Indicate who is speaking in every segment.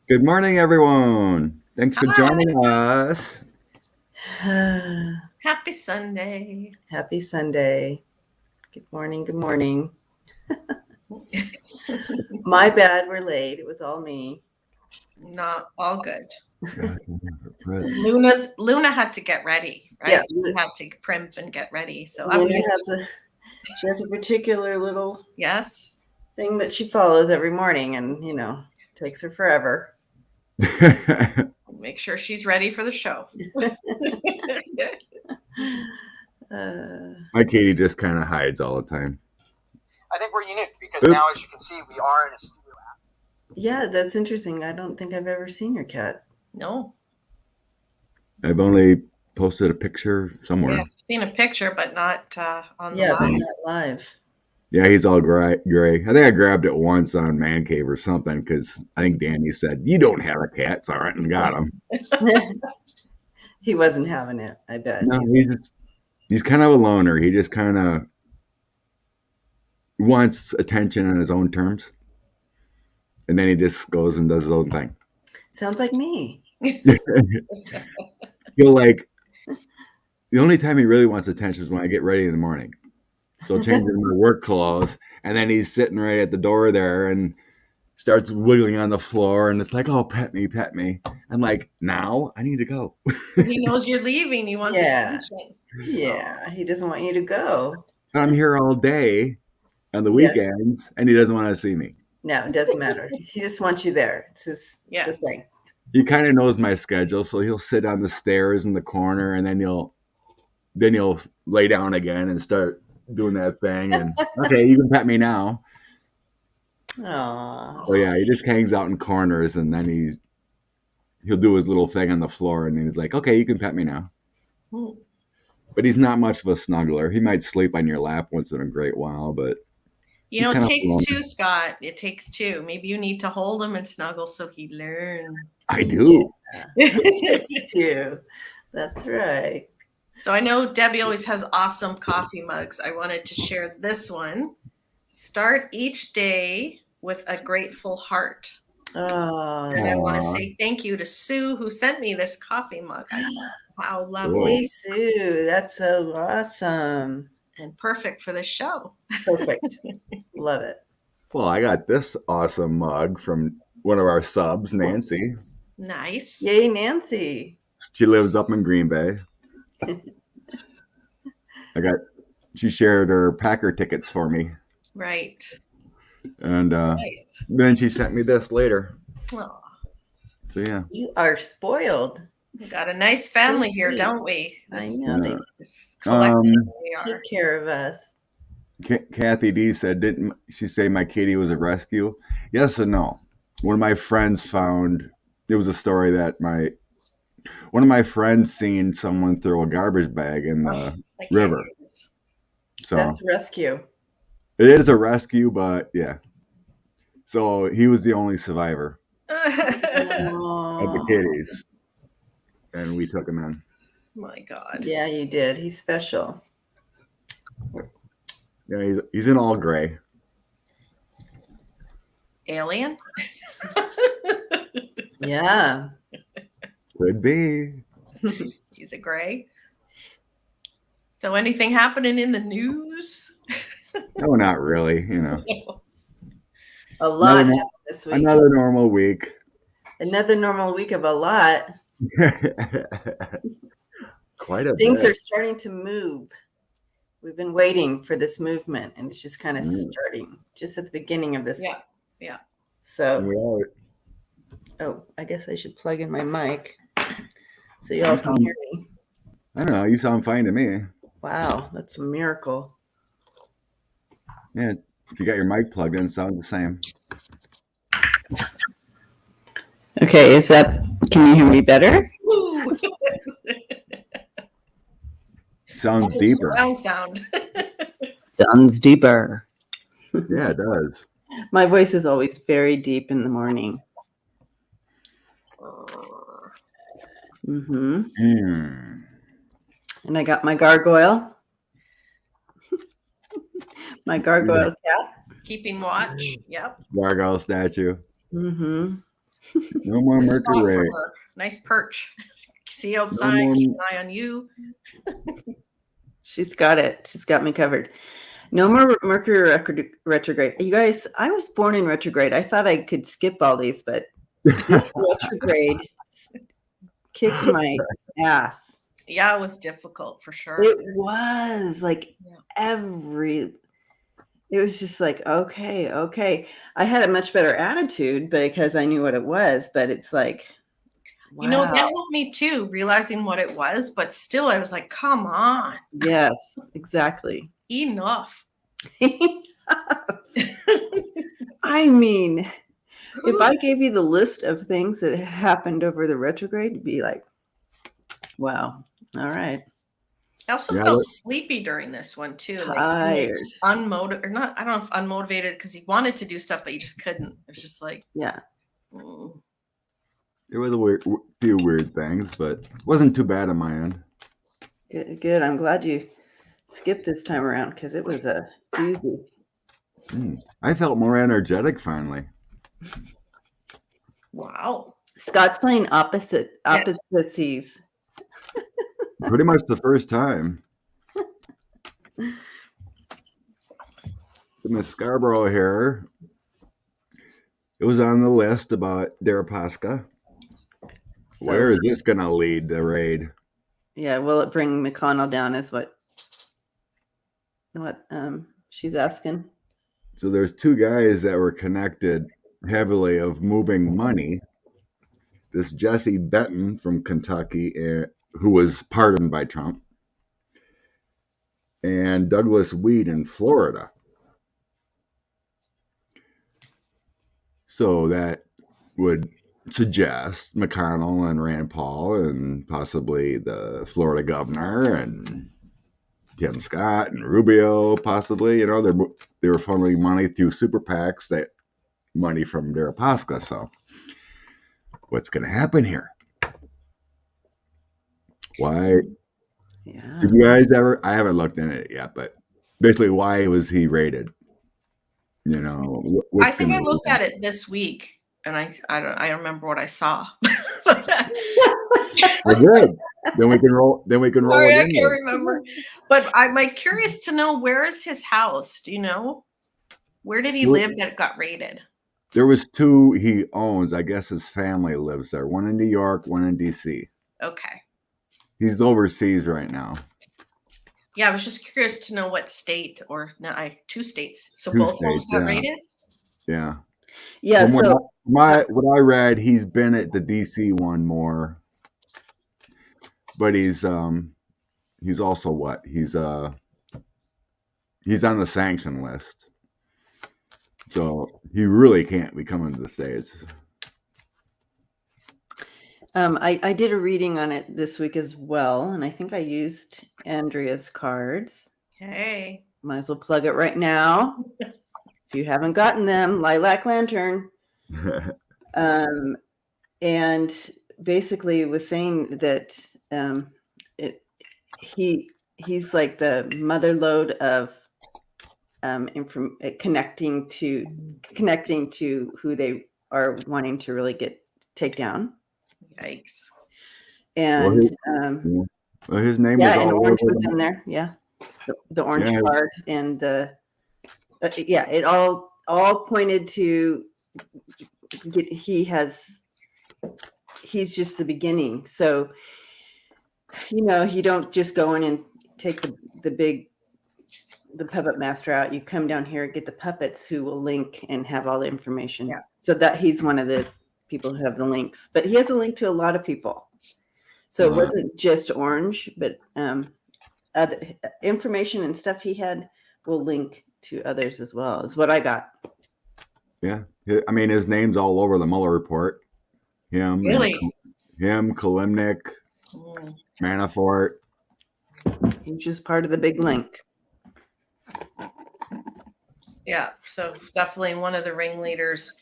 Speaker 1: Good morning, everyone. Thanks for
Speaker 2: Hi,
Speaker 1: joining us.
Speaker 2: happy Sunday.
Speaker 3: Happy Sunday. Good morning. Good morning. My bad. We're late. It was all me.
Speaker 2: Not all good.
Speaker 1: God,
Speaker 2: Luna had to get ready,
Speaker 3: Yeah,
Speaker 2: right? She had to primp and get ready. So I
Speaker 3: Luna
Speaker 2: was
Speaker 3: has a particular little
Speaker 2: yes.
Speaker 3: thing that she follows every morning, and it takes her forever.
Speaker 2: Make sure she's ready for the show.
Speaker 1: My Katie just kind of hides all the time.
Speaker 4: I think we're unique because
Speaker 1: Oop.
Speaker 4: now, as you can see, we are in a studio app.
Speaker 3: Yeah, that's interesting. I don't think I've ever seen your cat.
Speaker 2: No.
Speaker 1: I've only posted a picture
Speaker 2: Yeah,
Speaker 1: somewhere.
Speaker 2: I've seen a picture, but not on the
Speaker 3: Yeah, but
Speaker 2: live.
Speaker 3: not live.
Speaker 1: Yeah, he's all gray. I think I grabbed it once on Man Cave or something because I think Danny said, "You don't have a cat," so I went and got him.
Speaker 3: He wasn't having it, I bet.
Speaker 1: No, he's kind of a loner. He just kind of wants attention on his own terms, and then he just goes and does his own thing.
Speaker 3: Sounds like me.
Speaker 1: He'll like the only time he really wants attention is when I get ready in the morning. So I'll change into my work clothes, and then he's sitting right at the door there and starts wiggling on the floor, and it's like, "Oh, pet me, pet me." I'm like, "Now I need to go."
Speaker 2: He knows you're leaving. He wants
Speaker 3: Yeah.
Speaker 2: attention.
Speaker 3: Yeah, he doesn't want you to go.
Speaker 1: I'm here all day on the
Speaker 3: Yeah.
Speaker 1: weekends, and he doesn't want to see me.
Speaker 3: No, it doesn't matter. He just wants you there. It's
Speaker 2: Yeah.
Speaker 3: the thing.
Speaker 1: He kind of knows my schedule, so he'll sit on the stairs in the corner, and then he'll lay down again and start doing that thing. And okay, you can pet me now.
Speaker 3: Aww.
Speaker 1: So yeah, he just hangs out in corners, and then he'll do his little thing on the floor, and then he's like, "Okay, you can pet me now."
Speaker 2: Hmm.
Speaker 1: But he's not much of a snuggler. He might sleep on your lap once in a great while, but
Speaker 2: You know,
Speaker 1: he's
Speaker 2: it
Speaker 1: kind of
Speaker 2: takes
Speaker 1: alone.
Speaker 2: two, Scott. It takes two. Maybe you need to hold him and snuggle so he learns.
Speaker 1: I do.
Speaker 3: It takes two. That's right.
Speaker 2: So I know Debbie always has awesome coffee mugs. I wanted to share this one. Start each day with a grateful heart.
Speaker 3: Oh,
Speaker 2: And I want to
Speaker 1: Aw.
Speaker 2: say thank you to Sue who sent me this coffee mug. I thought, how lovely
Speaker 3: hey, Sue. That's so awesome.
Speaker 2: and perfect for this show.
Speaker 3: Perfect. Love it.
Speaker 1: Well, I got this awesome mug from one of our subs, Nancy.
Speaker 2: Nice.
Speaker 3: Yay, Nancy.
Speaker 1: She lives up in Green Bay. She shared her Packer tickets for me,
Speaker 2: Right.
Speaker 1: and
Speaker 2: Nice.
Speaker 1: then she sent me this later.
Speaker 2: Oh,
Speaker 1: So yeah,
Speaker 3: You are spoiled.
Speaker 2: we got a nice family
Speaker 3: So
Speaker 2: here,
Speaker 3: sweet.
Speaker 2: don't we?
Speaker 3: I know they
Speaker 2: This collective we
Speaker 3: take
Speaker 2: are.
Speaker 3: care of us.
Speaker 1: Kathy D said, "Didn't she say my kitty was a rescue?" Yes and no. One of my friends found it was a story that one of my friends seen someone throw a garbage bag in the
Speaker 2: I can't
Speaker 1: river.
Speaker 2: hear this.
Speaker 1: So
Speaker 3: That's rescue.
Speaker 1: it is a rescue, but yeah. So he was the only survivor of the
Speaker 3: Oh,
Speaker 1: kitties, and we took him in.
Speaker 2: My God.
Speaker 3: yeah, you did. He's special.
Speaker 1: Yeah, he's in all gray.
Speaker 2: Alien?
Speaker 3: Yeah.
Speaker 1: Could be.
Speaker 2: He's a gray. So anything happening in the news?
Speaker 1: No, not really. You know,
Speaker 3: A lot
Speaker 1: Another-
Speaker 3: happened this week.
Speaker 1: another normal week.
Speaker 3: Another normal week of a lot.
Speaker 1: Quite a
Speaker 3: Things
Speaker 1: bit.
Speaker 3: are starting to move. We've been waiting for this movement, and it's just kind of starting just at the beginning of this.
Speaker 2: Yeah. Yeah.
Speaker 3: So,
Speaker 1: Yeah,
Speaker 3: oh, I guess I should plug in my mic so y'all can hear me.
Speaker 1: I don't know. You sound fine to me.
Speaker 3: Wow, that's a miracle.
Speaker 1: Yeah, if you got your mic plugged in, it sounds the same.
Speaker 3: Okay, can you hear me better?
Speaker 2: Woo!
Speaker 1: Sounds
Speaker 2: That is
Speaker 1: deeper.
Speaker 2: surround sound.
Speaker 3: Sounds deeper.
Speaker 1: Yeah, it does.
Speaker 3: My voice is always very deep in the morning. Mm-hmm. And I got my gargoyle. My gargoyle cat.
Speaker 2: Keeping watch. Yep.
Speaker 1: Gargoyle statue.
Speaker 3: Mm-hmm.
Speaker 1: No more
Speaker 2: Good spot for
Speaker 1: Mercury.
Speaker 2: her. Nice perch. See
Speaker 1: No
Speaker 2: outside,
Speaker 1: more.
Speaker 2: keep an eye on you.
Speaker 3: She's got it. She's got me covered. No more Mercury retrograde. You guys, I was born in retrograde. I thought I could skip all these, but this retrograde kicked my ass.
Speaker 2: Yeah, it was difficult for sure.
Speaker 3: It was like
Speaker 2: Yeah.
Speaker 3: it was just like, okay. I had a much better attitude because I knew what it was, but it's like, wow.
Speaker 2: You know, that helped me too, realizing what it was, but still I was like, come on.
Speaker 3: Yes, exactly.
Speaker 2: Enough.
Speaker 3: I mean, if I gave you the list of things that happened over the retrograde, you'd be like, wow, all right.
Speaker 2: I also
Speaker 1: Yeah,
Speaker 2: felt sleepy during this one too.
Speaker 3: Tired.
Speaker 2: Just unmotivated, or not, I don't know if unmotivated because he wanted to do stuff, but you just couldn't. It was just like,
Speaker 3: Yeah.
Speaker 1: It was a few weird things, but it wasn't too bad on my end.
Speaker 3: Good. I'm glad you skipped this time around because it was a doozy.
Speaker 1: I felt more energetic finally.
Speaker 2: wow.
Speaker 3: Scott's playing opposites.
Speaker 1: Pretty much the first time. Miss Scarborough here. It was on the list about Deripaska.
Speaker 3: So,
Speaker 1: Where is this going to lead the raid?
Speaker 3: Yeah, will it bring McConnell down? Is what she's asking.
Speaker 1: So there's two guys that were connected heavily of moving money. This Jesse Benton from Kentucky, who was pardoned by Trump, and Douglas Weed in Florida. So that would suggest McConnell and Rand Paul and possibly the Florida governor and Tim Scott and Rubio, possibly. You know, they were funneling money through super PACs, that money from Deripaska. So what's going to happen here? Why?
Speaker 3: Yeah.
Speaker 1: Did you guys ever? I haven't looked in it yet, but basically, why was he raided? You know,
Speaker 2: I think I looked at it this week, and I remember what I saw.
Speaker 1: Well, good. Then we can roll.
Speaker 2: Sorry,
Speaker 1: it
Speaker 2: I
Speaker 1: in
Speaker 2: can't
Speaker 1: there.
Speaker 2: remember. But I'm like curious to know, where is his house? Do you know? Where did he live that got raided?
Speaker 1: There was two he owns. I guess his family lives there. One in New York, one in DC.
Speaker 2: Okay.
Speaker 1: He's overseas right now.
Speaker 2: Yeah, I was just curious to know what state, or no, two states. So
Speaker 1: Two
Speaker 2: both homes
Speaker 1: states,
Speaker 2: got
Speaker 1: yeah.
Speaker 2: raided?
Speaker 1: Yeah.
Speaker 3: Yeah.
Speaker 1: From
Speaker 3: So
Speaker 1: what I read, he's been at the DC one more, but he's also what? He's on the sanction list, so he really can't be coming to the States.
Speaker 3: I did a reading on it this week as well, and I think I used Andrea's cards.
Speaker 2: Hey.
Speaker 3: Might as well plug it right now. If you haven't gotten them, Lilac Lantern. And basically was saying that he's like the mother lode of connecting to who they are wanting to really take down.
Speaker 2: Yikes.
Speaker 3: And
Speaker 1: his name was
Speaker 3: and
Speaker 1: all
Speaker 3: orange
Speaker 1: over
Speaker 3: was in there. Yeah, the orange card and the it all pointed to he's just the beginning. So you don't just go in and take the puppet master out. You come down here and get the puppets who will link and have all the information.
Speaker 2: Yeah.
Speaker 3: So that he's one of the people who have the links, but he has a link to a lot of people. So it wasn't just orange, but other information and stuff he had will link to others as well, is what I got.
Speaker 1: Yeah. I mean, his name's all over the Mueller report.
Speaker 2: Really?
Speaker 1: Him, Kalimnik, Manafort.
Speaker 3: He's just part of the big link.
Speaker 2: Yeah, so definitely one of the ringleaders.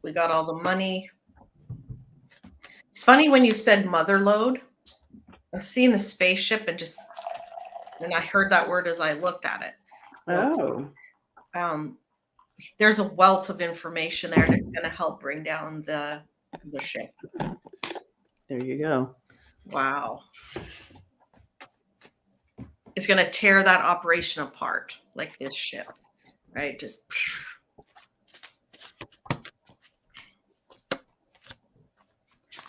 Speaker 2: We got all the money. It's funny when you said mother lode. I've seen the spaceship and I heard that word as I looked at it.
Speaker 3: Oh.
Speaker 2: There's a wealth of information there, and it's going to help bring down the the ship.
Speaker 3: There you go.
Speaker 2: Wow. It's going to tear that operation apart like this ship, right? Just.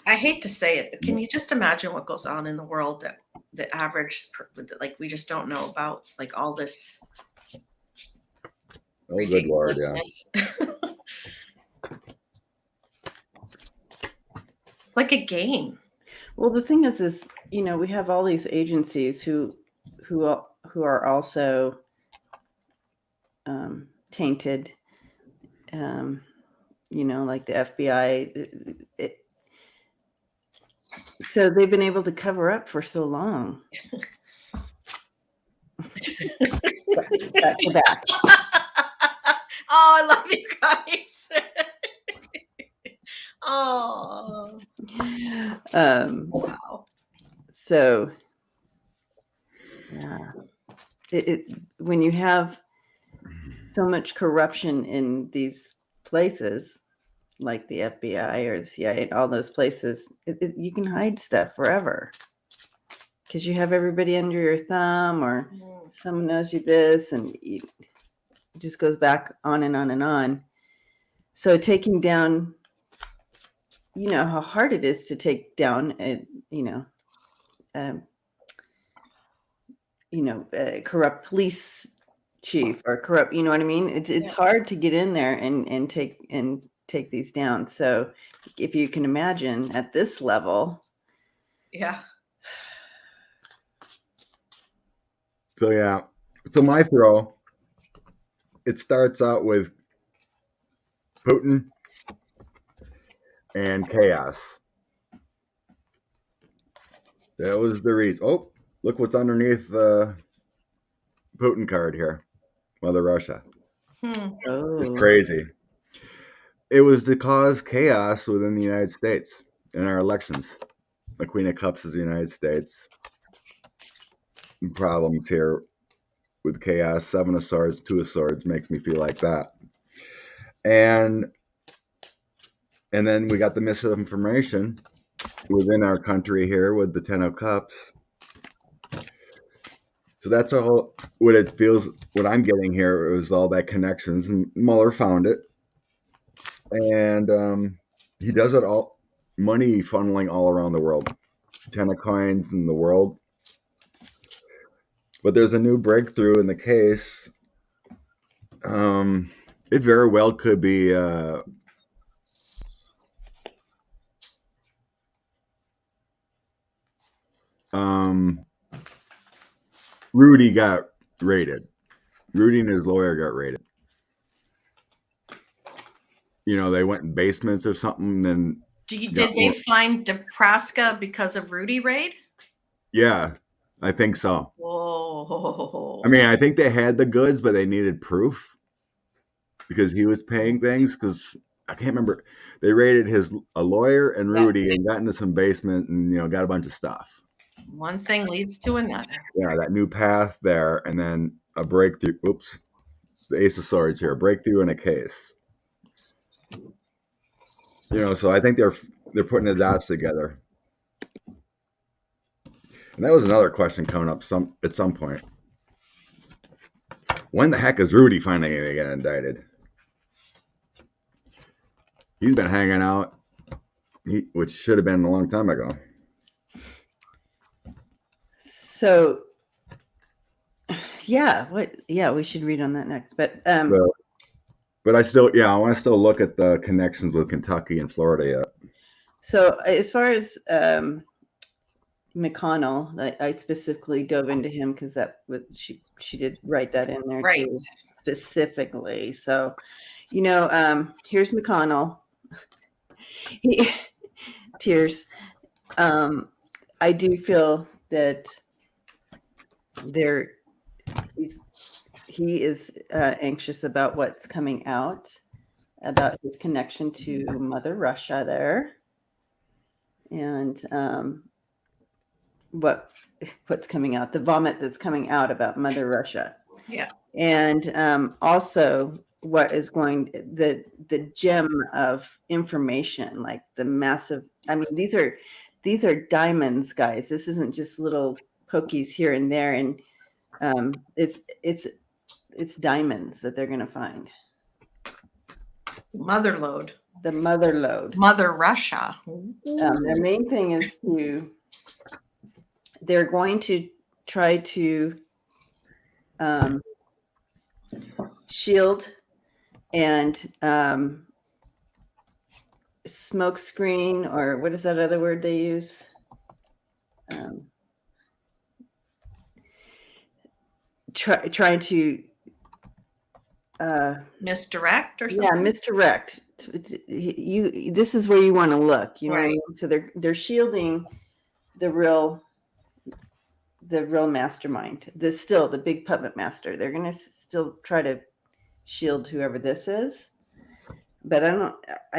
Speaker 2: I hate to say it, but can you just imagine what goes on in the world that the average, like we just don't know about, like all this
Speaker 1: Oh, good Lord, yeah.
Speaker 2: ridiculousness. Like a game.
Speaker 3: Well, the thing is, we have all these agencies who are also tainted. Like the FBI. So they've been able to cover up for so long. Back to back.
Speaker 2: Oh, I love you guys. Oh. Wow.
Speaker 3: So, yeah. When you have so much corruption in these places, like the FBI or the CIA, all those places, you can hide stuff forever because you have everybody under your thumb, or someone knows you this, and it just goes back on and on and on. So taking down, how hard it is to take down a corrupt police chief or corrupt, you know what I mean? It's hard to get in there and take these down. So if you can imagine at this level.
Speaker 2: Yeah.
Speaker 1: So yeah. So my throw, it starts out with Putin and chaos. That was the reason. Oh, look what's underneath the Putin card here. Mother Russia.
Speaker 3: Oh.
Speaker 1: It's crazy. It was to cause chaos within the United States in our elections. The Queen of Cups is the United States. Problems here with chaos. 7 of Swords, 2 of Swords makes me feel like that. And then we got the misinformation within our country here with the 10 of Cups. So that's all what it feels, what I'm getting here is all that connections. And Mueller found it. And he does it all, money funneling all around the world. 10 of coins in the world. But there's a new breakthrough in the case. It very well could be Rudy got raided. Rudy and his lawyer got raided. They went in basements or something. And
Speaker 2: did they find Nebraska because of Rudy raid?
Speaker 1: Yeah, I think so.
Speaker 2: Whoa.
Speaker 1: I mean, I think they had the goods, but they needed proof because he was paying things. Because I can't remember. They raided a lawyer and Rudy and got into some basement and got a bunch of stuff.
Speaker 2: One thing leads to another.
Speaker 1: Yeah, that new path there, and then a breakthrough. Oops, the Ace of Swords here, a breakthrough in a case. So I think they're putting the dots together. And that was another question coming up at some point. When the heck is Rudy finally going to get indicted? He's been hanging out, which should have been a long time ago.
Speaker 3: So, we should read on that next. But
Speaker 1: I still, I want to still look at the connections with Kentucky and Florida yet.
Speaker 3: So as far as McConnell, I specifically dove into him because that was she did write that in there too, specifically. So, here's McConnell. Tears. I do feel that he is anxious about what's coming out about his connection to Mother Russia there, and what's coming out, the vomit that's coming out about Mother Russia.
Speaker 2: Yeah.
Speaker 3: And also what is going the gem of information, like the massive. I mean, these are diamonds, guys. This isn't just little pokies here and there, and it's diamonds that they're going to find.
Speaker 2: Mother load.
Speaker 3: The mother lode.
Speaker 2: Mother Russia.
Speaker 3: Their main thing is they're going to try to shield and smoke screen, or what is that other word they use? Trying to
Speaker 2: Misdirect or something?
Speaker 3: yeah, misdirect. This is where you want to look, you know.
Speaker 2: Right.
Speaker 3: So they're shielding the real mastermind. The big puppet master. They're going to still try to shield whoever this is, but I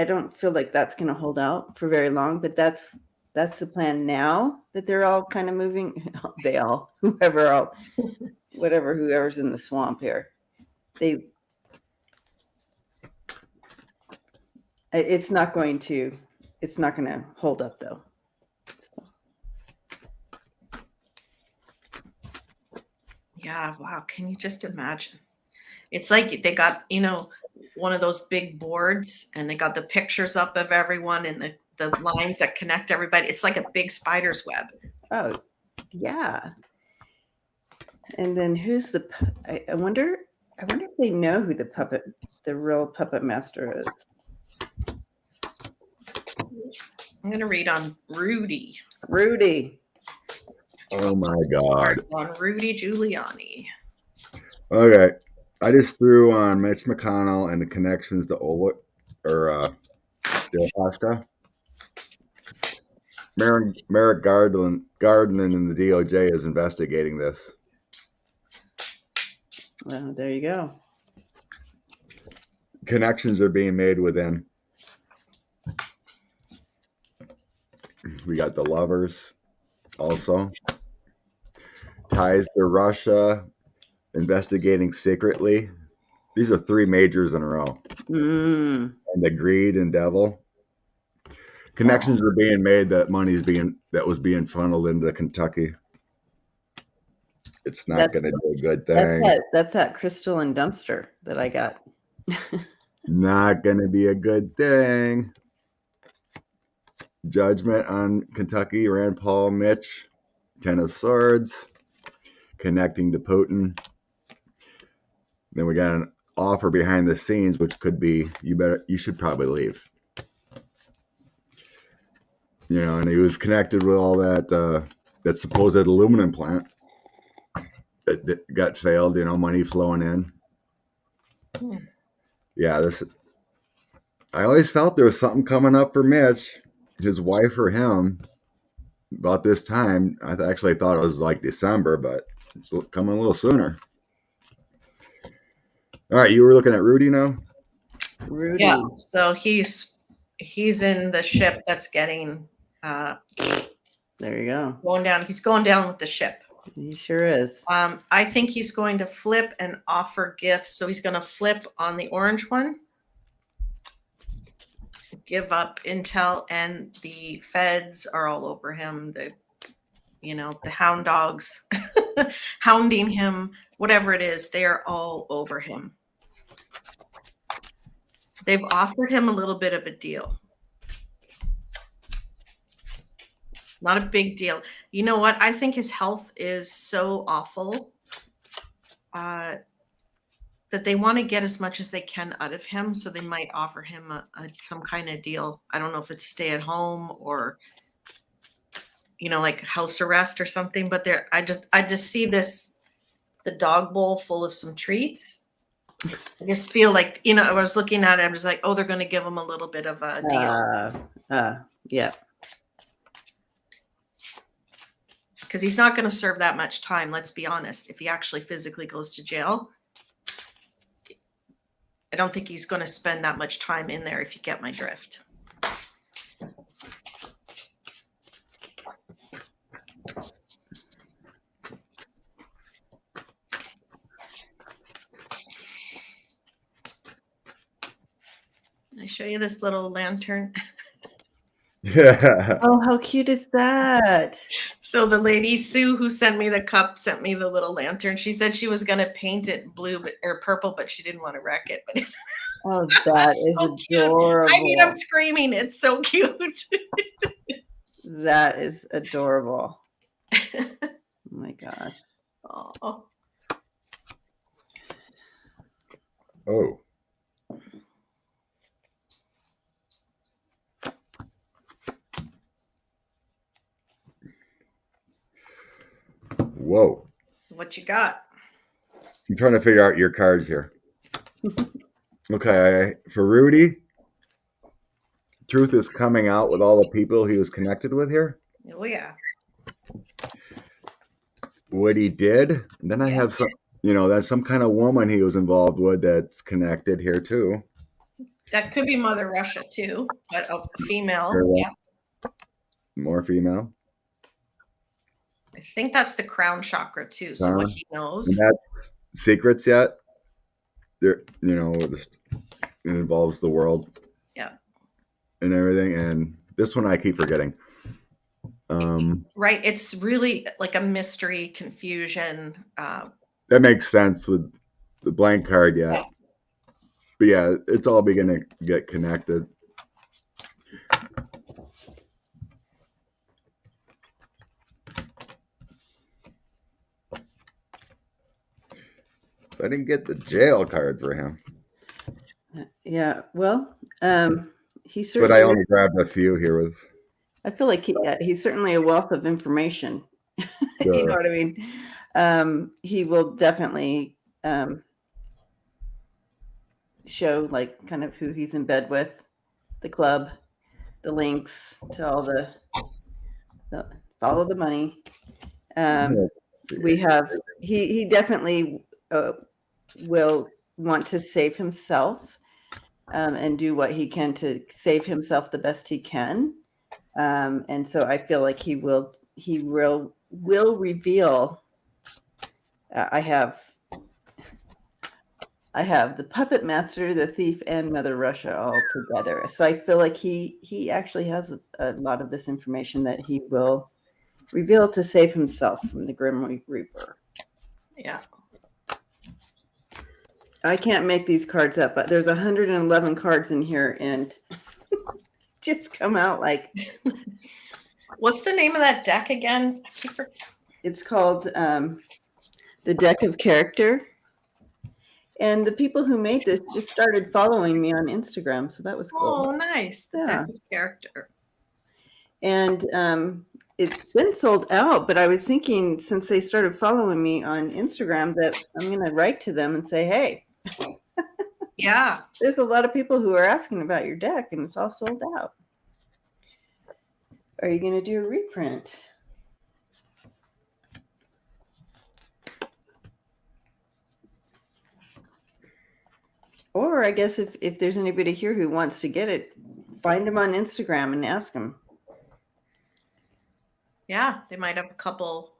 Speaker 3: don't feel like that's going to hold out for very long. But that's the plan now that they're all kind of moving. Whoever's in the swamp here, it's not going to hold up though. So.
Speaker 2: Yeah, wow. Can you just imagine? It's like they got, one of those big boards and they got the pictures up of everyone and the lines that connect everybody. It's like a big spider's web.
Speaker 3: Oh, yeah. And then who's I wonder if they know who the real puppet master is.
Speaker 2: I'm going to read on Rudy.
Speaker 1: Oh my God.
Speaker 2: On Rudy Giuliani.
Speaker 1: Okay. I just threw on Mitch McConnell and the connections to Ola or Deripaska. Merrick Garland and the DOJ is investigating this.
Speaker 3: Well, there you go.
Speaker 1: Connections are being made within. We got the lovers also. Ties to Russia, investigating secretly. These are 3 majors in a row. And the greed and devil. Connections are being made that that was being funneled into Kentucky. It's not going to be a good thing.
Speaker 3: That's that crystal and dumpster that I got.
Speaker 1: Not going to be a good thing. Judgment on Kentucky, Rand Paul, Mitch, 10 of Swords, connecting to Putin. Then we got an offer behind the scenes, which could be, you should probably leave. And he was connected with all that supposed aluminum plant that got failed, money flowing in. Yeah, I always felt there was something coming up for Mitch, his wife or him, about this time. I actually thought it was like December, but it's coming a little sooner. All right, you were looking at Rudy now?
Speaker 3: Rudy.
Speaker 2: Yeah, so he's in the ship that's getting
Speaker 3: there you go.
Speaker 2: going down. He's going down with the ship.
Speaker 3: He sure is.
Speaker 2: I think he's going to flip and offer gifts. So he's going to flip on the orange one, give up intel, and the feds are all over him. The hound dogs hounding him, whatever it is, they are all over him. They've offered him a little bit of a deal. Not a big deal. You know what? I think his health is so awful that they want to get as much as they can out of him. So they might offer him some kind of deal. I don't know if it's stay at home or, like house arrest or something. But I just see the dog bowl full of some treats. I just feel like, I was looking at it. I was like, oh, they're going to give him a little bit of a deal.
Speaker 3: Yeah.
Speaker 2: Because he's not going to serve that much time. Let's be honest. If he actually physically goes to jail, I don't think he's going to spend that much time in there, if you get my drift. show you this little lantern.
Speaker 1: Yeah.
Speaker 3: Oh, how cute is that?
Speaker 2: So the lady Sue who sent me the cup sent me the little lantern. She said she was gonna paint it blue or purple, but she didn't want to wreck it. But it's
Speaker 3: Oh, that is
Speaker 2: so cute.
Speaker 3: adorable.
Speaker 2: I mean, I'm screaming. It's so cute.
Speaker 3: That is adorable. Oh my God.
Speaker 2: Oh.
Speaker 1: Oh. Whoa.
Speaker 2: What you got?
Speaker 1: I'm trying to figure out your cards here. Okay, for Rudy, truth is coming out with all the people he was connected with here.
Speaker 2: Oh yeah.
Speaker 1: What he did. And then I have some, that's some kind of woman he was involved with that's connected here too.
Speaker 2: That could be Mother Russia too, but a female.
Speaker 1: Very well.
Speaker 2: Yeah.
Speaker 1: More female.
Speaker 2: I think that's the crown chakra too. So what he knows.
Speaker 1: And that's secrets yet. There, it involves the world.
Speaker 2: Yeah.
Speaker 1: And everything. And this one I keep forgetting.
Speaker 2: Right. It's really like a mystery, confusion.
Speaker 1: That makes sense with the blank card yet. Yeah. But yeah, it's all beginning to get connected. I didn't get the jail card for him.
Speaker 3: Yeah, well, he certainly.
Speaker 1: But I only grabbed a few here with.
Speaker 3: I feel like he's certainly a wealth of information. Sure. You know what I mean? He will definitely show like kind of who he's in bed with, the club, the links to all the follow the money. We have he definitely will want to save himself and do what he can to save himself the best he can. And so I feel like he will reveal. I have the puppet master, the thief, and Mother Russia all together. So I feel like he actually has a lot of this information that he will reveal to save himself from the Grim Reaper.
Speaker 2: Yeah.
Speaker 3: I can't make these cards up, but there's 111 cards in here, and just come out like.
Speaker 2: What's the name of that deck again?
Speaker 3: It's called the Deck of Character. And the people who made this just started following me on Instagram, so that was cool.
Speaker 2: Oh, nice. The Deck of Character.
Speaker 3: And it's been sold out, but I was thinking since they started following me on Instagram that I'm going to write to them and say, hey.
Speaker 2: Yeah.
Speaker 3: There's a lot of people who are asking about your deck, and it's all sold out. Are you going to do a reprint? Or I guess if there's anybody here who wants to get it, find them on Instagram and ask them.
Speaker 2: Yeah, they might have a couple.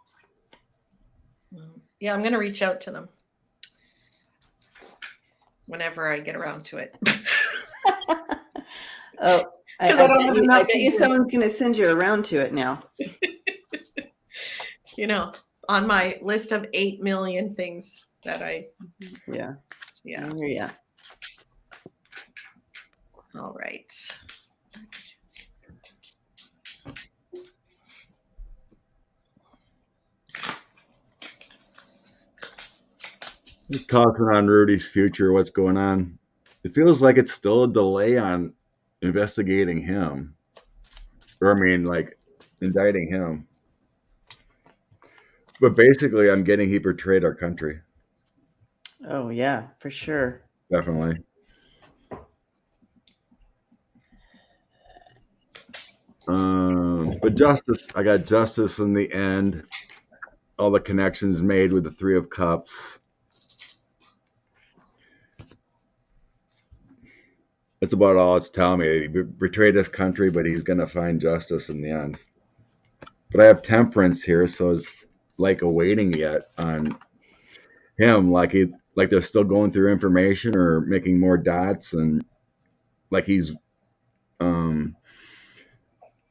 Speaker 2: Yeah, I'm going to reach out to them whenever I get around to it.
Speaker 3: Oh, I bet you someone's going to send you around to it now.
Speaker 2: On my list of 8 million things that I.
Speaker 3: Yeah.
Speaker 2: Yeah.
Speaker 3: Yeah.
Speaker 2: All right.
Speaker 1: Talking on Rudy's future, what's going on? It feels like it's still a delay on investigating him. Or like indicting him. But basically, I'm getting he betrayed our country.
Speaker 3: Oh, yeah, for sure.
Speaker 1: Definitely. But justice, I got justice in the end. All the connections made with the Three of Cups. That's about all it's telling me. He betrayed his country, but he's going to find justice in the end. But I have Temperance here, so it's like awaiting yet on him. Like they're still going through information or making more dots. And like he's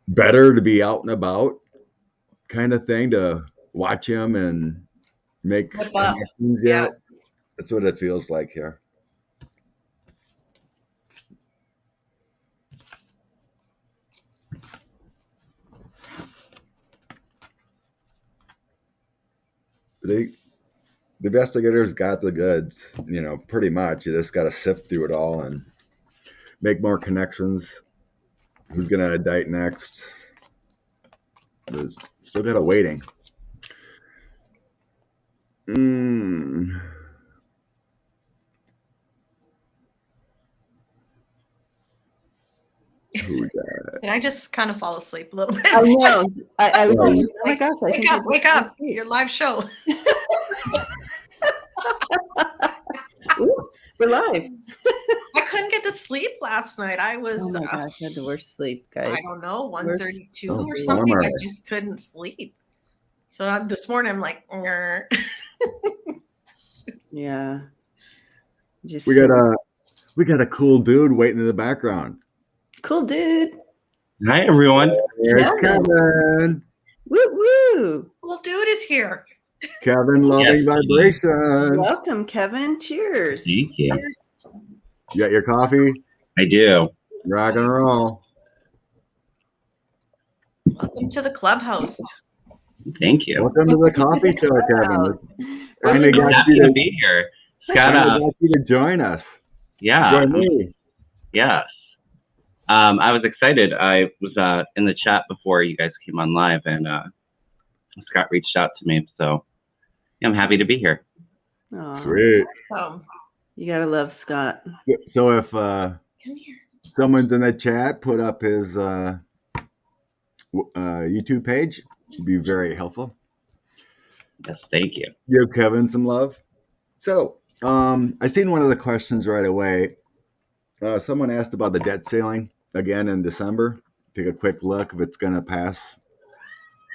Speaker 1: better to be out and about kind of thing, to watch him and make
Speaker 2: Slip up.
Speaker 1: connections
Speaker 2: Yeah.
Speaker 1: yet. That's what it feels like here. The investigators got the goods, pretty much. You just got to sift through it all and make more connections. Who's going to indict next? There's still got a waiting. Who we got?
Speaker 2: Can I just kind of fall asleep a little bit?
Speaker 3: I know. I was
Speaker 1: Right.
Speaker 3: like, oh my gosh, I think I
Speaker 2: Wake
Speaker 3: just
Speaker 2: up.
Speaker 3: fell asleep.
Speaker 2: Your live show.
Speaker 3: Ooh, we're live.
Speaker 2: I couldn't get to sleep last night. I was,
Speaker 3: Oh my gosh, I had the worst sleep, guys.
Speaker 2: I don't know, 1:32
Speaker 1: Oh,
Speaker 2: or something. I
Speaker 1: bummer.
Speaker 2: just couldn't sleep. So this morning I'm like, "Grr."
Speaker 3: Yeah. Just
Speaker 1: We got a cool dude waiting in the background.
Speaker 3: cool dude.
Speaker 5: Hi, everyone.
Speaker 1: There's
Speaker 3: Yeah.
Speaker 1: Kevin.
Speaker 3: Woo woo.
Speaker 2: Well, dude is here.
Speaker 1: Kevin, loving vibrations.
Speaker 3: Welcome, Kevin. Cheers.
Speaker 5: Thank you.
Speaker 1: You got your coffee?
Speaker 5: I do.
Speaker 1: Rock and roll.
Speaker 2: Welcome to the clubhouse.
Speaker 5: Thank you.
Speaker 1: Welcome to the coffee show, Kevin. Finally
Speaker 3: Early
Speaker 1: got
Speaker 5: Happy
Speaker 1: you
Speaker 5: to
Speaker 1: to,
Speaker 5: be here.
Speaker 1: finally
Speaker 5: Got
Speaker 1: got you to join us.
Speaker 5: yeah.
Speaker 1: Join me.
Speaker 5: Yes. I was excited. I was in the chat before you guys came on live, and Scott reached out to me. So yeah, I'm happy to be here.
Speaker 3: Aw,
Speaker 1: Sweet.
Speaker 3: you gotta love Scott.
Speaker 1: So if
Speaker 2: Come here.
Speaker 1: someone's in the chat, put up his YouTube page. It'd be very helpful.
Speaker 5: Yes, thank you.
Speaker 1: Give Kevin some love. So I seen one of the questions right away. Someone asked about the debt ceiling again in December. Take a quick look if it's going to pass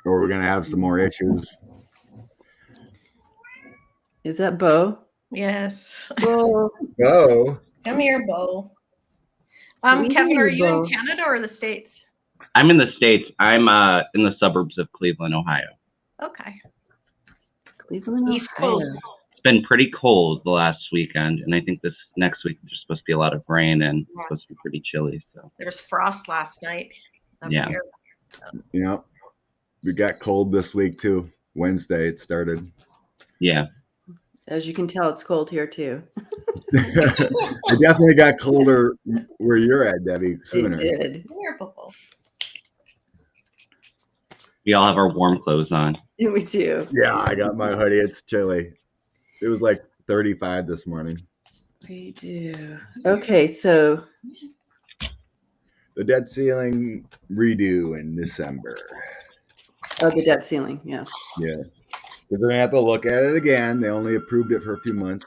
Speaker 1: or we're going to have some more issues.
Speaker 3: Is that Bo?
Speaker 2: Yes.
Speaker 3: Bo.
Speaker 1: Oh,
Speaker 2: Come here, Bo.
Speaker 3: We
Speaker 2: Kevin,
Speaker 3: hear
Speaker 2: are
Speaker 3: you,
Speaker 2: you in
Speaker 3: Bo.
Speaker 2: Canada or the States?
Speaker 5: I'm in the States. I'm in the suburbs of Cleveland, Ohio.
Speaker 2: Okay.
Speaker 3: Cleveland,
Speaker 2: East
Speaker 3: Ohio.
Speaker 2: Coast.
Speaker 5: It's been pretty cold the last weekend, and I think this next week there's supposed to be a lot of rain and it's supposed to be pretty chilly. So
Speaker 2: There was frost last night. up
Speaker 5: Yeah.
Speaker 2: here.
Speaker 1: we got cold this week too. Wednesday it started.
Speaker 5: yeah,
Speaker 3: As you can tell, it's cold here too.
Speaker 1: It definitely got colder where you're at, Debbie,
Speaker 3: It
Speaker 1: sooner.
Speaker 3: did.
Speaker 2: Come here, Bo.
Speaker 5: we all have our warm clothes on.
Speaker 3: We do.
Speaker 1: Yeah, I got my hoodie. It's chilly. It was like 35 this morning.
Speaker 3: We do. Okay, so
Speaker 1: The debt ceiling redo in December.
Speaker 3: the debt ceiling, yeah.
Speaker 1: Yeah. Because they're going to have to look at it again. They only approved it for a few months.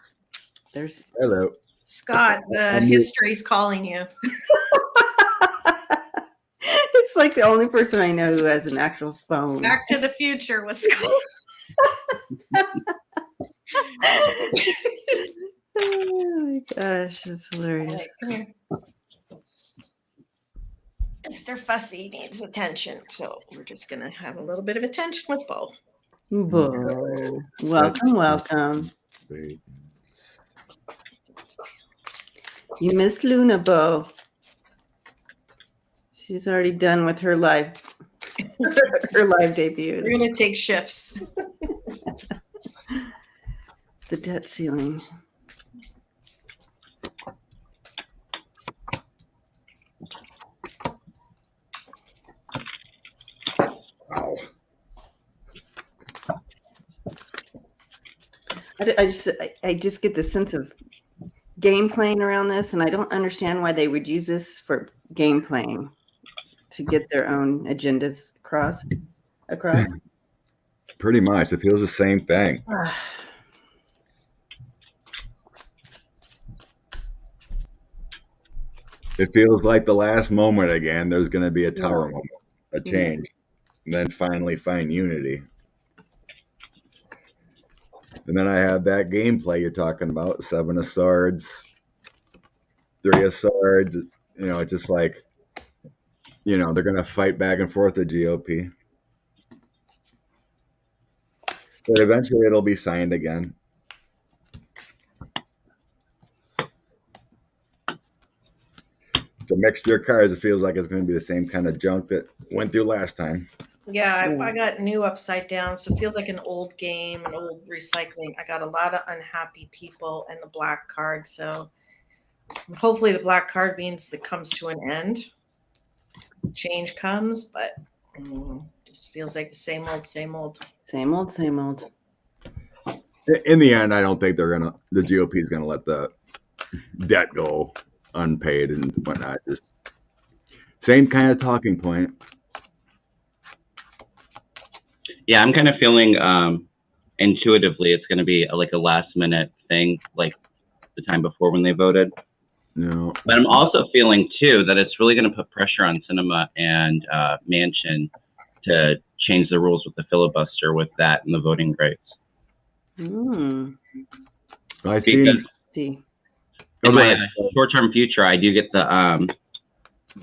Speaker 3: There's
Speaker 1: Hello.
Speaker 2: Scott, the
Speaker 1: I'm-
Speaker 2: history's calling you.
Speaker 3: it's like the only person I know who has an actual phone.
Speaker 2: Back to the Future with Scott.
Speaker 3: Oh my gosh, that's hilarious.
Speaker 2: Come here. Mr. Fussy needs attention, so we're just gonna have a little bit of attention with Bo.
Speaker 3: Bo. Welcome.
Speaker 1: Wait.
Speaker 3: You miss Luna, Bo. She's already done with her live her live debut.
Speaker 2: We're gonna take shifts.
Speaker 3: The debt ceiling.
Speaker 1: Wow.
Speaker 3: I just get the sense of game playing around this, and I don't understand why they would use this for game playing to get their own agendas across.
Speaker 1: Pretty much. It feels the same thing. It feels like the last moment again. There's going to be a tower moment, a change, and then finally find unity. And then I have that gameplay you're talking about: 7 of Swords, 3 of Swords. It's just like, they're going to fight back and forth, the GOP. But eventually it'll be signed again. It's a mixture of cars. It feels like it's going to be the same kind of junk that went through last time.
Speaker 2: Yeah, I got new upside down, so it feels like an old game, an old recycling. I got a lot of unhappy people and the black card, so hopefully the black card means it comes to an end. Change comes, but just feels like the same old, same old.
Speaker 3: Same old, same old.
Speaker 1: In the end, I don't think the GOP is going to let the debt go unpaid and whatnot. Just same kind of talking point.
Speaker 5: Yeah, I'm kind of feeling intuitively it's going to be like a last minute thing, like the time before when they voted.
Speaker 1: No.
Speaker 5: But I'm also feeling too that it's really going to put pressure on Sinema and Manchin to change the rules with the filibuster with that and the voting rights.
Speaker 1: I see.
Speaker 5: In my short-term future, I do get the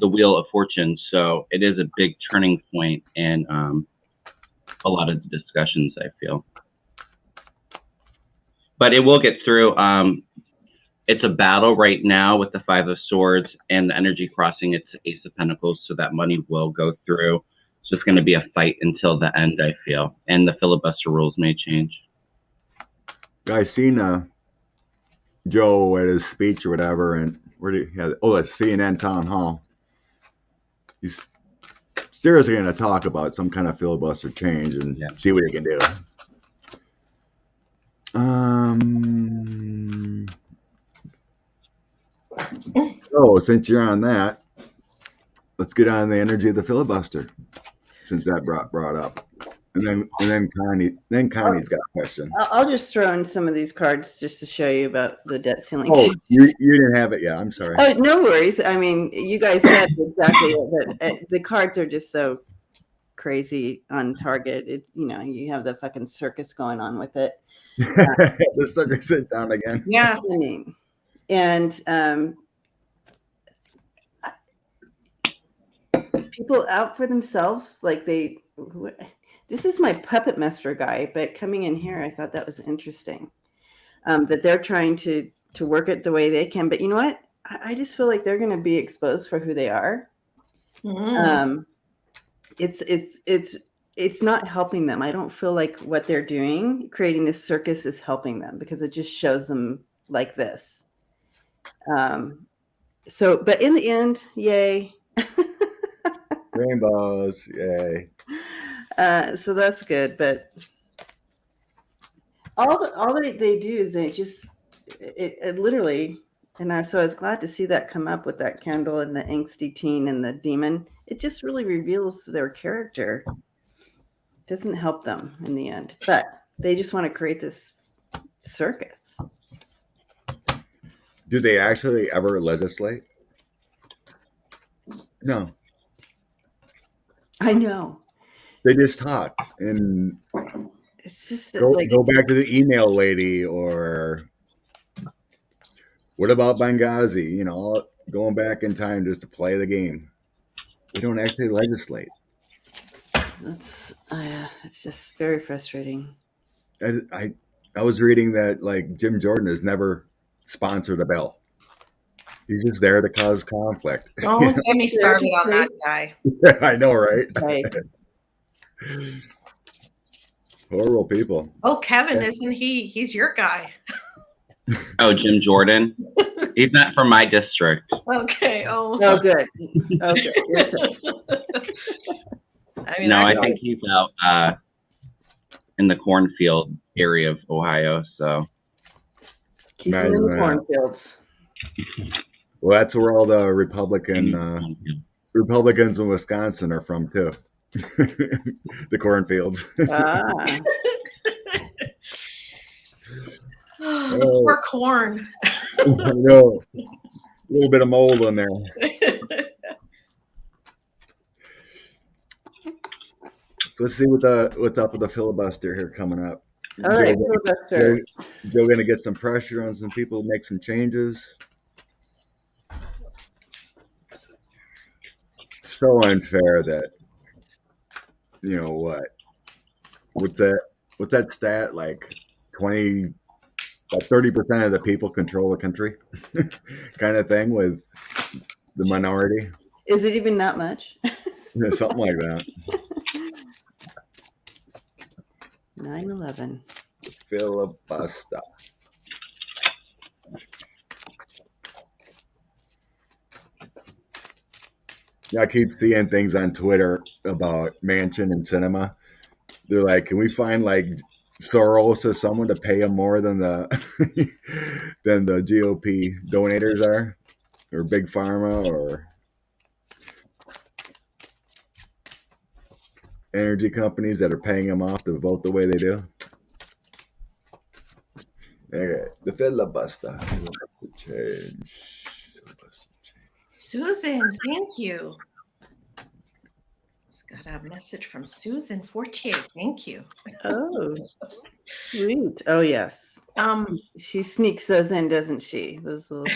Speaker 5: Wheel of Fortune, so it is a big turning point in a lot of the discussions, I feel. But it will get through. It's a battle right now with the Five of Swords and the Energy Crossing. It's Ace of Pentacles, so that money will go through. It's just going to be a fight until the end, I feel. And the filibuster rules may change.
Speaker 1: I seen Joe at his speech or whatever, and where did he have? Oh, that's CNN town hall. He's seriously going to talk about some kind of filibuster change and see what he can do. So since you're on that, let's get on the energy of the filibuster, since that brought up. And then Connie's got a question.
Speaker 3: I'll just throw in some of these cards just to show you about the debt ceiling.
Speaker 1: Oh, you didn't have it yet. I'm sorry.
Speaker 3: Oh, no worries. I mean, you guys said exactly it, but the cards are just so crazy on target. You have the fucking circus going on with it.
Speaker 1: The circus sit down again.
Speaker 2: Yeah.
Speaker 3: I mean, and people out for themselves, like this is my puppet master guy, but coming in here, I thought that was interesting. That they're trying to work it the way they can. But you know what? I just feel like they're going to be exposed for who they are. It's not helping them. I don't feel like what they're doing, creating this circus, is helping them, because it just shows them like this. But in the end, yay.
Speaker 1: Rainbows, yay.
Speaker 3: So that's good, but all they do is they just it literally, and so I was glad to see that come up with that candle and the angsty teen and the demon. It just really reveals their character. It doesn't help them in the end, but they just want to create this circus.
Speaker 1: Do they actually ever legislate? No.
Speaker 3: I know.
Speaker 1: They just talk and
Speaker 3: It's just
Speaker 1: go back to the email lady, or what about Benghazi? Going back in time just to play the game. They don't actually legislate.
Speaker 3: It's just very frustrating.
Speaker 1: I was reading that like Jim Jordan has never sponsored a bill. He's just there to cause conflict.
Speaker 2: Don't get me started on that guy.
Speaker 1: I know, right?
Speaker 3: Right.
Speaker 1: Horrible people.
Speaker 2: Oh, Kevin, isn't he? He's your guy.
Speaker 5: Oh, Jim Jordan? He's not from my district.
Speaker 2: Okay. Oh.
Speaker 3: Oh, good. Okay.
Speaker 5: I think he's out in the cornfield area of Ohio. So
Speaker 3: keep him in the cornfields.
Speaker 1: Well, that's where all the Republicans in Wisconsin are from too. The cornfields.
Speaker 2: Poor corn.
Speaker 1: I know. A little bit of mold in there. So let's see what's up with the filibuster here coming up.
Speaker 3: All right, filibuster.
Speaker 1: Joe gonna get some pressure on some people to make some changes. so unfair that, you know what? What's that stat? Like 30% of the people control the country, kind of thing with the minority.
Speaker 3: Is it even that much?
Speaker 1: Something like that.
Speaker 3: 9/11.
Speaker 1: Filibuster. Yeah, I keep seeing things on Twitter about Manchin and cinema. They're like, can we find like Soros or someone to pay him more than the than the GOP donators are, or Big Pharma, or energy companies that are paying him off to vote the way they do? Okay, the filibuster. Change.
Speaker 2: Susan, thank you. Just got a message from Susan Fortier. Thank you.
Speaker 3: Oh, sweet. Oh, yes. She sneaks those in, doesn't she? Those little...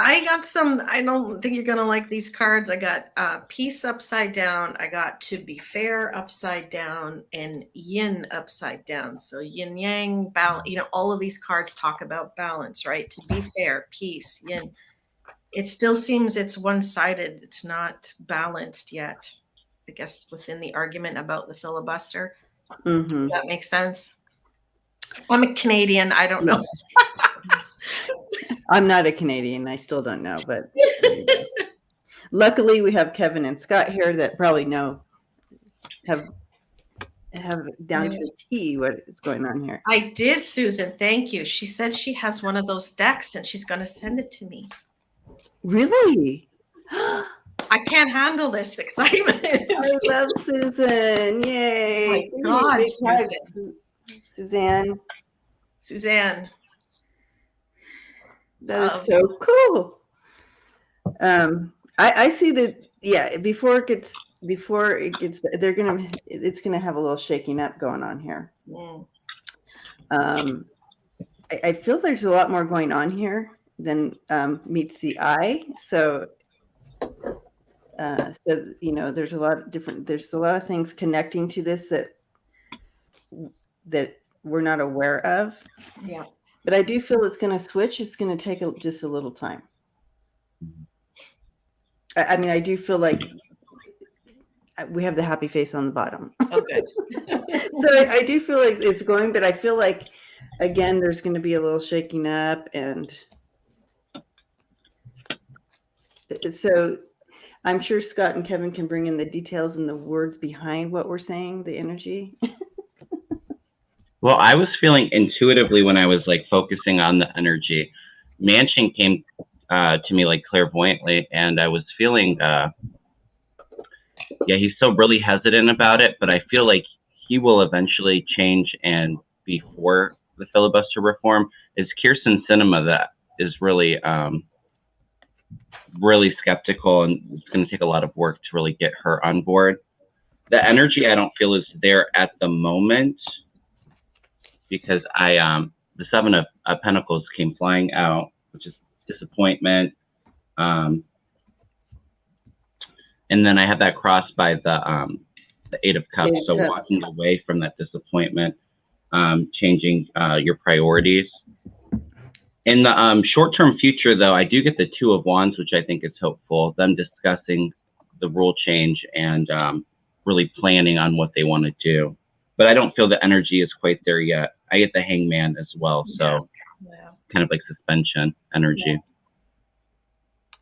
Speaker 2: I got some. I don't think you're gonna like these cards. I got peace upside down. I got to be fair upside down, and yin upside down. So yin yang balance. You know, all of these cards talk about balance, right? To be fair, peace, yin. It still seems it's one-sided. It's not balanced yet. I guess within the argument about the filibuster.
Speaker 3: Mm-hmm.
Speaker 2: Does that make sense? I'm a Canadian. I don't know.
Speaker 3: I'm not a Canadian. I still don't know, but luckily we have Kevin and Scott here that probably have down to a T what's going on here.
Speaker 2: I did, Susan. Thank you. She said she has one of those decks and she's going to send it to me.
Speaker 3: Really?
Speaker 2: I can't handle this excitement.
Speaker 3: I love Susan. Yay.
Speaker 2: Oh my God,
Speaker 3: Big hugs,
Speaker 2: Susan.
Speaker 3: Suzanne. That is so cool. I see that. Yeah, it's gonna have a little shaking up going on here. I feel there's a lot more going on here than meets the eye. So you know, there's a lot of things connecting to this that we're not aware of.
Speaker 2: Yeah.
Speaker 3: But I do feel it's going to switch. It's going to take just a little time. I mean, I do feel like we have the happy face on the bottom.
Speaker 2: Oh, good.
Speaker 3: So I do feel like it's going, but I feel like, again, there's going to be a little shaking up. And so I'm sure Scott and Kevin can bring in the details and the words behind what we're saying, the energy.
Speaker 5: Well, I was feeling intuitively when I was like focusing on the energy. Manchin came to me like clairvoyantly, and I was feeling, he's still really hesitant about it, but I feel like he will eventually change and be for the filibuster reform. It's Kirsten Sinema that is really, really skeptical, and it's going to take a lot of work to really get her on board. The energy I don't feel is there at the moment, because the Seven of Pentacles came flying out, which is disappointment. And then I have that crossed by the Eight of Cups. So walking away from that disappointment, changing your priorities. In the short-term future, though, I do get the Two of Wands, which I think is hopeful. Them discussing the rule change and really planning on what they want to do. But I don't feel the energy is quite there yet. I get the Hangman as well, so kind of like suspension energy.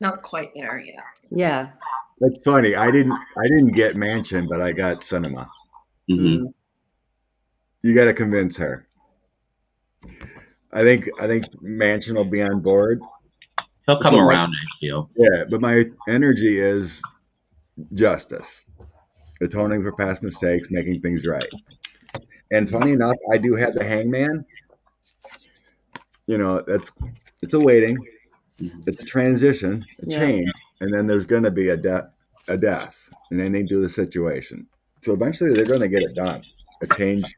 Speaker 2: Not quite there yet.
Speaker 3: Yeah.
Speaker 1: That's funny. I didn't get Manchin, but I got Cinema.
Speaker 5: Mm-hmm.
Speaker 1: You got to convince her. I think Manchin will be on board.
Speaker 5: He'll come around, I feel.
Speaker 1: Yeah, but my energy is justice, atoning for past mistakes, making things right. And funny enough, I do have the Hangman. You know, it's a waiting, it's a transition, a change, and then there's going to be a death, and then they do the situation. So eventually, they're going to get it done. A change,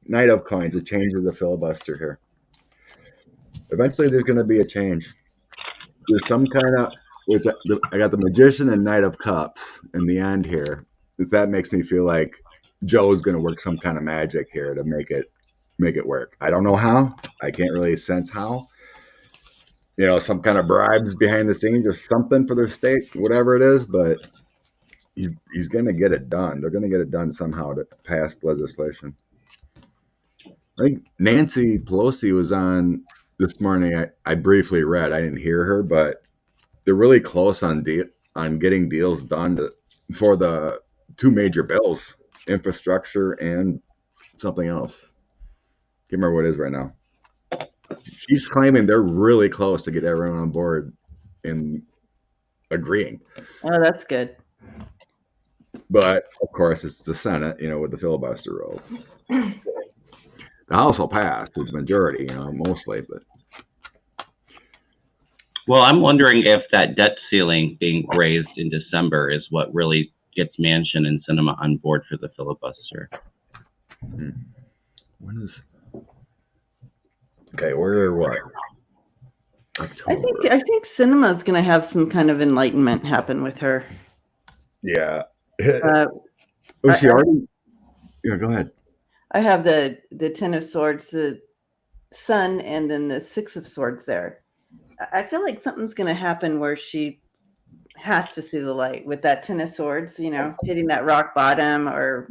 Speaker 1: Knight of Coins, a change of the filibuster here. Eventually, there's going to be a change. There's some kind of which I got the Magician and Knight of Cups in the end here. That makes me feel like Joe's going to work some kind of magic here to make it work. I don't know how. I can't really sense how. Some kind of bribes behind the scenes or something for their state, whatever it is, but he's going to get it done. They're going to get it done somehow to pass legislation. I think Nancy Pelosi was on this morning. I briefly read. I didn't hear her, but they're really close on getting deals done for the two major bills, infrastructure and something else. Can't remember what it is right now. She's claiming they're really close to get everyone on board and agreeing.
Speaker 3: Oh, that's good.
Speaker 1: But of course, it's the Senate, with the filibuster rules. The House will pass with the majority, mostly. But
Speaker 5: Well, I'm wondering if that debt ceiling being raised in December is what really gets Manchin and Sinema on board for the filibuster.
Speaker 1: when is? Okay, we're what? October.
Speaker 3: I think Cinema's going to have some kind of enlightenment happen with her.
Speaker 1: Yeah.
Speaker 3: Uh,
Speaker 1: She already? Yeah, go ahead.
Speaker 3: I have the Ten of Swords, the Sun, and then the Six of Swords there. I feel like something's going to happen where she has to see the light with that Ten of Swords, hitting that rock bottom, or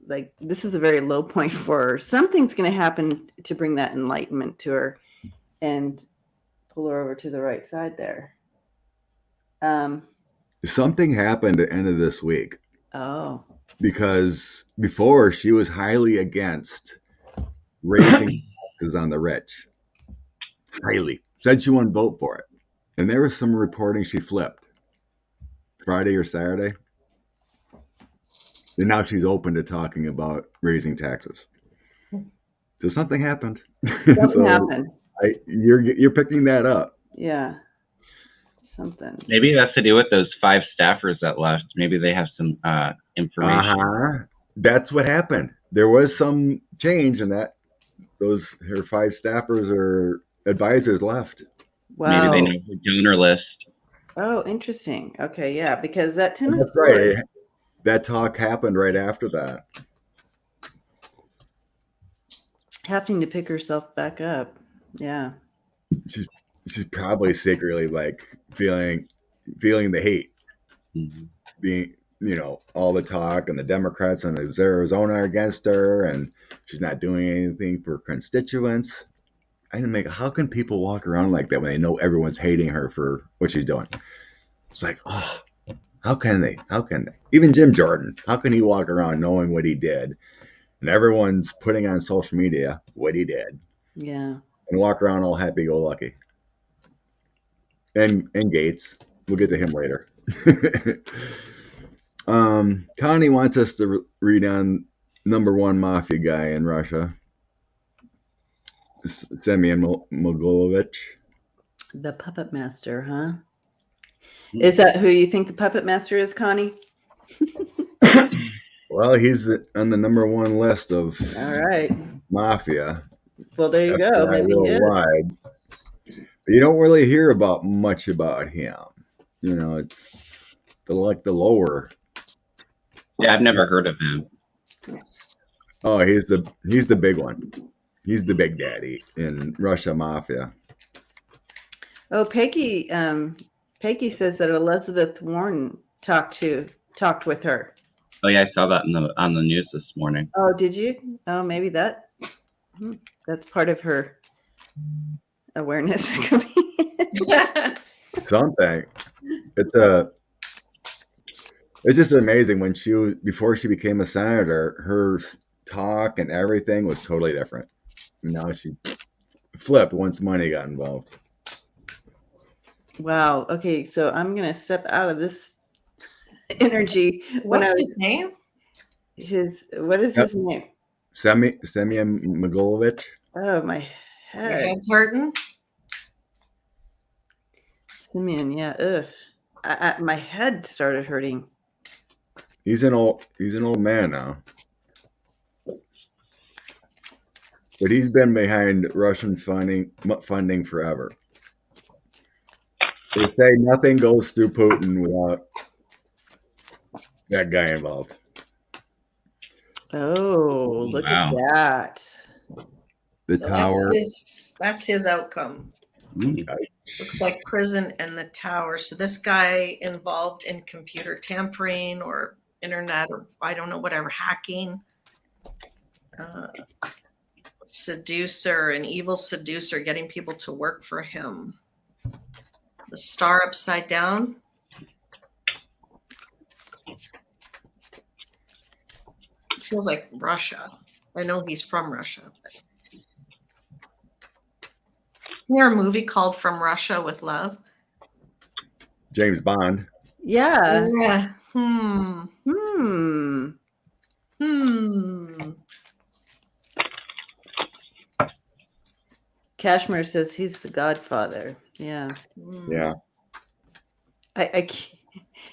Speaker 3: like this is a very low point for her. Something's going to happen to bring that enlightenment to her and pull her over to the right side there.
Speaker 1: Something happened at the end of this week.
Speaker 3: Oh.
Speaker 1: Because before she was highly against raising taxes on the rich. Highly. Said she wouldn't vote for it. And there was some reporting she flipped. Friday or Saturday. And now she's open to talking about raising taxes. So something happened.
Speaker 3: Something happened.
Speaker 1: You're picking that up.
Speaker 3: Yeah. Something.
Speaker 5: Maybe it has to do with those 5 staffers that left. Maybe they have some information.
Speaker 1: That's what happened. There was some change in that. Her 5 staffers or advisors left.
Speaker 3: Wow.
Speaker 5: Maybe they know the donor list.
Speaker 3: Oh, interesting. Okay, yeah, because that Ten of
Speaker 1: That's
Speaker 3: Swords.
Speaker 1: right. That talk happened right after that.
Speaker 3: Having to pick herself back up. Yeah.
Speaker 1: She's probably secretly like feeling the hate.
Speaker 5: Mm-hmm.
Speaker 1: Being, all the talk and the Democrats and Arizona are against her and she's not doing anything for constituents. How can people walk around like that when they know everyone's hating her for what she's doing? It's like, oh, how can they? Even Jim Jordan, how can he walk around knowing what he did? And everyone's putting on social media what he did.
Speaker 3: Yeah.
Speaker 1: And walk around all happy-go-lucky. And Gaetz. We'll get to him later. Connie wants us to read on #1 mafia guy in Russia. Semyon Mogilevich.
Speaker 3: The puppet master, huh? Is that who you think the puppet master is, Connie?
Speaker 1: Well, he's on the #1 list of
Speaker 3: All right.
Speaker 1: mafia.
Speaker 3: Well, there you go. Maybe he is.
Speaker 1: Worldwide. But you don't really hear much about him. It's the lower.
Speaker 5: Yeah, I've never heard of him.
Speaker 1: Oh, he's the big one. He's the big daddy in Russia mafia.
Speaker 3: Oh, Peggy says that Elizabeth Warren talked with her.
Speaker 5: Oh yeah, I saw that on the news this morning.
Speaker 3: Oh, did you? Oh, maybe that's part of her awareness.
Speaker 1: Something. It's just amazing before she became a senator, her talk and everything was totally different. Now she flipped once money got involved.
Speaker 3: Wow. Okay, so I'm gonna step out of this energy.
Speaker 2: What's his name?
Speaker 3: What is his name?
Speaker 1: Semyon Mogilevich.
Speaker 3: Oh, my
Speaker 2: Your
Speaker 3: head.
Speaker 2: head's hurting?
Speaker 3: Simeon, yeah. Ugh. My head started hurting.
Speaker 1: He's an old man now. But he's been behind Russian funding forever. They say nothing goes through Putin without that guy involved.
Speaker 3: Oh, look
Speaker 5: Wow.
Speaker 3: at that.
Speaker 1: The
Speaker 2: So
Speaker 1: tower.
Speaker 2: that's his outcome. Looks like prison and the tower. So this guy involved in computer tampering or internet or I don't know, whatever, hacking. Seducer, an evil seducer, getting people to work for him. The star upside down. Feels like Russia. I know he's from Russia. But... Isn't there a movie called From Russia with Love?
Speaker 1: James Bond.
Speaker 3: Yeah.
Speaker 2: Yeah.
Speaker 3: Cashmere says he's the Godfather. Yeah.
Speaker 1: Yeah.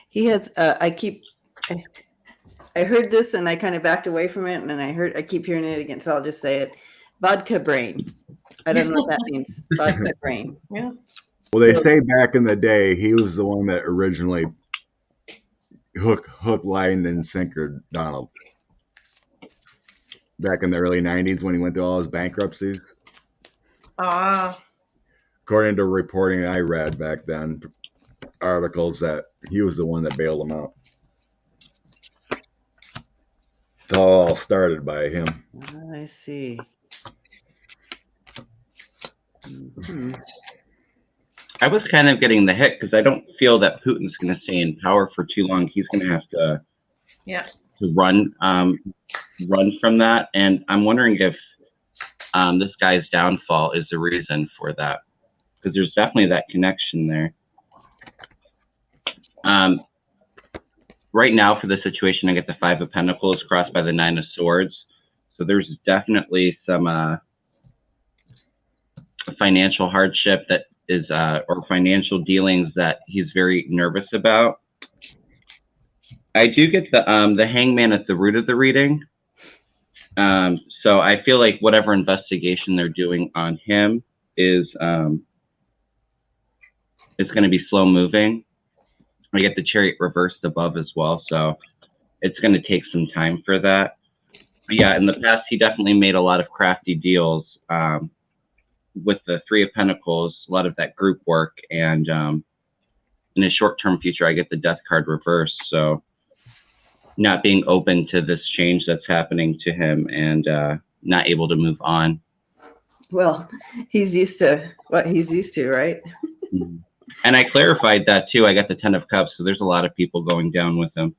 Speaker 3: He has. I heard this and I kind of backed away from it, and then I keep hearing it again, so I'll just say it. Vodka brain. I don't know what that means. Vodka brain.
Speaker 2: Yeah.
Speaker 1: Well, they say back in the day he was the one that originally hook, line, and sinker Donald. Back in the early 90s when he went through all his bankruptcies. According to reporting I read back then, articles that he was the one that bailed him out. It's all started by him.
Speaker 3: I see.
Speaker 5: I was kind of getting the hit because I don't feel that Putin's going to stay in power for too long. He's going to have to run from that, and I'm wondering if this guy's downfall is the reason for that, because there's definitely that connection there. Right now, for the situation, I get the Five of Pentacles crossed by the Nine of Swords, so there's definitely some financial hardship that is, or financial dealings that he's very nervous about. I do get the Hangman at the root of the reading. So I feel like whatever investigation they're doing on him is it's going to be slow moving. I get the Chariot reversed above as well, so it's going to take some time for that. But yeah, in the past, he definitely made a lot of crafty deals with the Three of Pentacles, a lot of that group work, and in a short-term future, I get the Death card reversed, so not being open to this change that's happening to him and not able to move on.
Speaker 3: Well, he's used to what he's used to, right?
Speaker 5: And I clarified that too. I got the Ten of Cups, so there's a lot of people going down with him.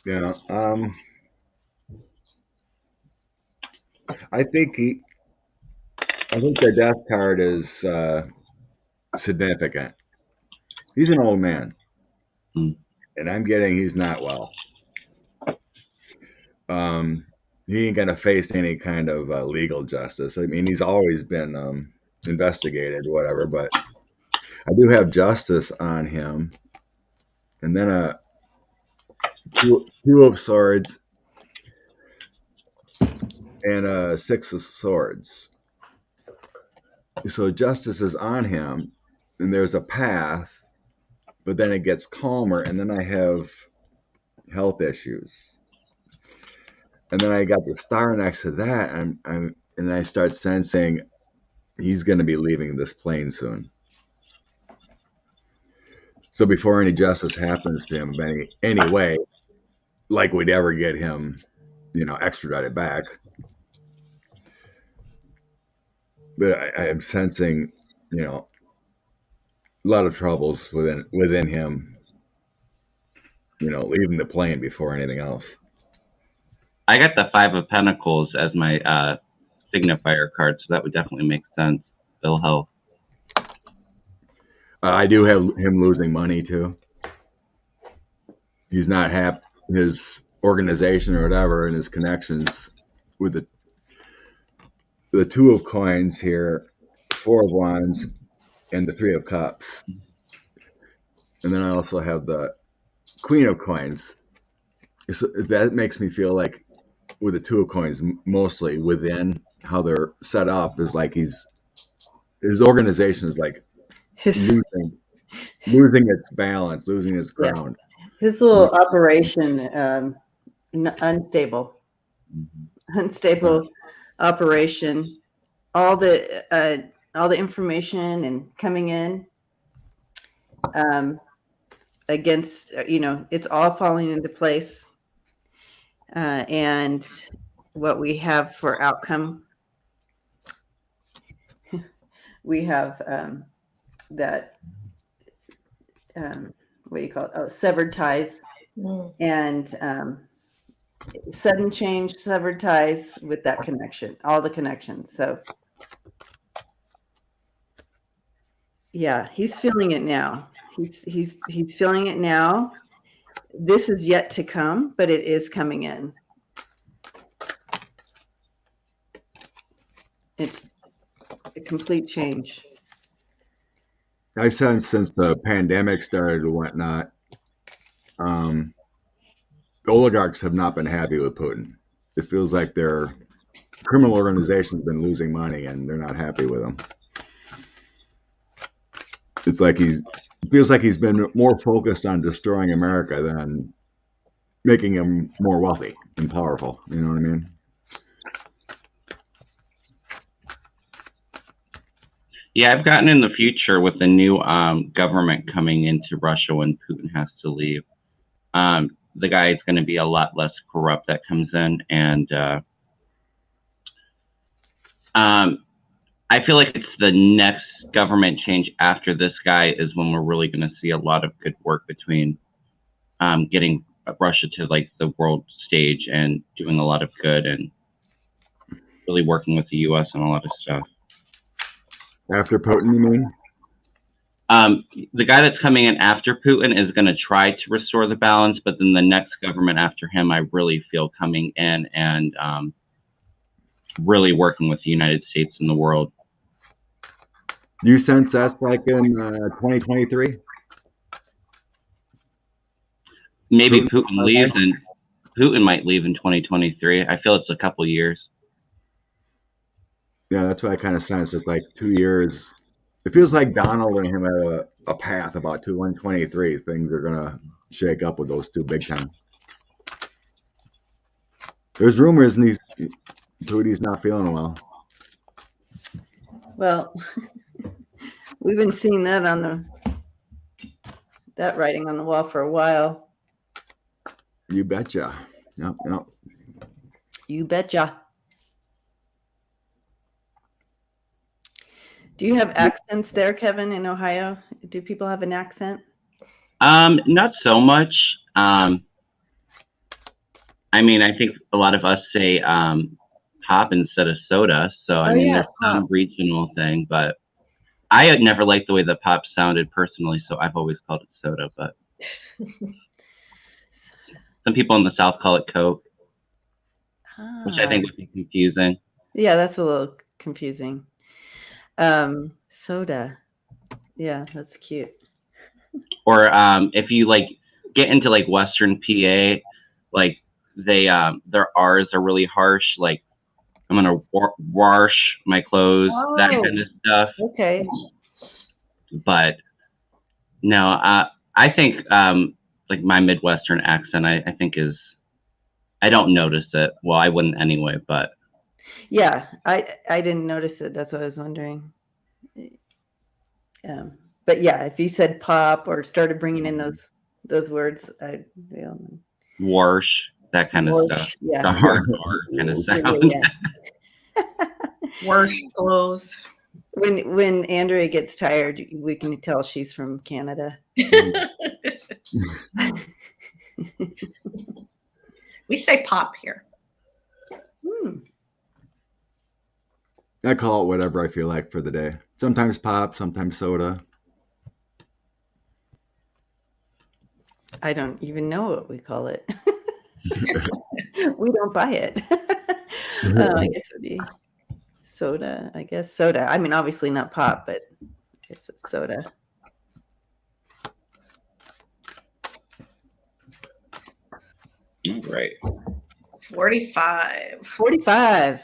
Speaker 1: Yeah. I think the Death card is significant. He's an old man. And I'm getting he's not well. He ain't gonna face any kind of legal justice. I mean, he's always been investigated, whatever. But I do have justice on him, and then two of Swords and Six of Swords. So justice is on him, and there's a path. But then it gets calmer, and then I have health issues, and then I got the star next to that, and then I start sensing he's going to be leaving this plane soon. So before any justice happens to him, any way, like we'd ever get him, extradited back. But I am sensing, a lot of troubles within him, leaving the plane before anything else.
Speaker 5: I got the Five of Pentacles as my signifier card, so that would definitely make sense. Ill health.
Speaker 1: I do have him losing money too. He's not happy. His organization or whatever and his connections with the Two of Coins here, Four of Wands, and the Three of Cups. And then I also have the Queen of Coins. So that makes me feel like with the Two of Coins, mostly within how they're set up, is like his organization is like
Speaker 3: His
Speaker 1: losing its balance, losing its
Speaker 3: Yeah.
Speaker 1: ground.
Speaker 3: his little operation, unstable operation. All the information and coming in against, it's all falling into place. And what we have for outcome, we have that, what do you call it? Oh, severed ties and sudden change, severed ties with that connection, all the connections. So yeah, he's feeling it now. He's feeling it now. This is yet to come, but it is coming in. It's a complete change.
Speaker 1: I've said since the pandemic started and whatnot, the oligarchs have not been happy with Putin. It feels like their criminal organization's been losing money and they're not happy with him. It's like it feels like he's been more focused on destroying America than making him more wealthy and powerful. You know what I mean?
Speaker 5: Yeah, I've gotten in the future with the new government coming into Russia when Putin has to leave. The guy is going to be a lot less corrupt that comes in. And I feel like it's the next government change after this guy is when we're really going to see a lot of good work between getting Russia to like the world stage and doing a lot of good and really working with the U.S. on a lot of stuff.
Speaker 1: After Putin, you mean?
Speaker 5: The guy that's coming in after Putin is going to try to restore the balance, but then the next government after him, I really feel coming in and really working with the United States and the world.
Speaker 1: You sense that's like in 2023?
Speaker 5: Maybe Putin leaves and Putin might leave in 2023. I feel it's a couple years.
Speaker 1: Yeah, that's what I kind of sense. It's like 2 years. It feels like Donald and him have a path about 2023. Things are going to shake up with those two big time. There's rumors and Putin's not feeling well.
Speaker 3: Well, we've been seeing that that writing on the wall for a while.
Speaker 1: You betcha. Yep.
Speaker 3: You betcha. Do you have accents there, Kevin, in Ohio? Do people have an accent?
Speaker 5: Not so much. I mean, I think a lot of us say pop instead of soda. So, I mean, there's some regional thing, but I had never liked the way the pop sounded personally. So I've always called it soda, but some people in the South call it Coke, which I think would be confusing.
Speaker 3: Yeah, that's a little confusing. Soda. Yeah, that's cute.
Speaker 5: Or if you like get into like Western PA, like they their R's are really harsh. Like I'm gonna wash my clothes, that kind of stuff.
Speaker 3: Okay.
Speaker 5: But no, I think like my Midwestern accent, I think is, I don't notice it. Well, I wouldn't anyway, but.
Speaker 3: Yeah, I didn't notice it. That's what I was wondering. But yeah, if you said pop or started bringing in those words, I'd
Speaker 5: Wash, that kind of stuff.
Speaker 3: Yeah,
Speaker 5: the hard kind of sound.
Speaker 3: Yeah.
Speaker 2: Wash clothes.
Speaker 3: When Andrea gets tired, we can tell she's from Canada.
Speaker 2: We say pop here.
Speaker 1: I call it whatever I feel like for the day. Sometimes pop, sometimes soda.
Speaker 3: I don't even know what we call it. We don't buy it. I guess it would be soda. I guess soda. I mean, obviously not pop, but I guess it's soda.
Speaker 5: Right.
Speaker 2: 45.
Speaker 3: 45.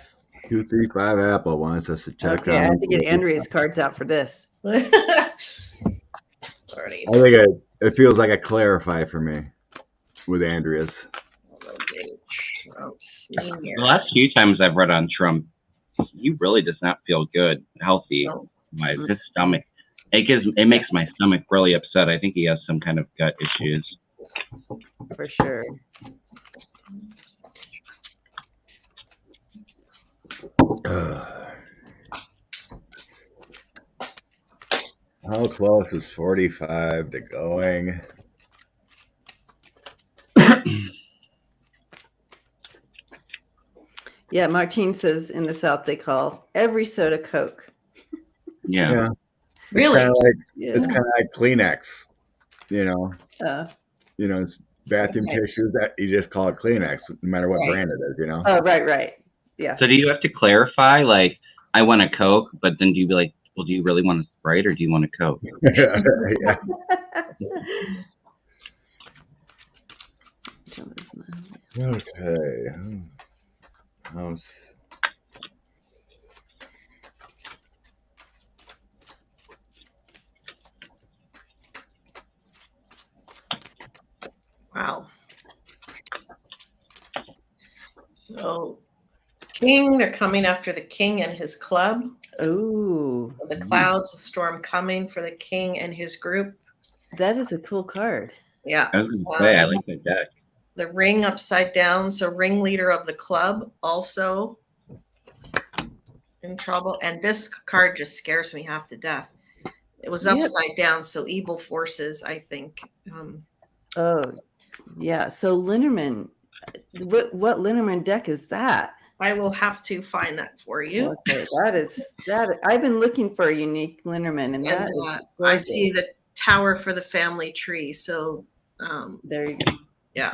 Speaker 1: 235 Apple wants us to check
Speaker 3: Okay, I
Speaker 1: on.
Speaker 3: have to get Andrea's cards out for this.
Speaker 2: Already.
Speaker 1: I think it feels like a clarify for me with Andrea's.
Speaker 2: Trump
Speaker 5: The
Speaker 2: Senior.
Speaker 5: last few times I've read on Trump, he really does not feel good, healthy.
Speaker 2: No.
Speaker 5: His stomach, it makes my stomach really upset. I think he has some kind of gut issues.
Speaker 3: For sure.
Speaker 1: How close is 45 to going?
Speaker 3: Yeah, Martine says in the South they call every soda Coke.
Speaker 5: Yeah.
Speaker 2: Really?
Speaker 1: It's kind of like Kleenex, you know.
Speaker 3: Uh,
Speaker 1: It's bathroom
Speaker 2: Okay.
Speaker 1: tissue that you just call it Kleenex, no matter what
Speaker 2: Right.
Speaker 1: brand it is, you know.
Speaker 3: oh, right. Yeah.
Speaker 5: So do you have to clarify, like, I want a Coke, but then do you be like, well, do you really want a Sprite or do you want a Coke?
Speaker 1: Yeah. Okay. House.
Speaker 2: Wow. So, King, they're coming after the king and his club.
Speaker 3: Oh,
Speaker 2: So the clouds, the storm coming for the king and his group.
Speaker 3: that is a cool card.
Speaker 2: Yeah.
Speaker 5: I was going to say, I like that deck.
Speaker 2: The ring upside down. So, ringleader of the club also in trouble. And this card just scares me half to death. It was
Speaker 3: Yep.
Speaker 2: upside down. So, evil forces, I think.
Speaker 3: Oh, yeah. So Linderman, what Linderman deck is that?
Speaker 2: I will have to find that for you.
Speaker 3: Okay, that. I've been looking for a unique Linderman, and that is
Speaker 2: I
Speaker 3: gorgeous.
Speaker 2: see the tower for the family tree. So,
Speaker 3: There you go.
Speaker 2: yeah.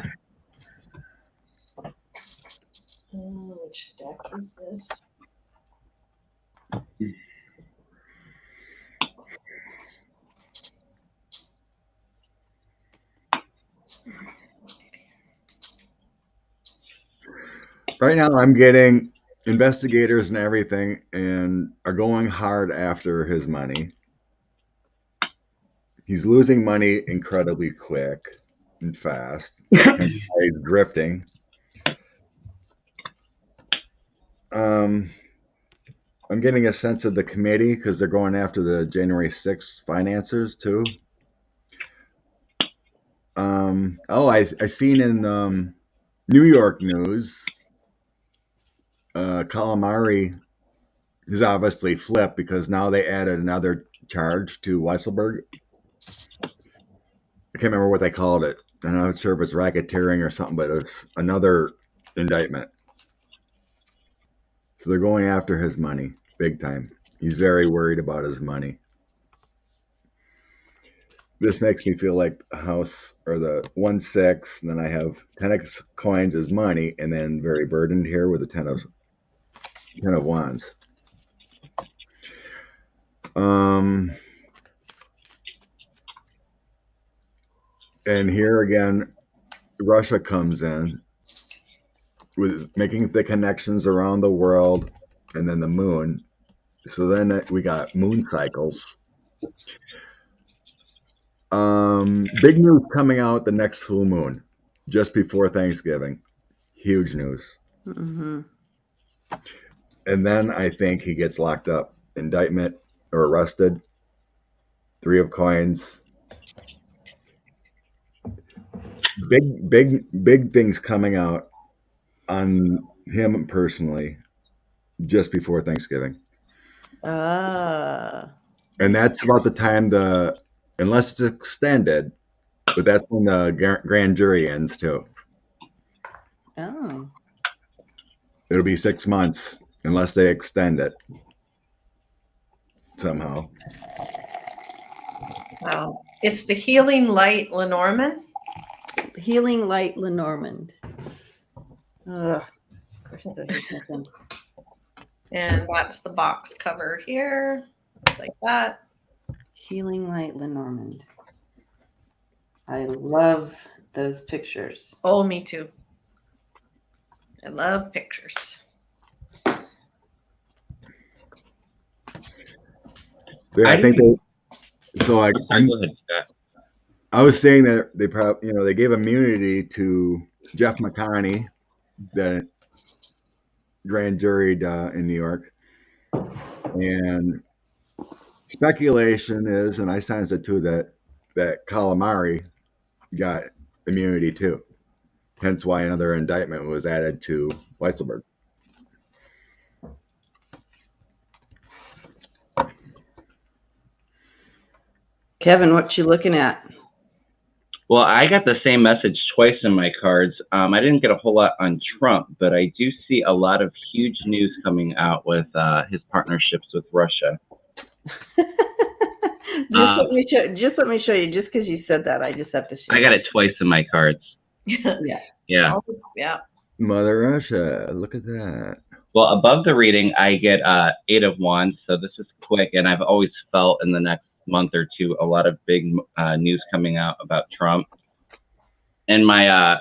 Speaker 2: Which deck is this?
Speaker 1: Right now, I'm getting investigators and everything, and are going hard after his money. He's losing money incredibly quick and fast. And he's drifting. I'm getting a sense of the committee because they're going after the January 6th financiers too. I seen in New York news, Calamari is obviously flipped because now they added another charge to Weisselberg. I can't remember what they called it. I'm not sure if it's racketeering or something, but it's another indictment. So they're going after his money big time. He's very worried about his money. This makes me feel like the house or the 1-6, and then I have 10 of coins as money, and then very burdened here with the 10 of wands. And here again, Russia comes in with making the connections around the world, and then the moon. So then we got moon cycles. Big news coming out the next full moon, just before Thanksgiving. Huge news.
Speaker 3: Mm-hmm.
Speaker 1: And then I think he gets locked up, indictment or arrested. 3 of coins. Big things coming out on him personally just before Thanksgiving.
Speaker 3: Ah.
Speaker 1: And that's about the time unless it's extended, but that's when the grand jury ends too.
Speaker 3: Oh.
Speaker 1: It'll be 6 months unless they extend it somehow.
Speaker 2: Wow. It's the healing light Lenormand.
Speaker 3: Healing Light Lenormand. Ugh. Of course, there's nothing.
Speaker 2: And that's the box cover here. Looks like that.
Speaker 3: Healing Light Lenormand. I love those pictures.
Speaker 2: Oh, me too. I love pictures.
Speaker 1: Yeah, I think they. So like,
Speaker 5: Sorry, go ahead, Scott.
Speaker 1: I was saying that they probably, they gave immunity to Jeff McConney, the grand jury in New York, and speculation is, and I sensed it too, that Calamari got immunity too. Hence why another indictment was added to Weisselberg.
Speaker 3: Kevin, what you looking at?
Speaker 5: Well, I got the same message twice in my cards. I didn't get a whole lot on Trump, but I do see a lot of huge news coming out with his partnerships with Russia.
Speaker 3: Let me show you. Just because you said that, I just have to show
Speaker 5: I got it twice in my cards.
Speaker 3: Yeah.
Speaker 5: Yeah.
Speaker 2: Yeah.
Speaker 1: Mother Russia, look at that.
Speaker 5: Well, above the reading, I get 8 of Wands, so this is quick, and I've always felt in the next month or two a lot of big news coming out about Trump. And my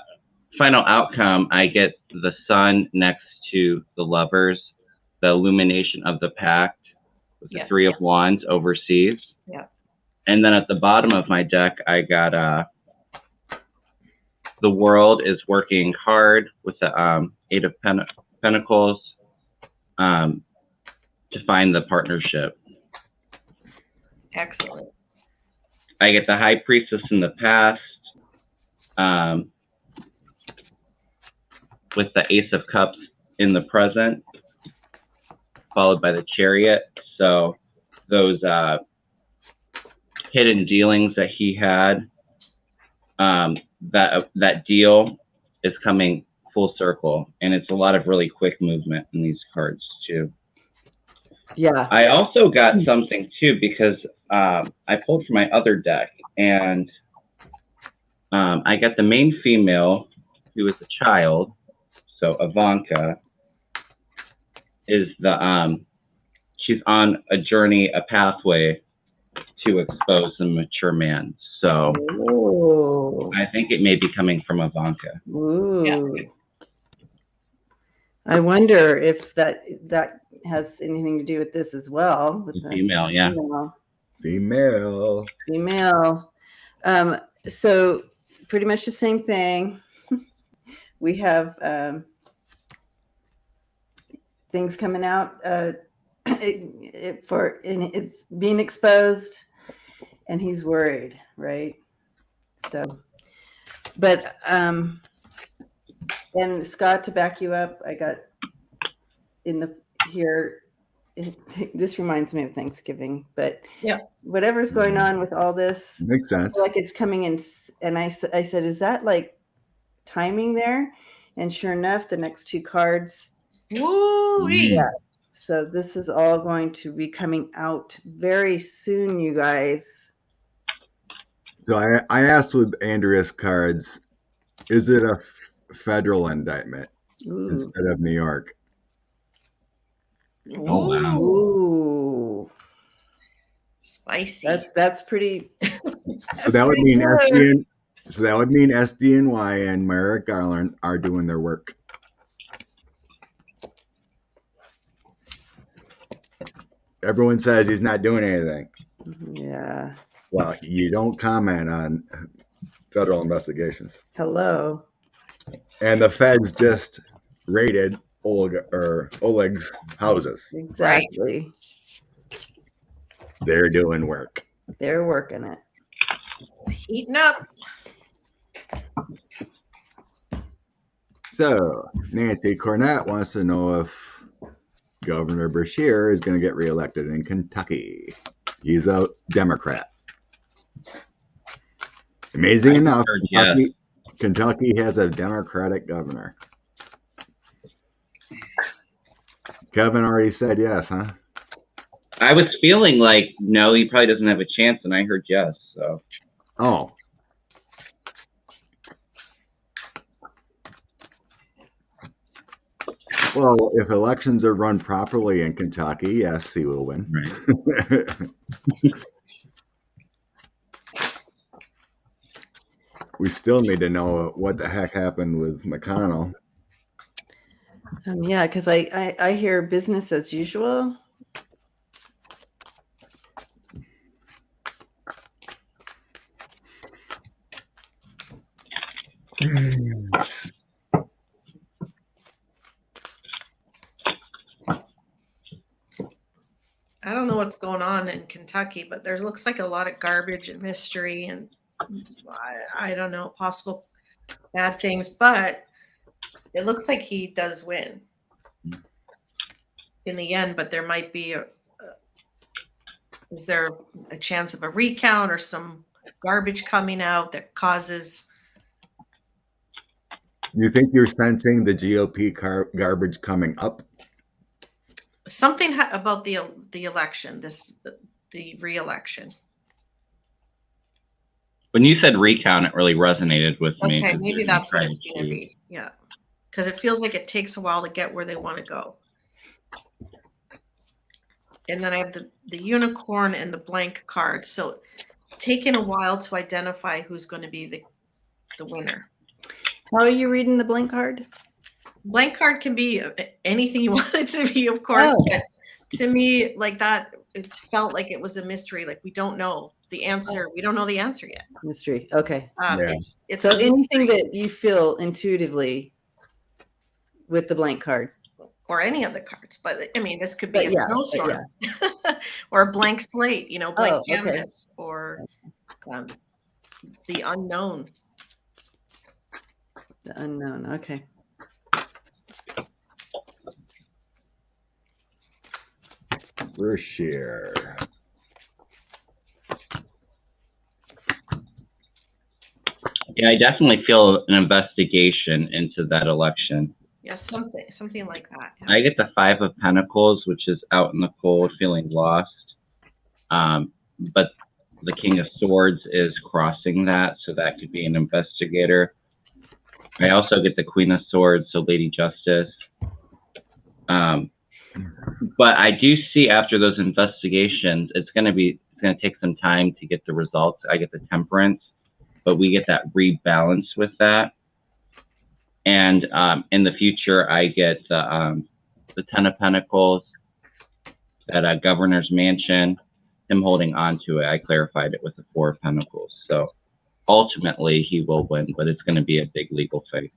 Speaker 5: final outcome, I get the Sun next to the Lovers, the illumination of the Pact, with the 3 of Wands overseas.
Speaker 2: Yeah.
Speaker 5: And then at the bottom of my deck, I got the World is working hard with the 8 of Pentacles to find the partnership.
Speaker 2: Excellent.
Speaker 5: I get the High Priestess in the past with the Ace of Cups in the present, followed by the Chariot. So those hidden dealings that he had, that deal is coming full circle, and it's a lot of really quick movement in these cards too.
Speaker 3: Yeah.
Speaker 5: I also got something too, because I pulled from my other deck, and I got the main female who is a child. So Ivanka is she's on a journey, a pathway to expose a mature man. So
Speaker 3: Ooh.
Speaker 5: I think it may be coming from Ivanka.
Speaker 3: Ooh.
Speaker 2: Yeah.
Speaker 3: I wonder if that has anything to do with this as well. With the
Speaker 5: Female, yeah.
Speaker 1: Female.
Speaker 3: So pretty much the same thing. We have things coming out it's being exposed, and he's worried, right? So, but and Scott, to back you up, I got in the here. This reminds me of Thanksgiving, but
Speaker 2: yeah,
Speaker 3: whatever's going on with all this,
Speaker 1: Makes sense.
Speaker 3: like it's coming in. And I said, is that like timing there? And sure enough, the next 2 cards.
Speaker 2: Woo!
Speaker 3: Yeah. So this is all going to be coming out very soon, you guys.
Speaker 1: So I asked with Andrea's cards, is it a federal indictment instead of New York?
Speaker 5: Oh wow!
Speaker 3: Ooh,
Speaker 2: Spicy.
Speaker 3: That's pretty.
Speaker 1: So that would mean SD SDNY and Merrick Garland are doing their work. Everyone says he's not doing anything.
Speaker 3: Yeah.
Speaker 1: Well, you don't comment on federal investigations.
Speaker 3: Hello.
Speaker 1: And the feds just raided Oleg's houses.
Speaker 3: Exactly.
Speaker 1: They're doing work.
Speaker 3: They're working it.
Speaker 2: It's heating up.
Speaker 1: So Nancy Cornett wants to know if Governor Beshear is going to get reelected in Kentucky. He's a Democrat. Amazing enough, Kentucky has a Democratic governor. Kevin already said yes, huh?
Speaker 5: I was feeling like no, he probably doesn't have a chance, and I heard yes. So.
Speaker 1: Oh. Well, if elections are run properly in Kentucky, yes, he will win.
Speaker 5: Right.
Speaker 1: We still need to know what the heck happened with McConnell.
Speaker 3: Yeah, because I hear business as usual.
Speaker 2: I don't know what's going on in Kentucky, but there looks like a lot of garbage and mystery and I don't know, possible bad things, but it looks like he does win in the end, but there might be is there a chance of a recount or some garbage coming out that causes
Speaker 1: You think you're sensing the GOP garbage coming up?
Speaker 2: something about the election, the re-election?
Speaker 5: When you said recount, it really resonated with me.
Speaker 2: Okay,
Speaker 5: 'cause
Speaker 2: maybe
Speaker 5: they're
Speaker 2: that's what it's
Speaker 5: trying
Speaker 2: going to be. Yeah, because it feels like it takes a while to get where they want to go. And then I have the unicorn and the blank card. So taking a while to identify who's going to be the winner.
Speaker 3: How are you reading the blank card?
Speaker 2: Blank card can be anything you want it to be, of course.
Speaker 3: Oh.
Speaker 2: But to me, like that, it felt like it was a mystery. Like we don't know the answer. We don't know the answer yet.
Speaker 3: Mystery. Okay.
Speaker 1: Yeah.
Speaker 2: It's
Speaker 3: So
Speaker 2: a
Speaker 3: anything
Speaker 2: mystery.
Speaker 3: that you feel intuitively with the blank card.
Speaker 2: Or any of the cards, but I mean, this could be
Speaker 3: But
Speaker 2: a
Speaker 3: yeah,
Speaker 2: snowstorm or a blank slate, blank
Speaker 3: Oh, okay.
Speaker 2: canvas, or the unknown.
Speaker 3: The unknown. Okay.
Speaker 1: For sure.
Speaker 5: Yeah, I definitely feel an investigation into that election.
Speaker 2: Yeah, something like that. Yeah.
Speaker 5: I get the Five of Pentacles, which is out in the cold, feeling lost. But the King of Swords is crossing that, so that could be an investigator. I also get the Queen of Swords, so Lady Justice. But I do see after those investigations, it's going to take some time to get the results. I get the Temperance, but we get that rebalance with that. And in the future, I get the Ten of Pentacles, that Governor's Mansion, him holding on to it. I clarified it with the Four of Pentacles. So ultimately, he will win, but it's going to be a big legal fight.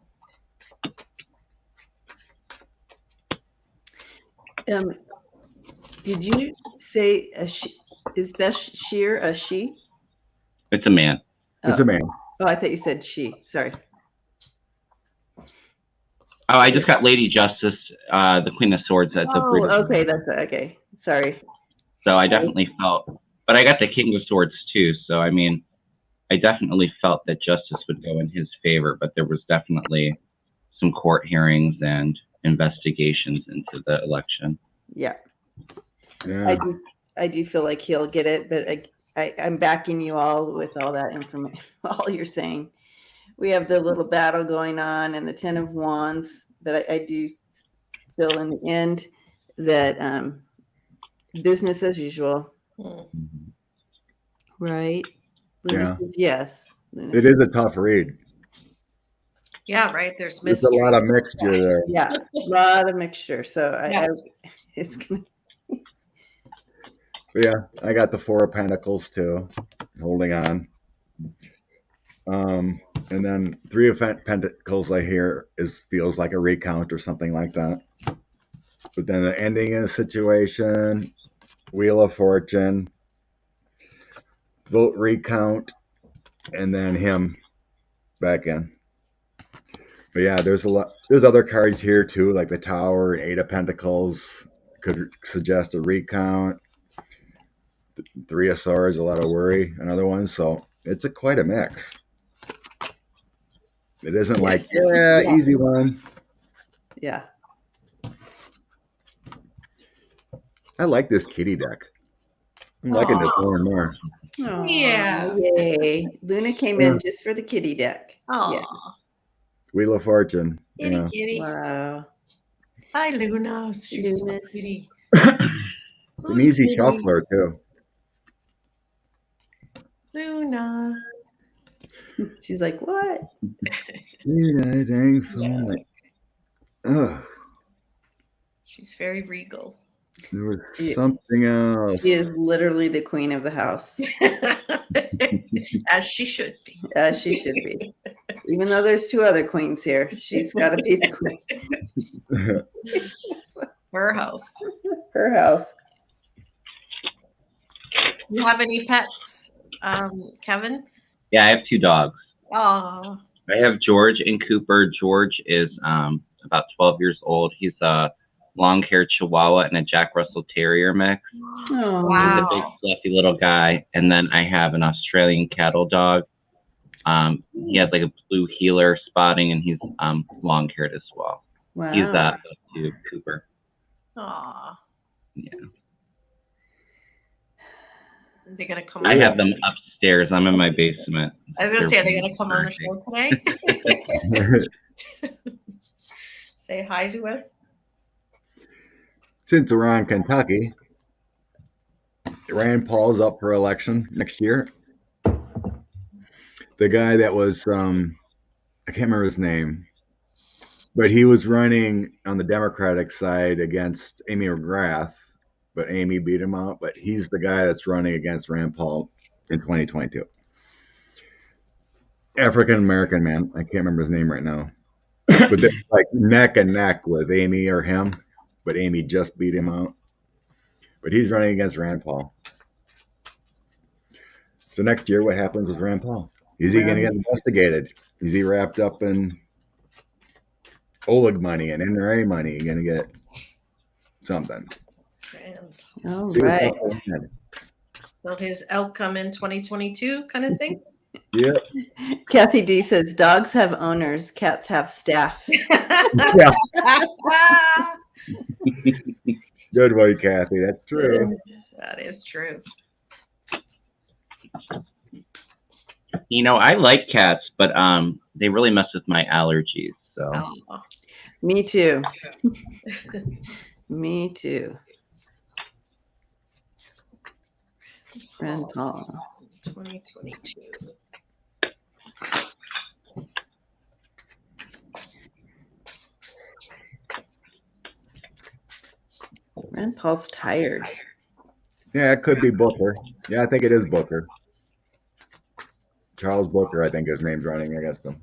Speaker 3: Did you say is Bashir a she?
Speaker 5: It's a man.
Speaker 1: It's a man.
Speaker 3: Oh, I thought you said she. Sorry.
Speaker 5: Oh, I just got Lady Justice, the Queen of Swords. That's a
Speaker 3: Oh, okay. That's okay. Sorry.
Speaker 5: So I definitely felt, but I got the King of Swords too. So, I mean, I definitely felt that justice would go in his favor, but there was definitely some court hearings and investigations into the election.
Speaker 3: Yeah.
Speaker 1: Yeah.
Speaker 3: I do feel like he'll get it, but I'm backing you all with all that information, all you're saying. We have the little battle going on and the 10 of Wands, but I do feel in the end that business as usual.
Speaker 2: Mm.
Speaker 3: Right? Luna
Speaker 1: Yeah.
Speaker 3: says yes. Luna
Speaker 1: It is a tough read.
Speaker 2: Yeah, right. There's
Speaker 1: There's a
Speaker 2: mystery.
Speaker 1: lot of mixture there.
Speaker 3: Yeah, a lot of mixture. So
Speaker 2: Yeah.
Speaker 3: it's gonna.
Speaker 1: But yeah, I got the Four of Pentacles too, holding on. And then Three of Pentacles I hear feels like a recount or something like that. But then the ending in a situation, Wheel of Fortune, vote recount, and then him back in. But yeah, there's other cards here too, like the Tower, Eight of Pentacles could suggest a recount. Three of Swords, a lot of worry, another one. So it's quite a mix. It isn't like, yeah, easy one.
Speaker 3: Yeah.
Speaker 1: I like this kitty deck. I'm liking this more and more.
Speaker 3: Aw,
Speaker 2: Yeah.
Speaker 3: Yay. Luna came in just for the kitty deck.
Speaker 2: Oh,
Speaker 3: Yeah.
Speaker 1: Wheel of Fortune.
Speaker 2: kitty,
Speaker 1: Yeah.
Speaker 2: kitty.
Speaker 3: Wow.
Speaker 2: Hi, Luna. She's so
Speaker 3: Luna.
Speaker 2: pretty.
Speaker 1: An easy
Speaker 2: Who's kitty?
Speaker 1: shuffler too.
Speaker 2: Luna.
Speaker 3: She's like, what?
Speaker 1: Yeah, dang fun. Oh,
Speaker 2: She's very regal.
Speaker 1: there was
Speaker 3: Yeah.
Speaker 1: something else.
Speaker 3: She is literally the queen of the house,
Speaker 2: As she should be.
Speaker 3: as she should be. Even though there's 2 other queens here, she's got to be the queen.
Speaker 2: Her house.
Speaker 3: Her house.
Speaker 2: You have any pets, Kevin?
Speaker 5: Yeah, I have 2 dogs.
Speaker 2: Oh,
Speaker 5: I have George and Cooper. George is about 12 years old. He's a long-haired Chihuahua and a Jack Russell Terrier mix.
Speaker 3: Oh,
Speaker 5: He's a
Speaker 2: wow.
Speaker 5: big, fluffy little guy. And then I have an Australian cattle dog. He has like a blue heeler spotting, and he's long-haired as well.
Speaker 3: wow.
Speaker 5: He's that to Cooper.
Speaker 2: Aw.
Speaker 5: Yeah.
Speaker 2: They're gonna come.
Speaker 5: I
Speaker 2: on.
Speaker 5: have them upstairs. I'm in my basement.
Speaker 2: I was gonna say, are they gonna come on the show today? Say hi to us.
Speaker 1: Since we're on Kentucky, Rand Paul's up for election next year. The guy that was, I can't remember his name, but he was running on the Democratic side against Amy McGrath, but Amy beat him out. But he's the guy that's running against Rand Paul in 2022. African American man. I can't remember his name right now. But they're like neck and neck with Amy or him, but Amy just beat him out. But he's running against Rand Paul. So next year, what happens with Rand Paul? Is he going to get investigated? Is he wrapped up in Oleg money and NRA money? Going to get something?
Speaker 3: All
Speaker 1: See what's
Speaker 3: right.
Speaker 1: up ahead.
Speaker 2: So his outcome in 2022 kind of thing.
Speaker 1: Yeah.
Speaker 3: Kathy D says dogs have owners, cats have staff.
Speaker 1: Yeah. Good one, Kathy. That's true.
Speaker 2: That is true.
Speaker 5: You know, I like cats, but they really mess with my allergies. So
Speaker 2: Oh.
Speaker 3: Me too. Me too. Rand Paul.
Speaker 2: 2022.
Speaker 3: Rand Paul's tired.
Speaker 1: Yeah, it could be Booker. Yeah, I think it is Booker. Charles Booker, I think his name's running against him.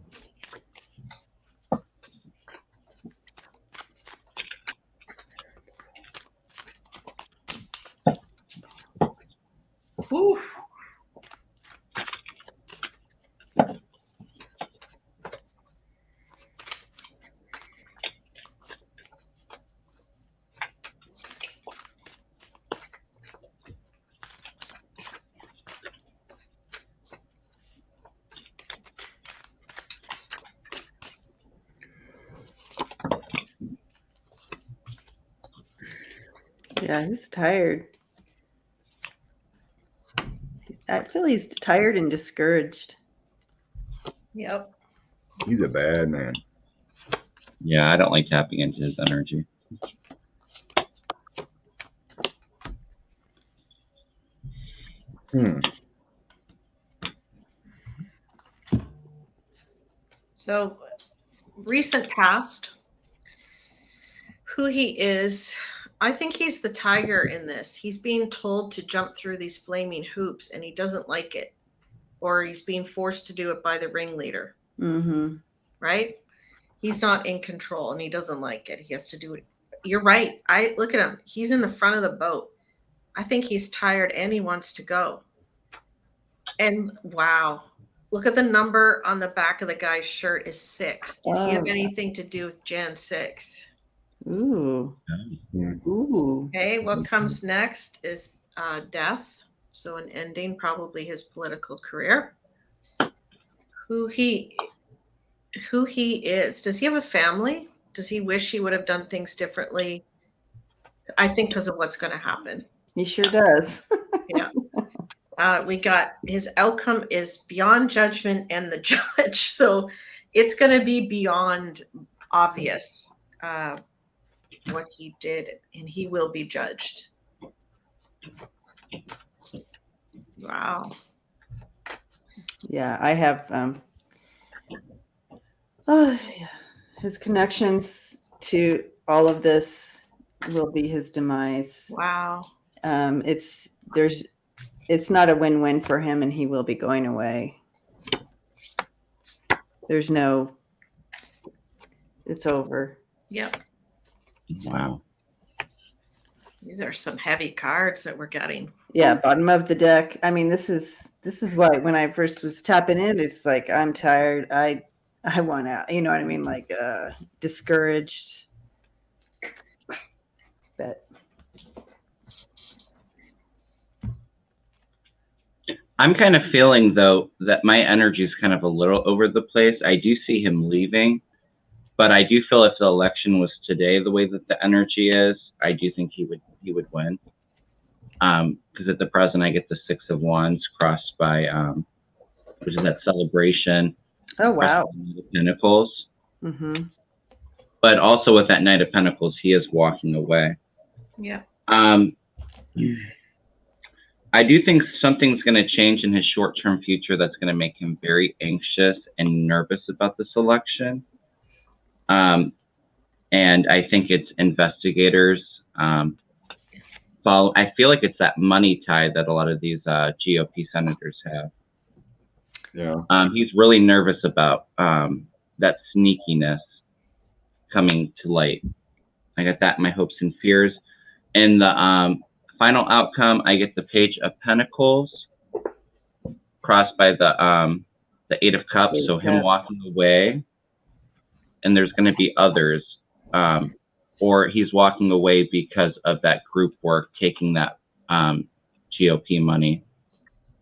Speaker 2: Ooh.
Speaker 3: Yeah, he's tired. I feel he's tired and discouraged.
Speaker 2: Yep.
Speaker 1: He's a bad man.
Speaker 5: yeah, I don't like tapping into his energy.
Speaker 1: Hmm.
Speaker 2: So, recent past, who he is, I think he's the tiger in this. He's being told to jump through these flaming hoops and he doesn't like it, or he's being forced to do it by the ringleader,
Speaker 3: Mm-hmm.
Speaker 2: right? He's not in control and he doesn't like it. He has to do it. You're right. I look at him. He's in the front of the boat. I think he's tired and he wants to go. And wow, look at the number on the back of the guy's shirt is 6. Did he have
Speaker 3: Oh.
Speaker 2: anything to do with Jan 6?
Speaker 3: Ooh.
Speaker 1: Hmm.
Speaker 3: Ooh.
Speaker 2: Okay, what comes next is death. So an ending, probably his political career. Who he is. Does he have a family? Does he wish he would have done things differently? I think because of what's going to happen.
Speaker 3: He sure does.
Speaker 2: Yeah. We got his outcome is beyond judgment and the judge. So it's going to be beyond obvious what he did, and he will be judged. Wow.
Speaker 3: Yeah, I have his connections to all of this will be his demise.
Speaker 2: Wow.
Speaker 3: It's not a win-win for him, and he will be going away. There's no, it's over.
Speaker 2: Yep.
Speaker 5: Wow.
Speaker 2: These are some heavy cards that we're getting.
Speaker 3: Yeah, bottom of the deck. I mean, this is why when I first was tapping in, it's like I'm tired. I want out. You know what I mean? Like discouraged. But
Speaker 5: I'm kind of feeling, though, that my energy is kind of a little over the place. I do see him leaving, but I do feel if the election was today, the way that the energy is, I do think he would win. Because at the present, I get the Six of Wands crossed by, which is that celebration.
Speaker 3: oh wow.
Speaker 5: Knight of Pentacles.
Speaker 3: Mm-hmm.
Speaker 5: But also with that Knight of Pentacles, he is walking away.
Speaker 2: Yeah.
Speaker 5: I do think something's going to change in his short-term future that's going to make him very anxious and nervous about this election. And I think it's investigators. I feel like it's that money tie that a lot of these GOP senators have.
Speaker 1: Yeah.
Speaker 5: He's really nervous about that sneakiness coming to light. I got that in my hopes and fears. And the final outcome, I get the Page of Pentacles crossed by the Eight of Cups. So him walking away, and there's going to be others, or he's walking away because of that group work taking that GOP money,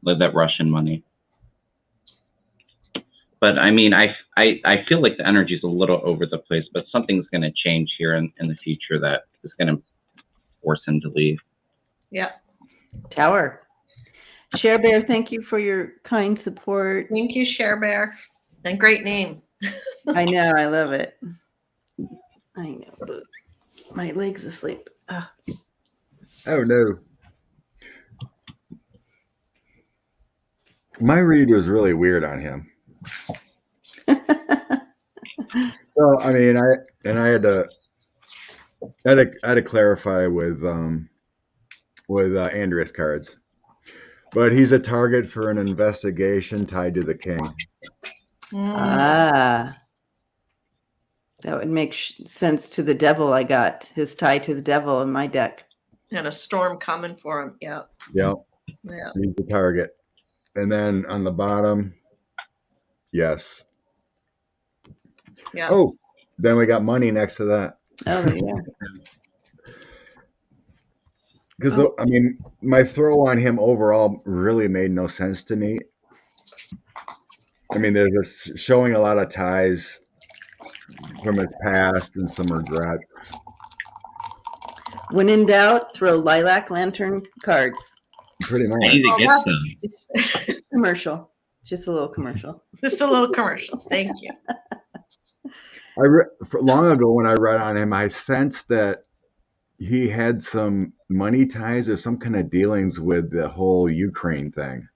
Speaker 5: like that Russian money. But I mean, I feel like the energy is a little over the place, but something's going to change here in the future that is going to force him to leave.
Speaker 2: Yeah.
Speaker 3: Tower. Share Bear, thank you for your kind support.
Speaker 2: Thank you, Share Bear. And great name.
Speaker 3: I know, I love it. I know, but my leg's asleep.
Speaker 1: Oh no. My read was really weird on him. So I mean, I had to clarify with Andrea's cards, but he's a target for an investigation tied to the king.
Speaker 3: Ah, that would make sense to the devil. I got his tie to the devil in my deck.
Speaker 2: And a storm coming for him. Yeah.
Speaker 1: Yep.
Speaker 2: Yeah.
Speaker 1: He's the target. And then on the bottom, yes.
Speaker 2: Yeah.
Speaker 1: Oh, then we got money next to that.
Speaker 3: Oh yeah.
Speaker 1: Because I mean, my throw on him overall really made no sense to me. I mean, there's this showing a lot of ties from his past and some regrets.
Speaker 3: When in doubt, throw lilac lantern cards.
Speaker 1: Pretty
Speaker 5: I
Speaker 1: much.
Speaker 5: need to get some.
Speaker 3: Just commercial. Just a little commercial.
Speaker 2: Just a little commercial. Thank you.
Speaker 1: Long ago when I read on him, I sensed that he had some money ties or some kind of dealings with the whole Ukraine thing,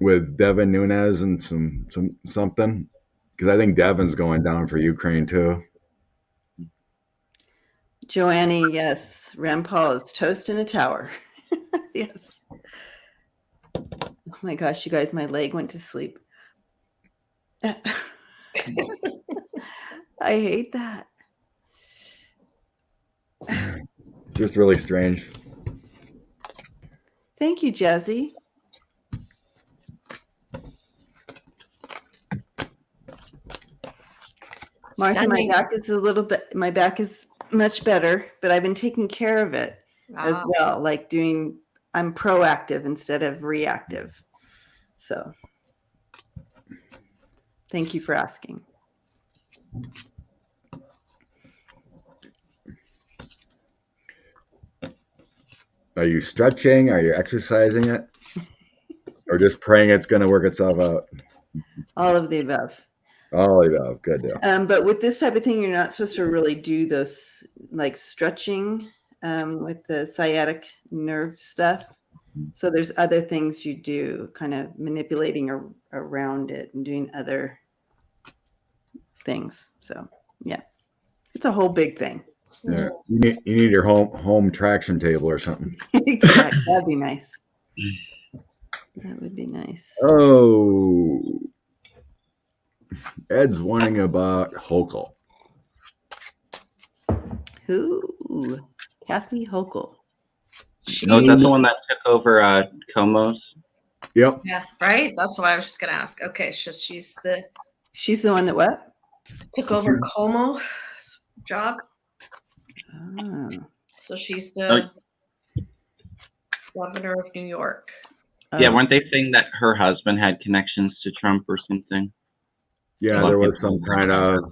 Speaker 1: with Devin Nunes and something. Because I think Devin's going down for Ukraine too.
Speaker 3: Joannie, yes. Rand Paul is toast in a tower. Yes. Oh my gosh, you guys, my leg went to sleep. I hate that.
Speaker 1: Just really strange.
Speaker 3: Thank you, Jazzy. Martha, my back is my back is much better, but I've been taking care of it as well. Like I'm proactive instead of reactive. So thank you for asking.
Speaker 1: Are you stretching? Are you exercising it? Or just praying it's going to work itself out?
Speaker 3: All of the above.
Speaker 1: All of the above. Good deal.
Speaker 3: But with this type of thing, you're not supposed to really do those like stretching with the sciatic nerve stuff. So there's other things you do, kind of manipulating around it and doing other things. So yeah, it's a whole big thing.
Speaker 1: Yeah. You need your home traction table or something.
Speaker 3: That'd be nice. That would be nice.
Speaker 1: Oh, Ed's wondering about Hochul.
Speaker 3: Who? Kathy Hochul.
Speaker 5: Oh, is that the one that took over Como's?
Speaker 1: Yep.
Speaker 2: Yeah, right. That's what I was just gonna ask. Okay, so she's the
Speaker 3: She's the one that what?
Speaker 2: took over Como job.
Speaker 3: Oh.
Speaker 2: So she's the governor of New York.
Speaker 5: Yeah, weren't they saying that her husband had connections to Trump or something?
Speaker 1: Yeah, there was some kind of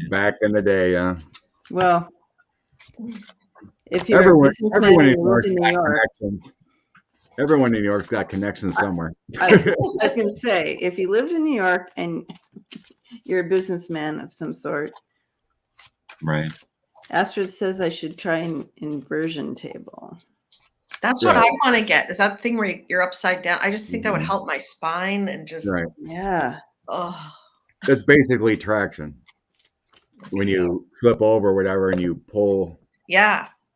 Speaker 1: back in the day.
Speaker 3: Well, if you're a businessman and you live in New York,
Speaker 1: everyone in New York's got connections somewhere.
Speaker 3: I was going to say, if you lived in New York and you're a businessman of some sort,
Speaker 5: right?
Speaker 3: Astrid says I should try an inversion table.
Speaker 2: That's what I want to get. Is that the thing where you're upside down? I just think that would help my spine and just
Speaker 3: yeah.
Speaker 2: Oh,
Speaker 1: that's basically traction. When you flip over or whatever and you pull,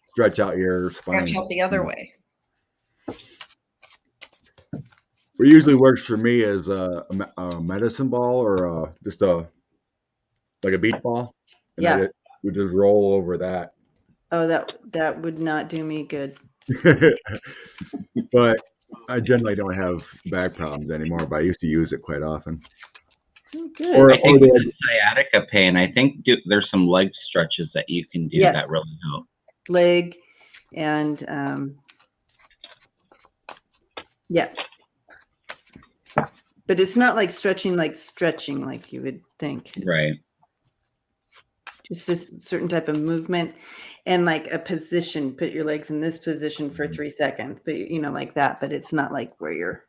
Speaker 1: stretch out your spine.
Speaker 2: Stretch out the other way.
Speaker 1: What usually works for me is a medicine ball or just like a beach ball. And we just roll over that.
Speaker 3: Oh, that would not do me good.
Speaker 1: But I generally don't have back problems anymore, but I used to use it quite often.
Speaker 3: Oh, good.
Speaker 5: I think with the sciatica pain, I think there's some leg stretches that you can do that really help.
Speaker 3: Leg and but it's not like stretching like you would think. It's
Speaker 1: right.
Speaker 3: Just a certain type of movement and like a position. Put your legs in this position for 3 seconds, but like that. But it's not like where you're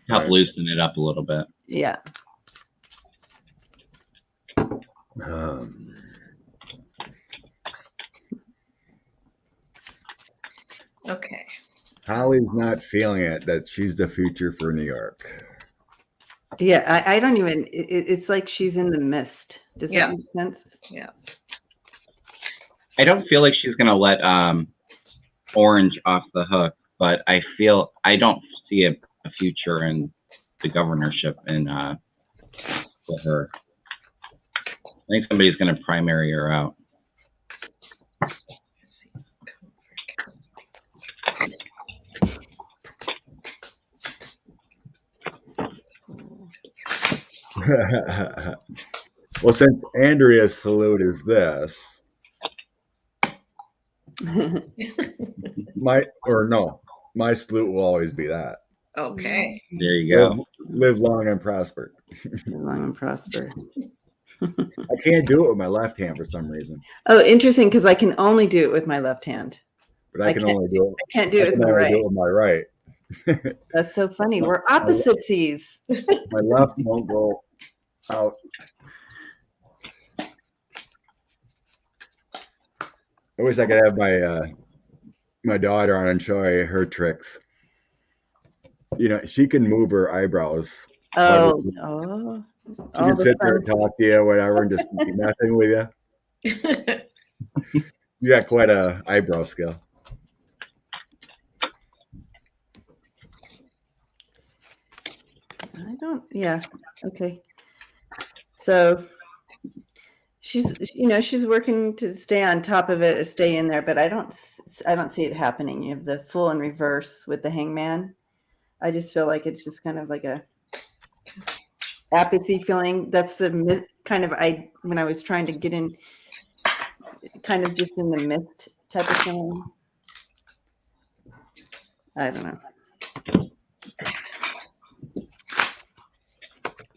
Speaker 5: help loosen it up a little bit.
Speaker 3: Yeah.
Speaker 2: Okay.
Speaker 1: Holly's not feeling it that she's the future for New York.
Speaker 3: Yeah, I don't even. It's like she's in the mist. Does that make sense?
Speaker 2: Yeah.
Speaker 5: I don't feel like she's gonna let Orange off the hook, but I don't see a future in the governorship and for her. I think somebody's gonna primary her out.
Speaker 1: Well, since Andrea's salute is this, my salute will always be that.
Speaker 2: Okay.
Speaker 5: There you go.
Speaker 1: Live long and prosper.
Speaker 3: Live long and prosper.
Speaker 1: I can't do it with my left hand for some reason.
Speaker 3: Oh, interesting, because I can only do it with my left hand.
Speaker 1: But I can't do it with my right.
Speaker 3: That's so funny. We're opposites.
Speaker 1: My left won't go out. I wish I could have my daughter on and show her tricks. She can move her eyebrows.
Speaker 3: Oh.
Speaker 1: She can sit there and talk to you or whatever and just keep messing with you. You got quite a eyebrow skill.
Speaker 3: I don't. Yeah. Okay. So she's working to stay on top of it or stay in there, but I don't see it happening. You have the full and reverse with the hangman. I just feel like it's just kind of like a apathy feeling. That's the kind of when I was trying to get in, kind of just in the mist type of feeling. I don't know.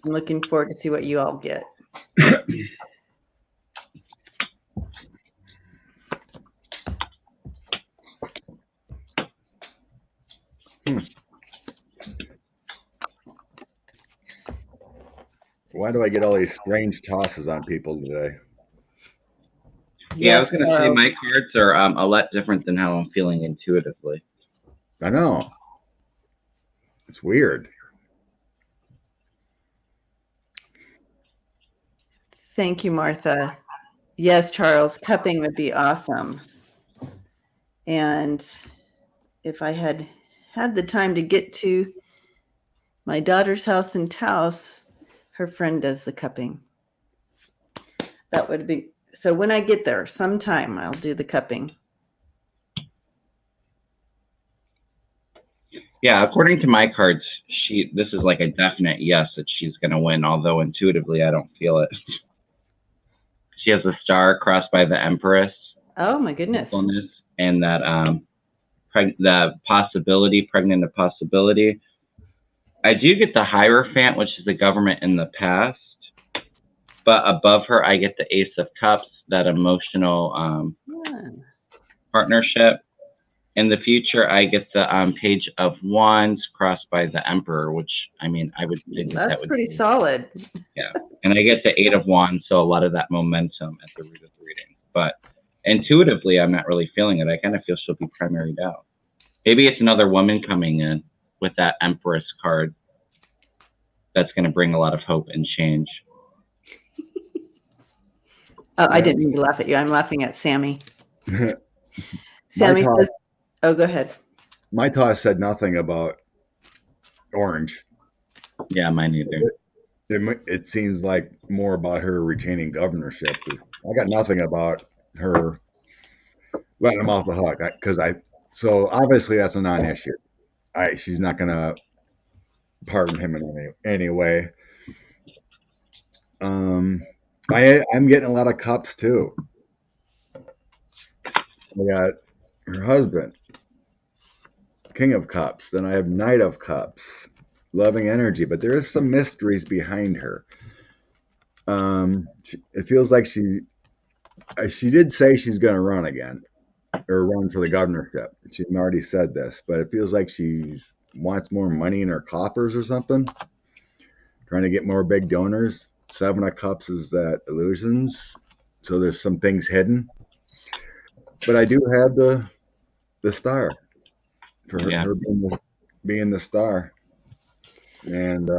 Speaker 3: I'm looking forward to see what you all get.
Speaker 1: Why do I get all these strange tosses on people today?
Speaker 5: Yeah, I was going to say my cards are a lot different than how I'm feeling intuitively.
Speaker 1: I know. It's weird.
Speaker 3: Thank you, Martha. Yes, Charles, cupping would be awesome. And if I had the time to get to my daughter's house in Taos, her friend does the cupping. That would be so. When I get there, sometime I'll do the cupping.
Speaker 5: Yeah, according to my cards, this is like a definite yes that she's going to win, although intuitively I don't feel it. She has a star crossed by the Empress.
Speaker 3: Oh my goodness!
Speaker 5: And that the possibility, pregnant a possibility. I do get the Hierophant, which is the government in the past, but above her I get the Ace of Cups, that emotional partnership. In the future, I get the Page of Wands crossed by the Emperor, which, I mean, I would think
Speaker 3: that's
Speaker 5: would
Speaker 3: pretty
Speaker 5: be
Speaker 3: solid.
Speaker 5: Yeah, and I get the Eight of Wands, so a lot of that momentum at the root of the reading. But intuitively, I'm not really feeling it. I kind of feel she'll be primaried out. Maybe it's another woman coming in with that Empress card that's going to bring a lot of hope and change.
Speaker 3: Oh, I didn't mean to laugh at you. I'm laughing at Sammy. Sammy says, "Oh, go ahead."
Speaker 1: My toss said nothing about orange.
Speaker 5: Yeah, mine either.
Speaker 1: It seems like more about her retaining governorship. I got nothing about her letting him off the hook so obviously that's a non-issue. She's not going to pardon him in any way. I'm getting a lot of cups too. I got her husband, King of Cups. Then I have Knight of Cups, loving energy, but there is some mysteries behind her. It feels like she did say she's going to run again, or run for the governorship. She already said this, but it feels like she wants more money in her coffers or something, trying to get more big donors. Seven of Cups is that illusions, so there's some things hidden. But I do have the star for her being the star, and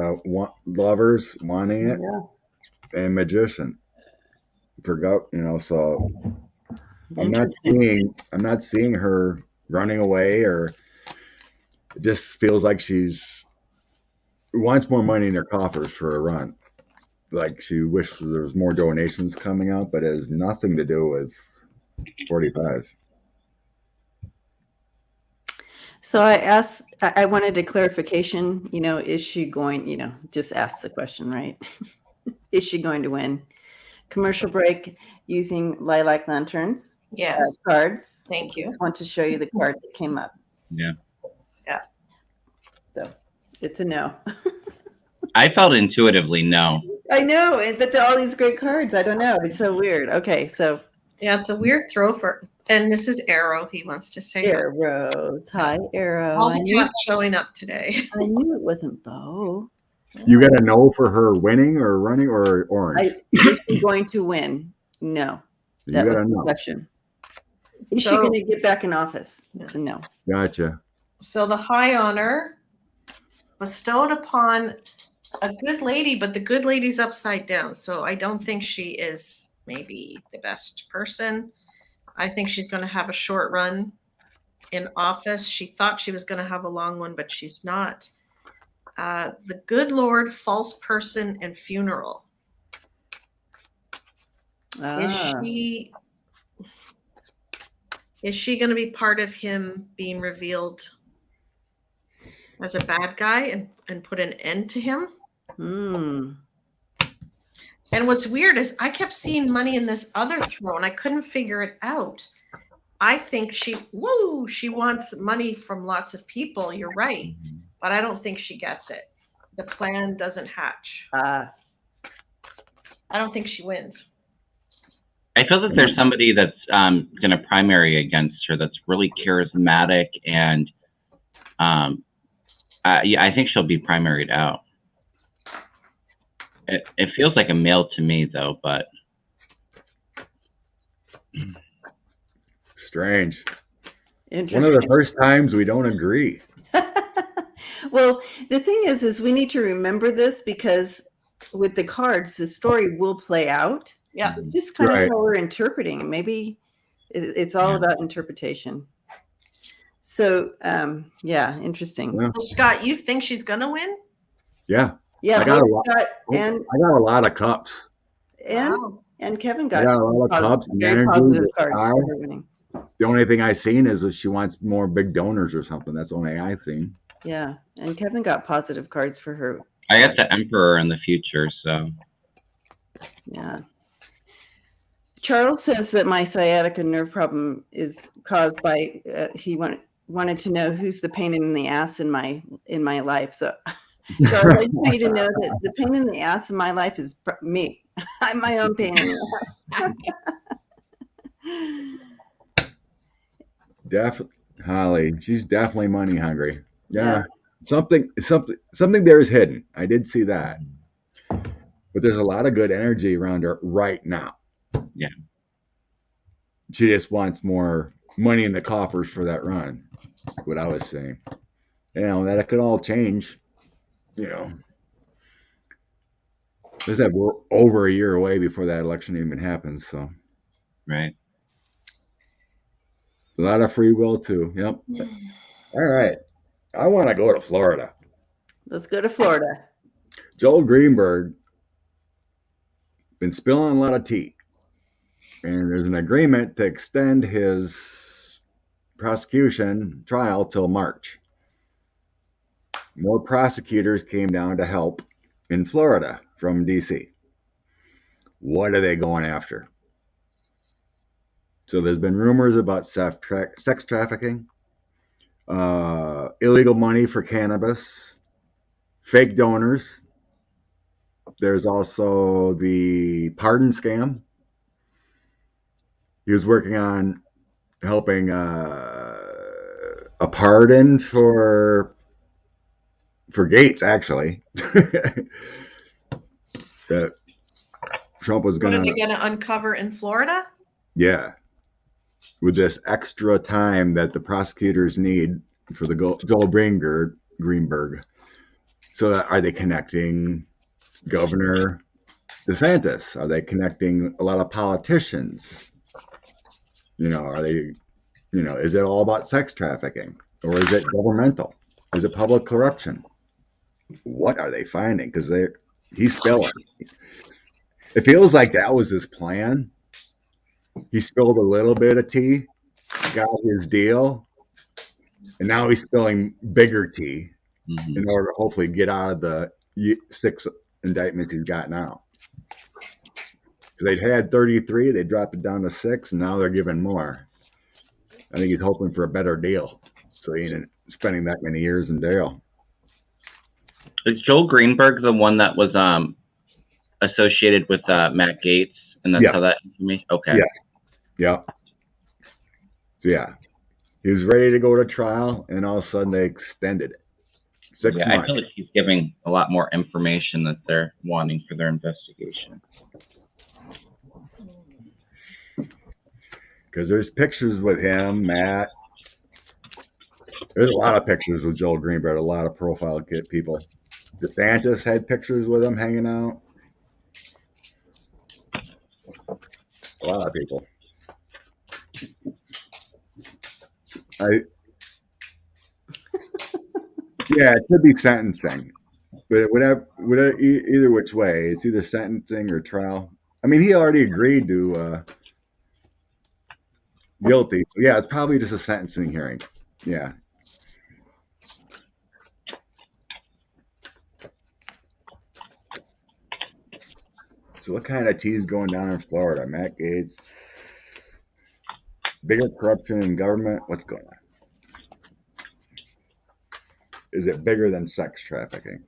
Speaker 1: lovers wanting it, and magician forgot. So I'm not seeing her running away, or it just feels like she wants more money in her coffers for a run. Like she wishes there was more donations coming out, but it has nothing to do with 45.
Speaker 3: So I wanted a clarification, is she going, just ask the question, right? Is she going to win? Commercial break using lilac lanterns.
Speaker 2: Yes.
Speaker 3: Cards.
Speaker 2: Thank you.
Speaker 3: Just want to show you the card that came up.
Speaker 5: Yeah.
Speaker 2: Yeah.
Speaker 3: So it's a no.
Speaker 5: I felt intuitively no.
Speaker 3: I know, but all these great cards. I don't know. It's so weird. Okay, so.
Speaker 2: Yeah, it's a weird throw and this is Arrow. He wants to say
Speaker 3: Arrows. Hi, Arrow.
Speaker 2: All the cats showing up today.
Speaker 3: I knew it wasn't Bo.
Speaker 1: You got to know for her winning or running or orange?
Speaker 3: Is she going to win? No. That was the question. Is she going to get back in office? It's a no.
Speaker 1: Gotcha.
Speaker 2: So the high honor bestowed upon a good lady, but the good lady's upside down. So I don't think she is maybe the best person. I think she's going to have a short run in office. She thought she was going to have a long one, but she's not. The good Lord, false person, and funeral. Is she going to be part of him being revealed as a bad guy and put an end to him? And what's weird is I kept seeing money in this other throw and I couldn't figure it out. I think she wants money from lots of people. You're right. But I don't think she gets it. The plan doesn't hatch. I don't think she wins.
Speaker 5: I feel that there's somebody that's going to primary against her that's really charismatic, and I think she'll be primaried out. It feels like a male to me, though, but
Speaker 1: strange.
Speaker 3: Interesting.
Speaker 1: One of the first times we don't agree.
Speaker 3: Well, the thing is we need to remember this, because with the cards, the story will play out.
Speaker 2: Yeah.
Speaker 3: Just kind of how we're interpreting. Maybe it's all about interpretation. So, interesting.
Speaker 1: Yeah.
Speaker 2: So, Scott, you think she's going to win?
Speaker 1: Yeah.
Speaker 3: Yeah.
Speaker 1: I got a lot of cups.
Speaker 3: And And Kevin
Speaker 1: I
Speaker 3: got
Speaker 1: got a lot of cups and
Speaker 3: very
Speaker 1: energy.
Speaker 3: positive
Speaker 1: with
Speaker 3: cards
Speaker 1: power.
Speaker 3: for her winning.
Speaker 1: The only thing I seen is that she wants more big donors or something. That's the only thing I seen.
Speaker 3: Yeah, and Kevin got positive cards for her.
Speaker 5: I got the Emperor in the future, so
Speaker 3: Yeah. Charles says that my sciatica nerve problem is caused by he wanted to know who's the pain in the ass in my life. So Charles, I just want you to know that the pain in the ass in my life is me. I'm my own pain in the ass.
Speaker 1: Holly, she's definitely money hungry. Yeah. Something there is hidden. I did see that. But there's a lot of good energy around her right now.
Speaker 5: Yeah.
Speaker 1: She just wants more money in the coffers for that run. What I was saying. You know, that could all change. You know. There's that we're over a year away before that election even happens, so
Speaker 5: right.
Speaker 1: a lot of free will too. Yep. All right. I want to go to Florida.
Speaker 3: Let's go to Florida.
Speaker 1: Joel Greenberg been spilling a lot of tea. And there's an agreement to extend his prosecution trial till March. More prosecutors came down to help in Florida from DC. What are they going after? So there's been rumors about sex trafficking, illegal money for cannabis, fake donors. There's also the pardon scam. He was working on helping a pardon for Gaetz, actually. That Trump was
Speaker 2: What
Speaker 1: going
Speaker 2: are they
Speaker 1: to,
Speaker 2: going to uncover in Florida?
Speaker 1: yeah, with this extra time that the prosecutors need for the Joel Greenberg. So are they connecting Governor DeSantis? Are they connecting a lot of politicians? You know, are they, you know, is it all about sex trafficking, or is it governmental? Is it public corruption? What are they finding? Because he's spilling. It feels like that was his plan. He spilled a little bit of tea, got his deal, and now he's spilling bigger tea in order to hopefully get out of the 6 indictments he's got now. They'd had 33, they dropped it down to 6, and now they're giving more. I think he's hoping for a better deal, so he ain't spending that many years in jail.
Speaker 5: Is Joel Greenberg the one that was associated with Matt Gaetz, and that's how that information? Okay.
Speaker 1: Yes. Yeah. So yeah, he was ready to go to trial, and all of a sudden they extended it 6 months.
Speaker 5: I feel like he's giving a lot more information that they're wanting for their investigation.
Speaker 1: Because there's pictures with him, Matt. There's a lot of pictures with Joel Greenberg, a lot of profile people. DeSantis had pictures with him hanging out. A lot of people. Yeah, it could be sentencing, but either which way, it's either sentencing or trial. I mean, he already agreed to guilty. So yeah, it's probably just a sentencing hearing. Yeah. So what kind of tea is going down in Florida? Matt Gaetz, bigger corruption in government? What's going on? Is it bigger than sex trafficking?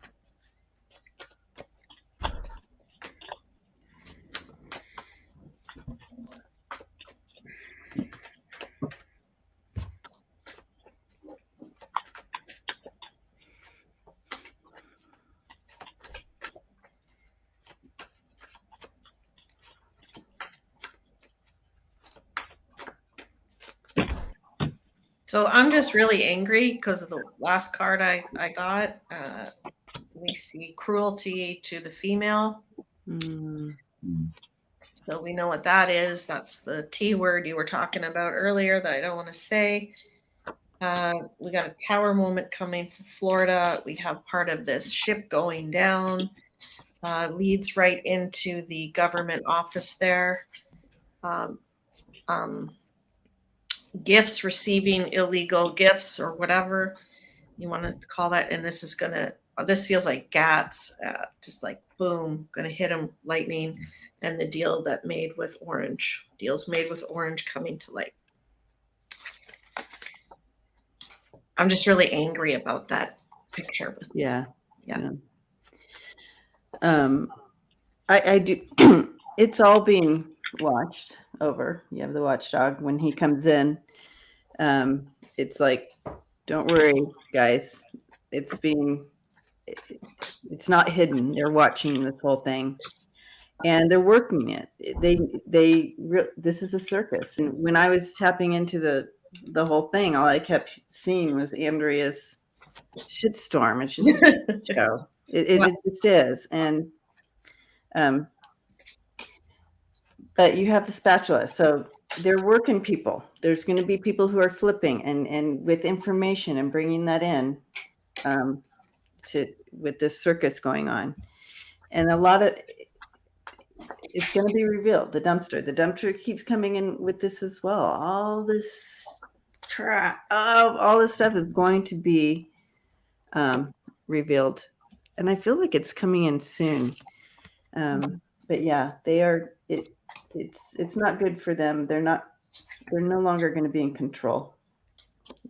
Speaker 2: So I'm just really angry because of the last card I got. We see cruelty to the female. So we know what that is. That's the T word you were talking about earlier that I don't want to say. We got a tower moment coming from Florida. We have part of this ship going down. leads right into the government office there. Gifts, receiving illegal gifts or whatever you want to call that. And this feels like Gaetz, just like boom, going to hit him lightning. And the deals made with Orange coming to light. I'm just really angry about that picture.
Speaker 3: Yeah.
Speaker 2: Yeah.
Speaker 3: I do. It's all being watched over. You have the watchdog when he comes in. It's like, don't worry, guys. It's not hidden. They're watching this whole thing, and they're working it. This is a circus. And when I was tapping into the whole thing, all I kept seeing was Andrea's shitstorm. It's just a show. It just is. And but you have the spatula, so they're working people. There's going to be people who are flipping and with information and bringing that in with this circus going on, and a lot of it's going to be revealed. The dumpster keeps coming in with this as well. All this all this stuff is going to be revealed, and I feel like it's coming in soon. But yeah, they are. It's not good for them. They're no longer going to be in control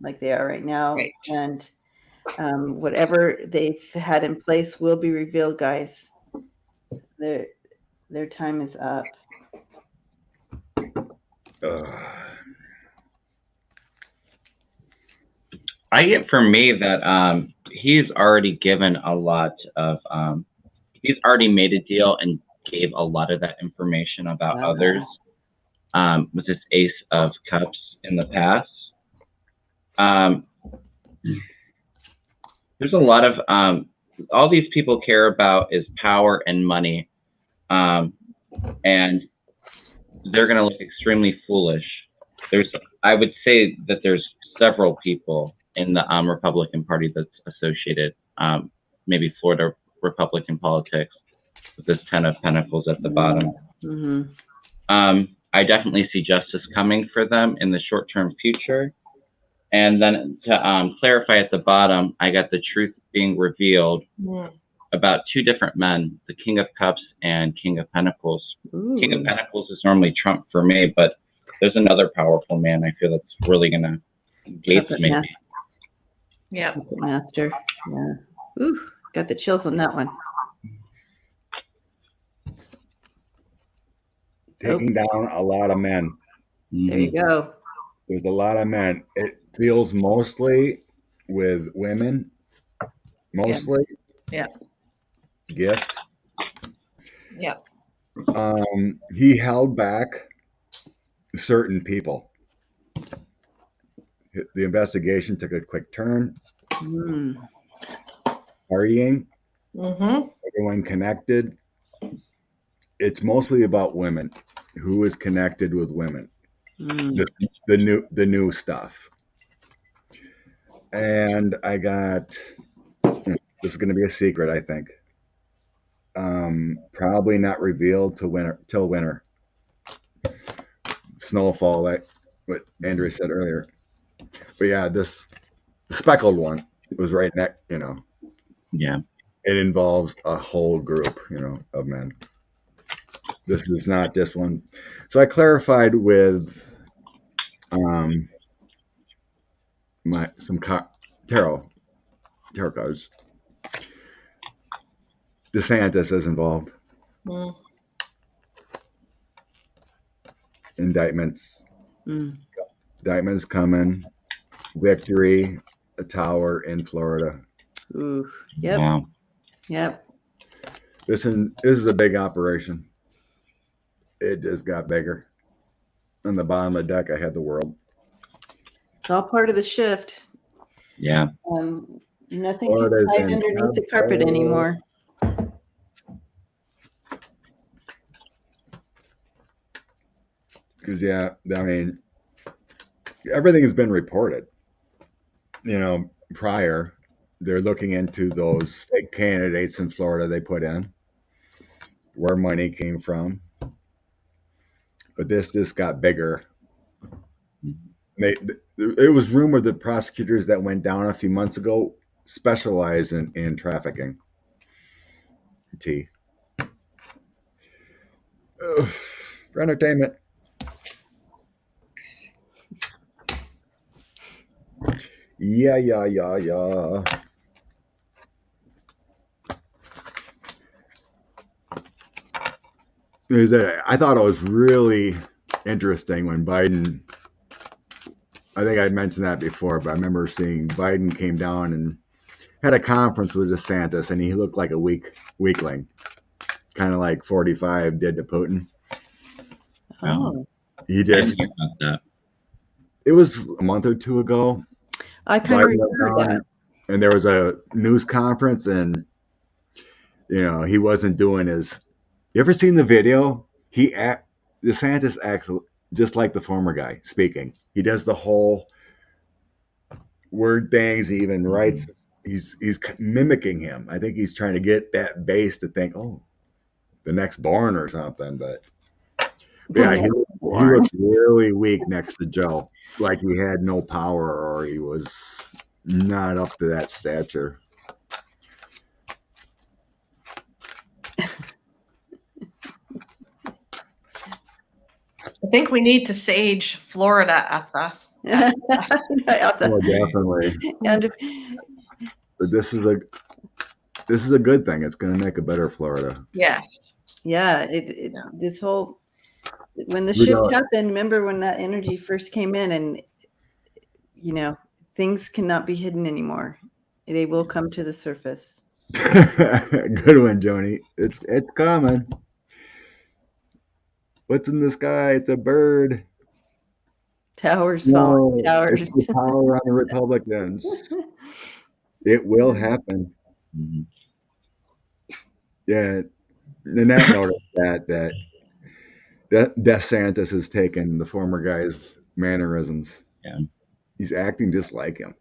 Speaker 3: like they are right now.
Speaker 2: Right.
Speaker 3: And whatever they've had in place will be revealed, guys. Their time is up.
Speaker 5: I get for me that he's already given a lot of he's already made a deal and gave a lot of that information about others with his Ace of Cups in the past. There's a lot of all these people care about is power and money, and they're going to look extremely foolish. I would say that there's several people in the Republican Party that's associated, maybe Republican politics, with this 10 of Pentacles at the bottom.
Speaker 3: Mm-hmm.
Speaker 5: I definitely see justice coming for them in the short-term future. And then to clarify at the bottom, I got the truth being revealed about two different men, the King of Cups and King of Pentacles.
Speaker 3: Ooh.
Speaker 5: King of Pentacles is normally Trump for me, but there's another powerful man I feel that's really going to Gaetz maybe.
Speaker 2: Yeah.
Speaker 3: Master. Yeah. Ooh, got the chills on that one.
Speaker 1: Taking down a lot of men.
Speaker 3: There you go.
Speaker 1: There's a lot of men. It deals mostly with women. Mostly.
Speaker 2: Yeah.
Speaker 1: Gift.
Speaker 2: Yeah.
Speaker 1: He held back certain people. The investigation took a quick turn. Partying.
Speaker 2: Mm-hmm.
Speaker 1: Everyone connected. It's mostly about women. Who is connected with women? The new stuff. And I got, this is going to be a secret, I think. Probably not revealed till winter. Snowfall, like what Andrea said earlier. But yeah, this speckled one was right next,
Speaker 5: Yeah.
Speaker 1: It involves a whole group, of men. This is not just one. So I clarified with some tarot cards. DeSantis is involved. Indictments. Indictments coming. Victory, a tower in Florida.
Speaker 3: Ooh. Yep.
Speaker 5: Wow.
Speaker 3: Yep.
Speaker 1: This is a big operation. It just got bigger. On the bottom of the deck, I had the world.
Speaker 3: It's all part of the shift.
Speaker 5: Yeah.
Speaker 3: Nothing
Speaker 1: Florida's
Speaker 3: can hide
Speaker 1: in
Speaker 3: underneath the carpet anymore.
Speaker 1: Because, everything has been reported. Prior, they're looking into those fake candidates in Florida they put in. where money came from. But this just got bigger. It was rumored that prosecutors that went down a few months ago specialize in trafficking. Tea. For entertainment. Yeah. I thought it was really interesting when Biden, I think I mentioned that before, but I remember seeing Biden came down and had a conference with DeSantis, and he looked like a weakling, kind of like 45 did to Putin.
Speaker 3: Oh,
Speaker 1: He
Speaker 5: I didn't
Speaker 1: just,
Speaker 5: hear about that.
Speaker 1: it was a month or two ago.
Speaker 3: I kind of
Speaker 1: Biden went
Speaker 3: remember
Speaker 1: down,
Speaker 3: that.
Speaker 1: and there was a news conference, and he wasn't doing his. You ever seen the video? DeSantis acts just like the former guy speaking. He does the whole word things. He even writes. He's mimicking him. I think he's trying to get that base to think, oh, the next born or something. But yeah, he looked really weak next to Joe, like he had no power or he was not up to that stature.
Speaker 2: I think we need to sage Florida, Etha.
Speaker 1: Oh, definitely. But this is a good thing. It's going to make a better Florida.
Speaker 2: Yes.
Speaker 3: Yeah, this whole when the shift happened, remember when that energy first came in, and things cannot be hidden anymore. They will come to the surface.
Speaker 1: Good one, Joni. It's coming. What's in the sky? It's a bird.
Speaker 3: Towers falling. Towers.
Speaker 1: It's the power on the Republicans. It will happen.
Speaker 5: Mhm.
Speaker 1: Yeah. Nanette noticed that DeSantis has taken the former guy's mannerisms.
Speaker 5: Yeah.
Speaker 1: He's acting just like him.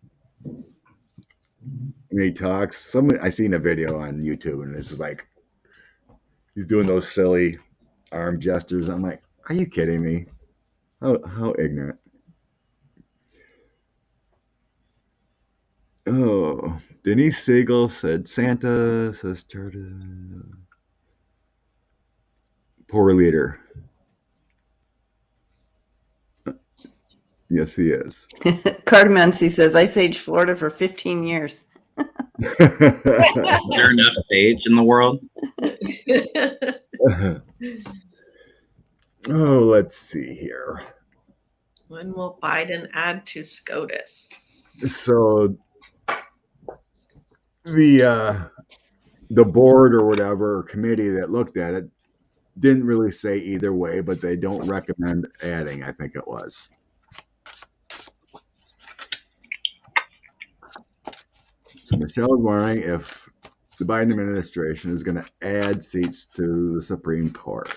Speaker 1: When he talks, I seen a video on YouTube, and this is like he's doing those silly arm gestures. I'm like, are you kidding me? How ignorant. Oh, Denise Siegel said Santa says poor leader. Yes, he is.
Speaker 3: Cardamancy says, I saged Florida for 15 years.
Speaker 5: Is there enough sage in the world?
Speaker 1: Oh, let's see here.
Speaker 2: When will Biden add to SCOTUS?
Speaker 1: So the board or whatever committee that looked at it didn't really say either way, but they don't recommend adding, I think it was. So Michelle's wondering if the Biden administration is going to add seats to the Supreme Court.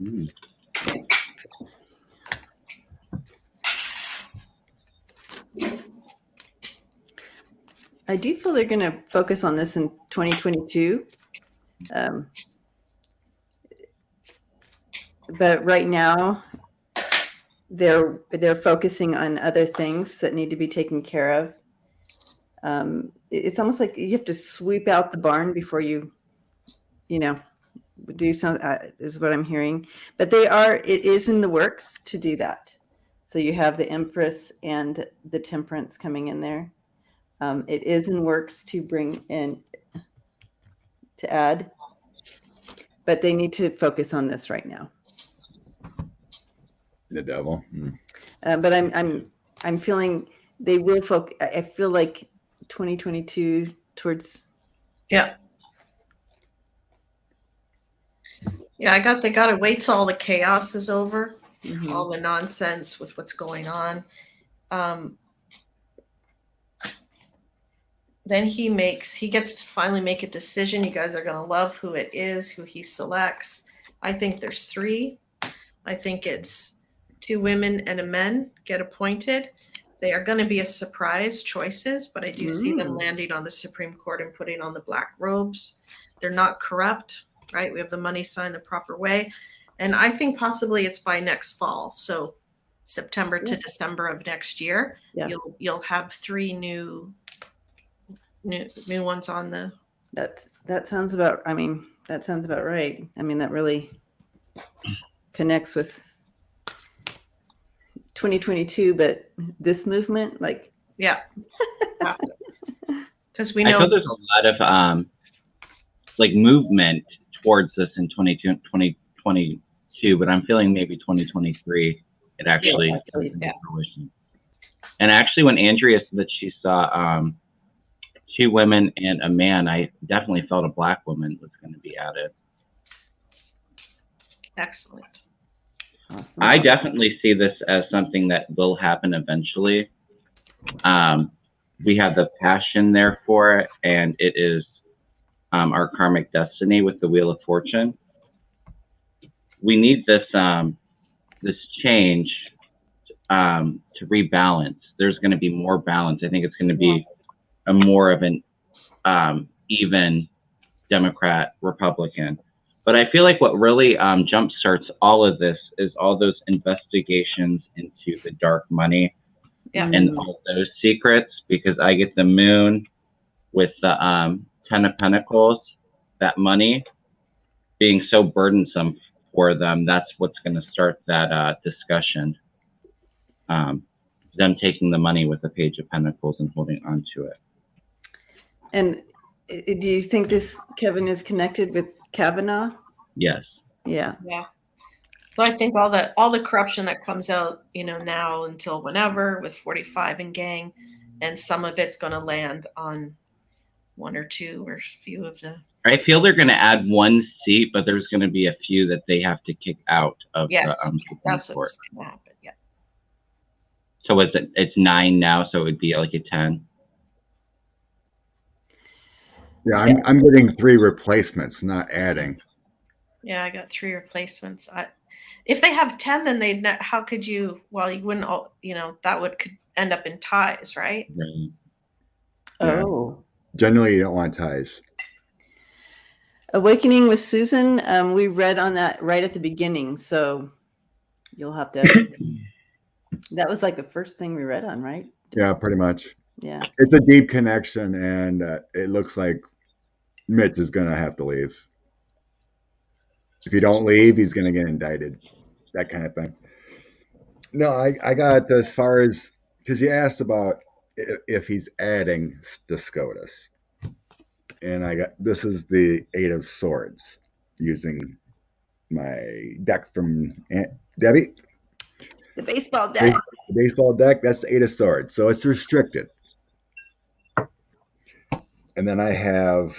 Speaker 5: Mm.
Speaker 3: I do feel they're going to focus on this in 2022. But right now, they're focusing on other things that need to be taken care of. It's almost like you have to sweep out the barn before you do something, is what I'm hearing. But it is in the works to do that. So you have the Empress and the Temperance coming in there. It is in works to bring in, to add, but they need to focus on this right now.
Speaker 1: The devil.
Speaker 3: But I'm feeling they will focus. I feel like 2022 towards.
Speaker 2: Yeah. Yeah, they got to wait till all the chaos is over, all the nonsense with what's going on. Then he gets to finally make a decision. You guys are going to love who it is, who he selects. I think there's 3. I think it's 2 women and a man get appointed. They are going to be a surprise choices, but I do see them landing on the Supreme Court and putting on the black robes. They're not corrupt, right? We have the money signed the proper way. And I think possibly it's by next fall. So September to December of next year, you'll have 3 new ones on the.
Speaker 3: That sounds about. I mean, that sounds about right. I mean, that really connects with 2022, but this movement, like,
Speaker 2: yeah, because we know
Speaker 5: I feel there's a lot of like movement towards this in 2022, but I'm feeling maybe 2023 it actually comes into fruition. And actually, when Andrea said that she saw 2 women and a man, I definitely felt a black woman was going to be added.
Speaker 2: Excellent.
Speaker 3: awesome.
Speaker 5: I definitely see this as something that will happen eventually. We have the passion there for it, and it is our karmic destiny with the Wheel of Fortune. We need this this change to rebalance. There's going to be more balance. I think it's going to be a more of an even Democrat Republican. But I feel like what really jumpstarts all of this is all those investigations into the dark money and all those secrets, because I get the moon with the 10 of Pentacles, that money being so burdensome for them. That's what's going to start that discussion. Them taking the money with the Page of Pentacles and holding on to it.
Speaker 3: And do you think this, Kevin, is connected with Kavanaugh?
Speaker 5: Yes.
Speaker 3: Yeah.
Speaker 2: So I think all the corruption that comes out, now until whenever with 45 and gang, and some of it's going to land on 1 or 2 or a few of the.
Speaker 5: I feel they're going to add 1 seat, but there's going to be a few that they have to kick out of the
Speaker 2: that's
Speaker 5: Supreme
Speaker 2: what's
Speaker 5: Court.
Speaker 2: going to happen. Yeah.
Speaker 5: So it's 9 now, so it would be like a 10.
Speaker 1: Yeah, I'm getting 3 replacements, not adding.
Speaker 2: Yeah, I got 3 replacements. If they have 10, then how could you? Well, you wouldn't. That could end up in ties, right?
Speaker 5: Right.
Speaker 1: Yeah.
Speaker 3: Oh.
Speaker 1: Generally, you don't want ties.
Speaker 3: Awakening with Susan, we read on that right at the beginning, so you'll have to. That was like the first thing we read on, right?
Speaker 1: Yeah, pretty much.
Speaker 3: Yeah.
Speaker 1: It's a deep connection, and it looks like Mitch is going to have to leave. If you don't leave, he's going to get indicted. That kind of thing. No, I got as far as, because you asked about if he's adding the SCOTUS. And this is the 8 of Swords, using my deck from Aunt Debbie.
Speaker 3: The baseball deck.
Speaker 1: The baseball deck, that's the 8 of Swords. So it's restricted. And then I have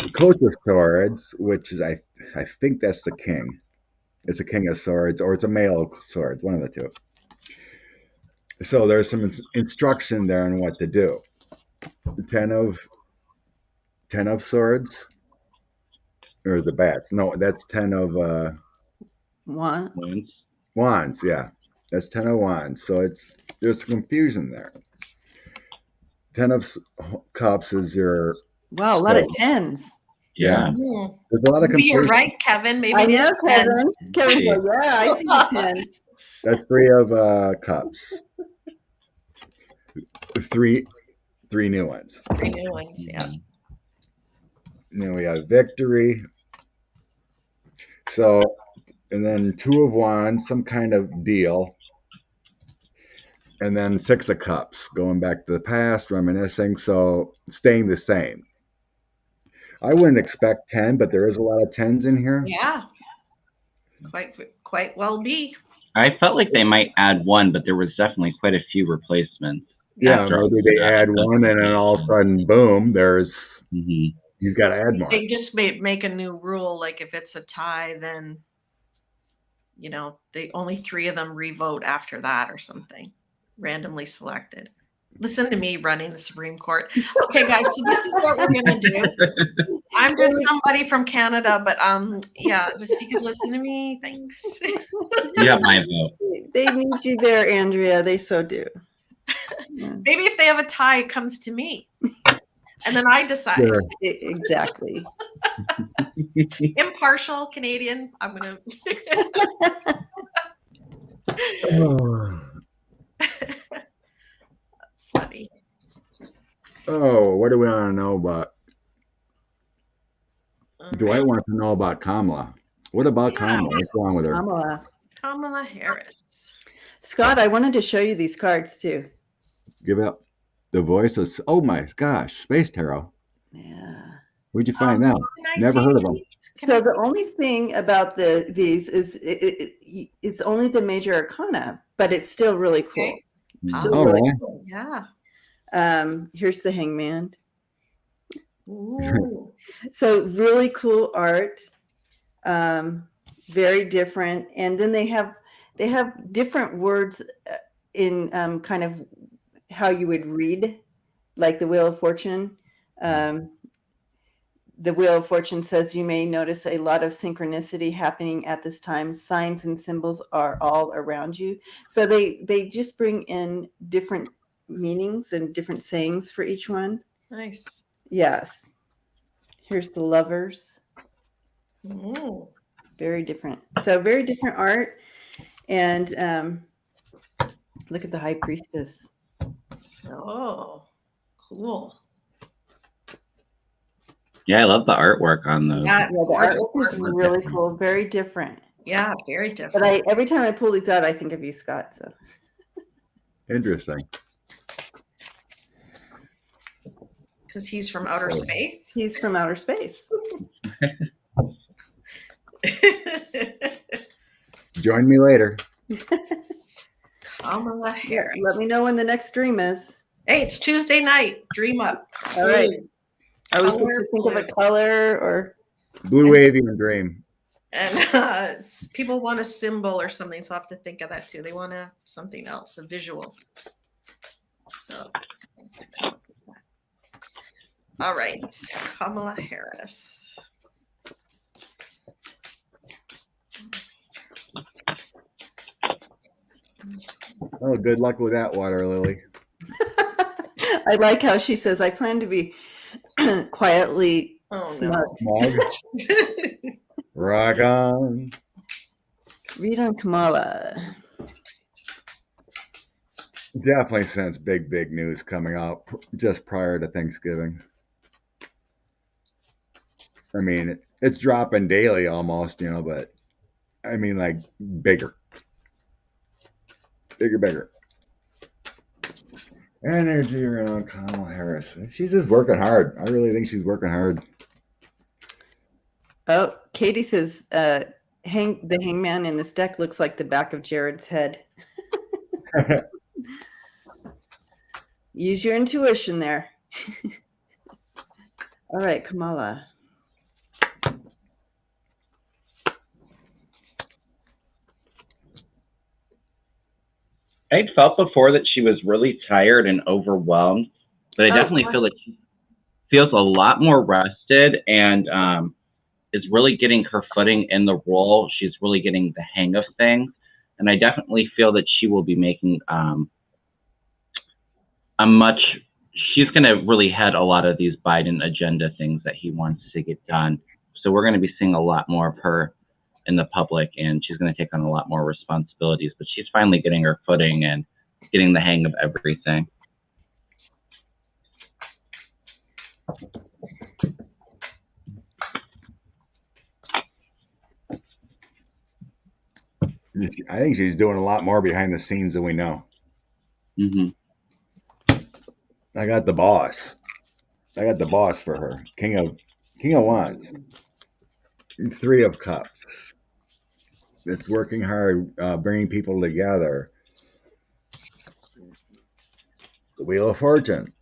Speaker 1: the Coach of Swords, which is, I think that's the King. It's a King of Swords, or it's a male of Swords, one of the 2. So there's some instruction there on what to do. The 10 of Swords, or the bats. No, that's 10 of
Speaker 3: One.
Speaker 5: Once.
Speaker 1: Wands, yeah. That's 10 of wands. So there's confusion there. 10 of cups is your
Speaker 3: Wow, a lot of
Speaker 1: stove.
Speaker 3: tens.
Speaker 5: Yeah.
Speaker 2: Mm.
Speaker 1: There's a lot of
Speaker 2: Maybe you're
Speaker 1: confusion.
Speaker 2: right, Kevin. Maybe
Speaker 3: I
Speaker 2: it
Speaker 3: know,
Speaker 2: is 10.
Speaker 3: Kevin. Kevin's like, yeah, I see the tens.
Speaker 1: That's 3 of cups. Three new ones.
Speaker 2: 3 new ones, yeah.
Speaker 1: And then we have victory. So, and then 2 of wands, some kind of deal. And then 6 of cups, going back to the past, reminiscing. So staying the same. I wouldn't expect 10, but there is a lot of 10s in here.
Speaker 2: Yeah. Quite well be.
Speaker 5: I felt like they might add 1, but there was definitely quite a few replacements.
Speaker 1: Yeah,
Speaker 5: After
Speaker 1: maybe they add 1 and then all of a sudden, boom, he's got to add more.
Speaker 2: They just make a new rule, like if it's a tie, then only 3 of them revote after that or something, randomly selected. Listen to me running the Supreme Court. Okay, guys, so this is what we're gonna do. I'm just somebody from Canada, but yeah, just if you could listen to me, thanks.
Speaker 5: You have my vote.
Speaker 3: They need you there, Andrea. They so do. Yeah.
Speaker 2: Maybe if they have a tie, it comes to me, and then I decide.
Speaker 1: Sure.
Speaker 3: Exactly.
Speaker 2: Impartial Canadian. I'm gonna. That's funny.
Speaker 1: Oh, what do we want to know about?
Speaker 2: All
Speaker 1: Dwight
Speaker 2: right.
Speaker 1: wants to know about Kamala. What about
Speaker 2: Yeah.
Speaker 1: Kamala? What's wrong with her?
Speaker 2: Kamala Harris.
Speaker 3: Scott, I wanted to show you these cards too.
Speaker 1: Give up the voice of. Oh my gosh, Space Tarot.
Speaker 3: Yeah.
Speaker 1: Where'd you find them?
Speaker 2: Can I
Speaker 1: Never
Speaker 2: see
Speaker 1: heard of them.
Speaker 2: these? Can
Speaker 3: So
Speaker 2: I-
Speaker 3: the only thing about these is it's only the major arcana, but it's still really cool.
Speaker 2: Okay.
Speaker 3: Still
Speaker 1: Oh,
Speaker 3: really
Speaker 1: yeah.
Speaker 3: cool.
Speaker 2: Yeah.
Speaker 3: Here's the Hangman.
Speaker 2: Ooh.
Speaker 3: So really cool art, very different, and then they have different words in kind of how you would read, like the Wheel of Fortune. The Wheel of Fortune says you may notice a lot of synchronicity happening at this time. Signs and symbols are all around you. So they just bring in different meanings and different sayings for each one.
Speaker 2: Nice.
Speaker 3: Yes. Here's the Lovers.
Speaker 2: Ooh.
Speaker 3: Very different. So very different art. And look at the High Priestess.
Speaker 2: Oh, cool.
Speaker 5: Yeah, I love the artwork on those.
Speaker 2: Yeah,
Speaker 3: Yeah,
Speaker 2: it's
Speaker 3: the
Speaker 2: gorgeous.
Speaker 3: artwork is really cool. Very different.
Speaker 2: Yeah, very different.
Speaker 3: But every time I pull these out, I think of you, Scott. So
Speaker 1: Interesting.
Speaker 2: Because he's from outer space.
Speaker 3: he's from outer space.
Speaker 1: Join me later.
Speaker 2: Kamala Harris.
Speaker 3: Let me know when the next dream is.
Speaker 2: Hey, it's Tuesday night. Dream up.
Speaker 3: All right. Are we
Speaker 2: Color
Speaker 3: supposed to think of a
Speaker 2: blue.
Speaker 3: color or?
Speaker 1: Blue Avian Dream.
Speaker 2: And people want a symbol or something, so I have to think of that too. They want something else, a visual. So, all right, Kamala Harris.
Speaker 1: Oh, good luck with that, Water Lily.
Speaker 3: I like how she says, I plan to be quietly
Speaker 2: Oh
Speaker 3: smug.
Speaker 1: Smog. Rock on.
Speaker 3: Read on Kamala.
Speaker 1: Definitely sense big news coming out just prior to Thanksgiving. I mean, it's dropping daily almost, but I mean, like bigger. Bigger. Energy around Kamala Harris. She's just working hard. I really think she's working hard.
Speaker 3: Oh, Katie says, the hangman in this deck looks like the back of Jared's head. Use your intuition there. All right, Kamala.
Speaker 5: I'd felt before that she was really tired and overwhelmed, but I definitely feel like she feels a lot more rested, and is really getting her footing in the role. She's really getting the hang of things. And I definitely feel that she will be making she's going to really head a lot of these Biden agenda things that he wants to get done. So we're going to be seeing a lot more of her in the public, and she's going to take on a lot more responsibilities, but she's finally getting her footing and getting the hang of everything.
Speaker 1: I think she's doing a lot more behind the scenes than we know.
Speaker 5: Mm-hmm.
Speaker 1: I got the boss. I got the boss for her. King of Wands. 3 of Cups. It's working hard, bringing people together. The Wheel of Fortune.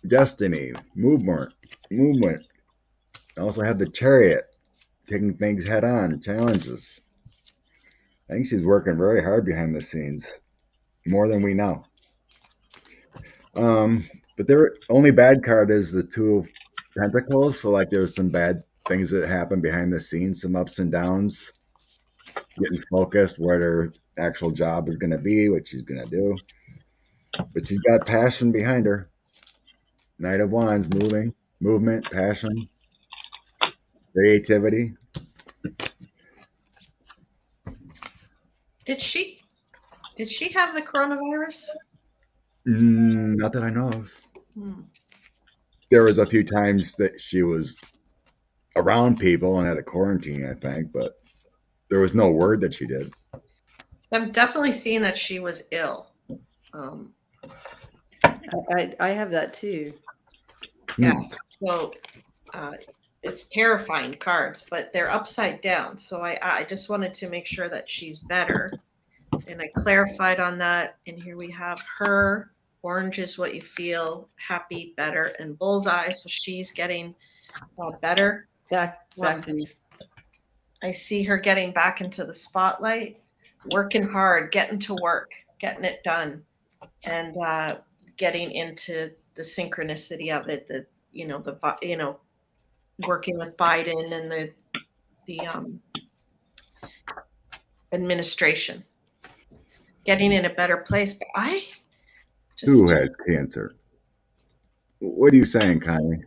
Speaker 1: Destiny. Movement. I also have the Chariot. Taking things head on. Challenges. I think she's working very hard behind the scenes. More than we know. But their only bad card is the 2 of Pentacles. So like there's some bad things that happen behind the scenes, some ups and downs, getting focused where their actual job is going to be, what she's going to do. But she's got passion behind her. Knight of Wands, movement, passion, creativity.
Speaker 2: Did she have the coronavirus?
Speaker 1: Not that I know of.
Speaker 2: Hmm.
Speaker 1: There was a few times that she was around people and had a quarantine, I think, but there was no word that she did.
Speaker 2: I'm definitely seeing that she was ill.
Speaker 3: I have that too.
Speaker 2: Yeah. So it's terrifying cards, but they're upside down. So I just wanted to make sure that she's better. And I clarified on that. And here we have her. Orange is what you feel, happy, better, and bullseye. So she's getting better.
Speaker 3: Back in.
Speaker 2: I see her getting back into the spotlight, working hard, getting to work, getting it done, and getting into the synchronicity of it. Working with Biden and the administration, getting in a better place. But I just
Speaker 1: Who has cancer? What are you saying, Connie?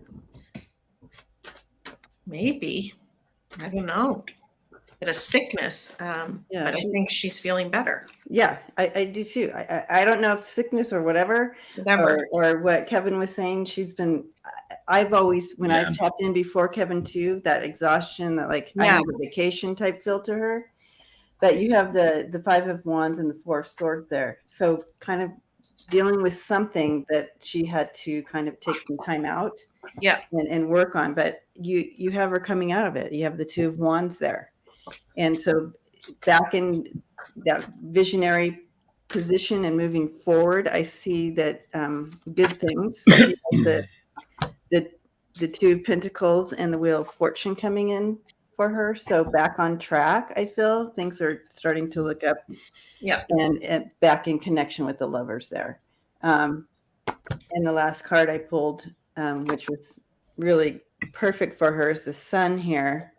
Speaker 2: maybe, I don't know, but a sickness.
Speaker 3: Yeah,
Speaker 2: but I think she's feeling better.
Speaker 3: Yeah, I do too. I don't know if sickness or whatever. Or what Kevin was saying. I've always, when I've tapped in before Kevin too, that exhaustion, that I have a vacation type feel to her. But you have the 5 of Wands and the 4 of Swords there. So kind of dealing with something that she had to kind of take some time out and work on. But you have her coming out of it. You have the 2 of Wands there. And so back in that visionary position and moving forward, I see that good things. the 2 of Pentacles and the Wheel of Fortune coming in for her. So back on track, I feel things are starting to look up.
Speaker 2: Yeah.
Speaker 3: And back in connection with the Lovers there. And the last card I pulled, which was really perfect for her, is the Sun here.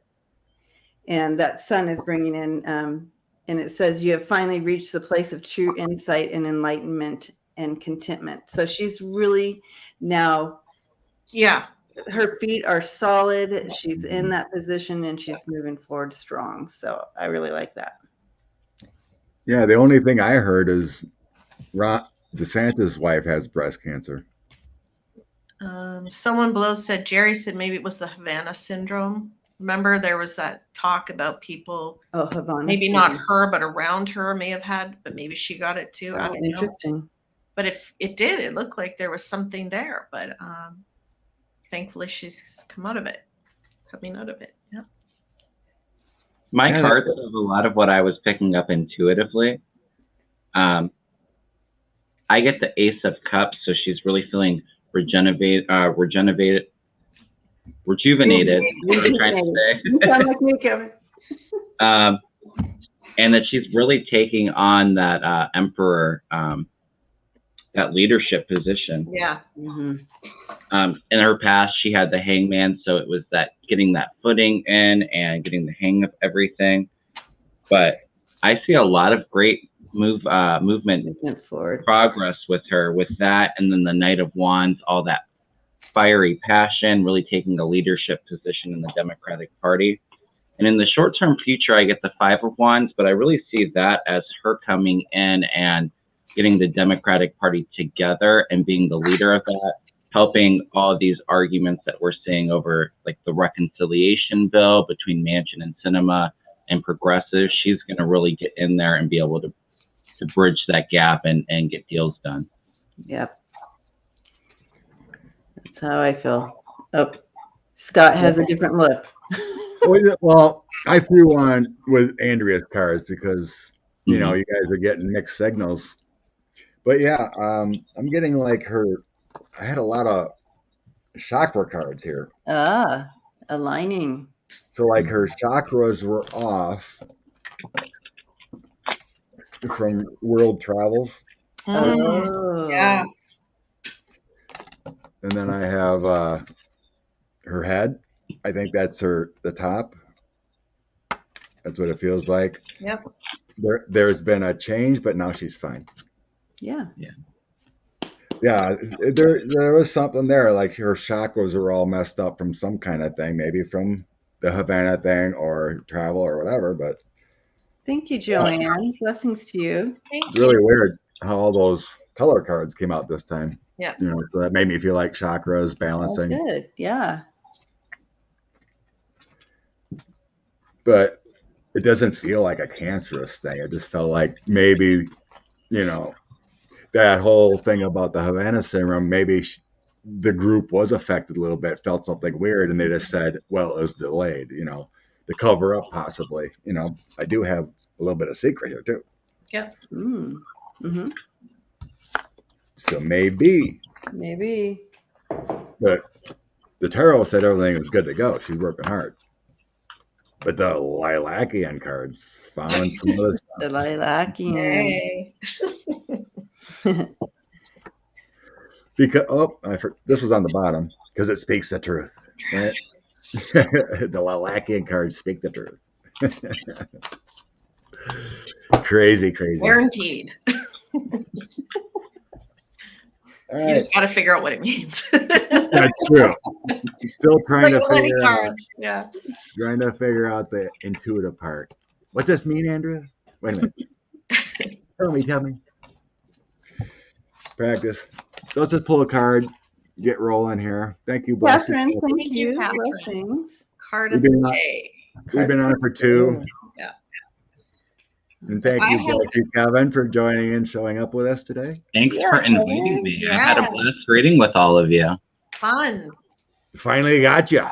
Speaker 3: And that Sun is bringing in, and it says, you have finally reached the place of true insight and enlightenment and contentment. So she's really now, her feet are solid. She's in that position and she's moving forward strong. So I really like that.
Speaker 1: Yeah, the only thing I heard is Ron DeSantis' wife has breast cancer.
Speaker 2: Someone below said, Jerry said maybe it was the Havana syndrome. Remember, there was that talk about people,
Speaker 3: Havana
Speaker 2: maybe
Speaker 3: syndrome.
Speaker 2: not her, but around her may have had, but maybe she got it too. I don't know.
Speaker 3: Interesting.
Speaker 2: But if it did, it looked like there was something there. But thankfully, she's coming out of it. Yeah.
Speaker 5: My cards have a lot of what I was picking up intuitively. I get the Ace of Cups, so she's really feeling rejuvenated. I'm trying to say.
Speaker 3: You sound like me, Kevin.
Speaker 5: And that she's really taking on that Emperor that leadership position.
Speaker 2: Yeah.
Speaker 3: Mhm.
Speaker 5: In her past, she had the hangman, so it was that getting that footing in and getting the hang of everything. But I see a lot of great movement
Speaker 3: Movement forward.
Speaker 5: progress with her with that, and then the Knight of Wands, all that fiery passion, really taking a leadership position in the Democratic Party. And in the short-term future, I get the Five of Wands, but I really see that as her coming in and getting the Democratic Party together and being the leader of that, helping all of these arguments that we're seeing over like the reconciliation bill between Manchin and Sinema and progressive. She's going to really get in there and be able to bridge that gap and get deals done.
Speaker 3: Yep. That's how I feel. Oh, Scott has a different look.
Speaker 1: Well, I threw on with Andrea's cards because you know you guys are getting mixed signals. But yeah, I'm getting like her. I had a lot of chakra cards here.
Speaker 3: Ah, aligning.
Speaker 1: So like her chakras were off from world travels.
Speaker 3: Oh,
Speaker 2: Yeah.
Speaker 1: And then I have her head. I think that's the top. That's what it feels like.
Speaker 2: Yep.
Speaker 1: There's been a change, but now she's fine.
Speaker 3: yeah.
Speaker 1: Yeah, there was something there. Like her chakras are all messed up from some kind of thing, maybe from the Havana thing or travel or whatever. But
Speaker 3: Thank you, Joanne. Blessings to you.
Speaker 2: Thank
Speaker 1: it's really weird how all those color cards came out this time.
Speaker 2: Yeah.
Speaker 1: You know, so that made me feel like chakras
Speaker 3: Oh,
Speaker 1: balancing.
Speaker 3: good. Yeah.
Speaker 1: But it doesn't feel like a cancerous thing. It just felt like maybe, you know, that whole thing about the Havana syndrome, maybe the group was affected a little bit, felt something weird, and they just said, well, it was delayed, you know, to cover up possibly. You know, I do have a little bit of secret here too.
Speaker 2: Yep.
Speaker 3: Mm. Mm-hmm.
Speaker 1: So maybe.
Speaker 3: Maybe.
Speaker 1: But the tarot said everything was good to go. She's working hard. But the Lilacian cards found some other stuff.
Speaker 3: The Lilacian.
Speaker 2: Hey.
Speaker 1: Because this was on the bottom because it speaks the truth, right? The Lilacian cards speak the truth. Crazy.
Speaker 2: Guaranteed.
Speaker 1: All
Speaker 2: You
Speaker 1: right.
Speaker 2: just got to figure out what it means.
Speaker 1: That's true. Still trying
Speaker 2: Like
Speaker 1: to
Speaker 2: plenty
Speaker 1: figure out.
Speaker 2: cards. Yeah.
Speaker 1: Trying to figure out the intuitive part. What's this mean, Andrea? Wait a minute. Tell me. Practice. So let's just pull a card, get rolling here. Thank you, Bless.
Speaker 3: Catherine, thank
Speaker 2: Thank you,
Speaker 3: you.
Speaker 2: Catherine.
Speaker 3: Blessings.
Speaker 2: Card of the day.
Speaker 1: We've been on for 2.
Speaker 2: Yeah.
Speaker 1: And
Speaker 2: So
Speaker 1: thank
Speaker 2: I
Speaker 1: you,
Speaker 2: had-
Speaker 1: Bless, Kevin, for joining and showing up with us today.
Speaker 5: Thanks
Speaker 3: Yeah,
Speaker 5: for inviting me. I had
Speaker 2: yeah.
Speaker 5: a blast reading with all of you.
Speaker 2: Fun.
Speaker 1: Finally got you.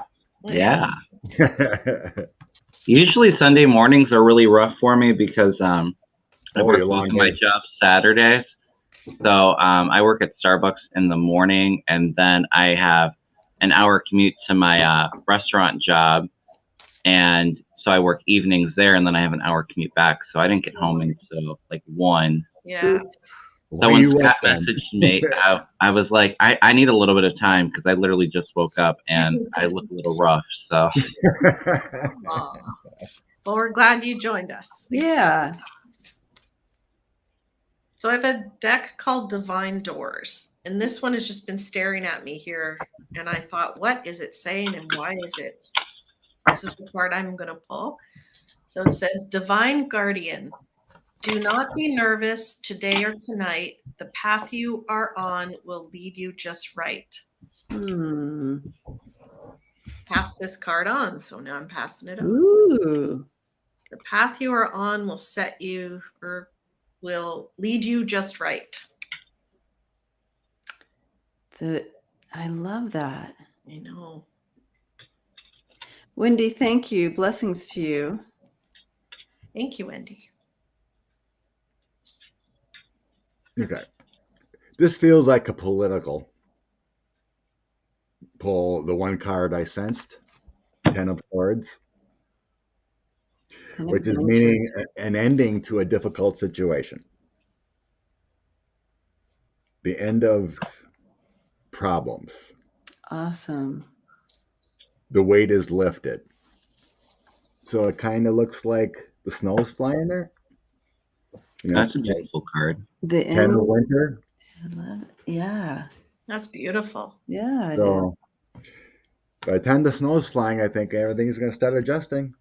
Speaker 5: Yeah. Usually Sunday mornings are really rough for me because I work
Speaker 1: you're long
Speaker 5: most of my
Speaker 1: day.
Speaker 5: job Saturdays. So I work at Starbucks in the morning, and then I have an hour commute to my restaurant job. And so I work evenings there, and then I have an hour commute back. So I didn't get home until like 1.
Speaker 2: Yeah.
Speaker 1: Why
Speaker 5: So when
Speaker 1: you
Speaker 5: Scott
Speaker 1: up then?
Speaker 5: messaged me, I was like, I need a little bit of time because I literally just woke up and I look a little rough. So
Speaker 2: Aw. Well, we're glad you joined us.
Speaker 3: Yeah.
Speaker 2: So I have a deck called Divine Doors, and this one has just been staring at me here. And I thought, what is it saying and why is it? This is the card I'm going to pull. So it says, Divine Guardian, do not be nervous today or tonight. The path you are on will lead you just right.
Speaker 3: Hmm.
Speaker 2: Pass this card on. So now I'm passing it on.
Speaker 3: Ooh.
Speaker 2: The path you are on will set you or will lead you just right.
Speaker 3: I love that.
Speaker 2: I know.
Speaker 3: Wendy, thank you. Blessings to you.
Speaker 2: Thank you, Wendy.
Speaker 1: Okay. This feels like a political pull. The one card I sensed, 10 of Swords, which is meaning an ending to a difficult situation. the end of problems.
Speaker 3: Awesome.
Speaker 1: The weight is lifted. So it kind of looks like the snow's flying there. You know,
Speaker 5: That's a beautiful card.
Speaker 3: The
Speaker 1: 10
Speaker 3: end.
Speaker 1: of winter.
Speaker 3: Yeah.
Speaker 2: That's beautiful.
Speaker 3: Yeah. It is.
Speaker 1: So by the time the snow's flying, I think everything's going to start adjusting.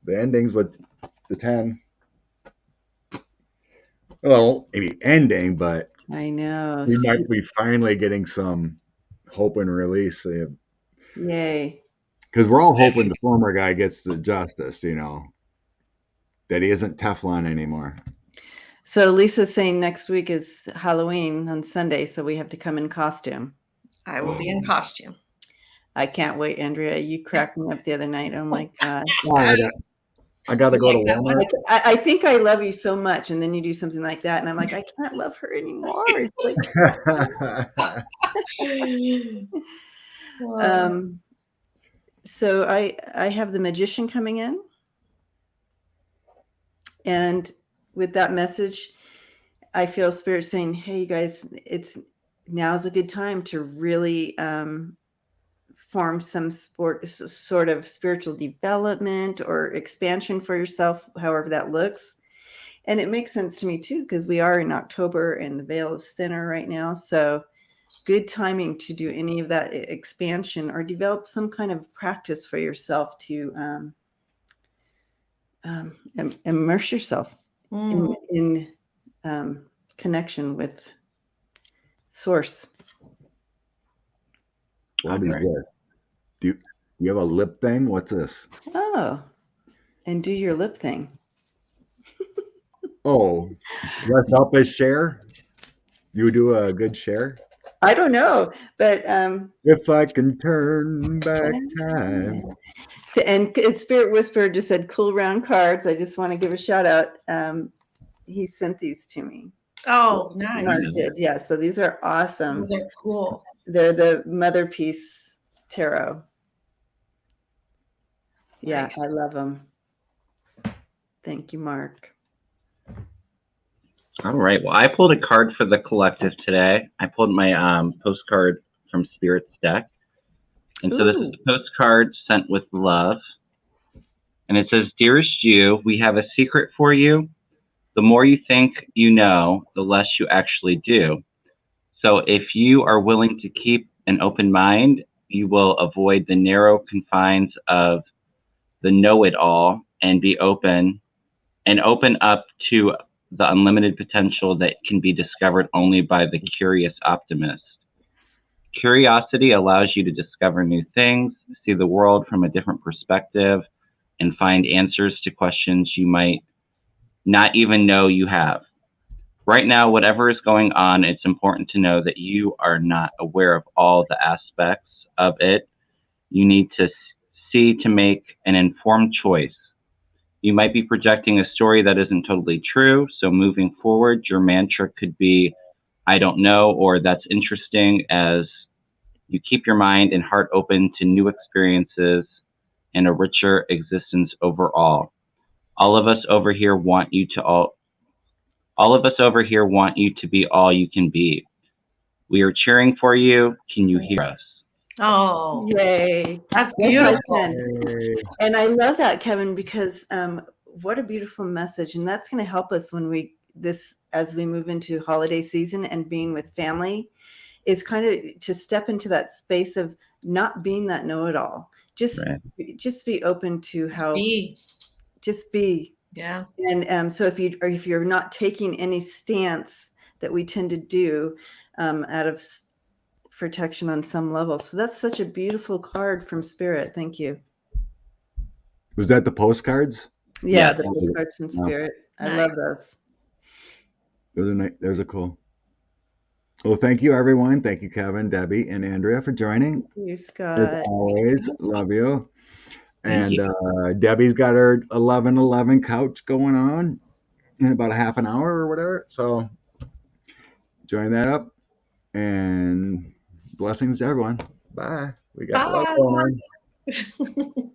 Speaker 1: The endings with the 10. Well, maybe ending, but
Speaker 3: I know.
Speaker 1: we might be finally getting some hope and release.
Speaker 3: Yay.
Speaker 1: Because we're all hoping the former guy gets the justice, you know, that he isn't Teflon anymore.
Speaker 3: So Lisa's saying next week is Halloween on Sunday, so we have to come in costume.
Speaker 2: I will be in costume.
Speaker 3: I can't wait, Andrea. You cracked me up the other night. Oh my God.
Speaker 1: I got to go to
Speaker 2: Like that one?
Speaker 1: Walmart.
Speaker 3: I think I love you so much, and then you do something like that, and I'm like, I can't love her anymore. It's like,
Speaker 2: Wow.
Speaker 3: so I have the magician coming in, and with that message, I feel Spirit saying, "Hey, you guys, now's a good time to really form some sort of spiritual development or expansion for yourself, however that looks." And it makes sense to me too, because we are in October and the veil is thinner right now. So good timing to do any of that expansion or develop some kind of practice for yourself to immerse yourself in connection with source.
Speaker 1: What is this? Do you have a lip thing? What's this?
Speaker 3: Oh, and do your lip thing.
Speaker 1: Oh, dress up as Cher? You do a good Cher?
Speaker 3: I don't know, but
Speaker 1: If I can turn back time.
Speaker 3: and Spirit Whisperer just said cool round cards. I just want to give a shout out. He sent these to me.
Speaker 2: Oh,
Speaker 3: Mark
Speaker 2: nice.
Speaker 3: did, yeah. So these are awesome.
Speaker 2: They're cool.
Speaker 3: They're the Mother Peace Tarot. Yeah,
Speaker 2: Nice.
Speaker 3: I love them. Thank you, Mark.
Speaker 5: All right. Well, I pulled a card for the collective today. I pulled my postcard from Spirit's deck. And so this is a postcard sent with love. And it says, "Dearest you, we have a secret for you. The more you think you know, the less you actually do. So if you are willing to keep an open mind, you will avoid the narrow confines of the know-it-all and be open up to the unlimited potential that can be discovered only by the curious optimist. Curiosity allows you to discover new things, see the world from a different perspective, and find answers to questions you might not even know you have. Right now, whatever is going on, it's important to know that you are not aware of all the aspects of it. You need to see to make an informed choice. You might be projecting a story that isn't totally true, so moving forward, your mantra could be, I don't know, or that's interesting, as you keep your mind and heart open to new experiences and a richer existence overall. All of us over here want you to be all you can be. We are cheering for you. Can you hear us?"
Speaker 2: Oh,
Speaker 3: Yay.
Speaker 2: that's
Speaker 3: Yes, I
Speaker 2: beautiful.
Speaker 3: can. And I love that, Kevin, because what a beautiful message. And that's going to help us as we move into holiday season and being with family, is kind of to step into that space of not being that know-it-all. Just be open to how just be.
Speaker 2: Yeah.
Speaker 3: And so if you're not taking any stance that we tend to do out of protection on some level. So that's such a beautiful card from Spirit. Thank you.
Speaker 1: Was that the postcards?
Speaker 3: Yeah, the postcards from Spirit. I
Speaker 2: Nice.
Speaker 3: love those.
Speaker 1: Those are nice. Those are cool. Well, thank you, everyone. Thank you, Kevin, Debbie, and Andrea for joining.
Speaker 3: Thank you, Scott.
Speaker 1: As always, love you. And Debbie's got her 11:11 couch going on in about a half an hour or whatever. So join that up. And blessings to everyone. Bye. We got the love going on.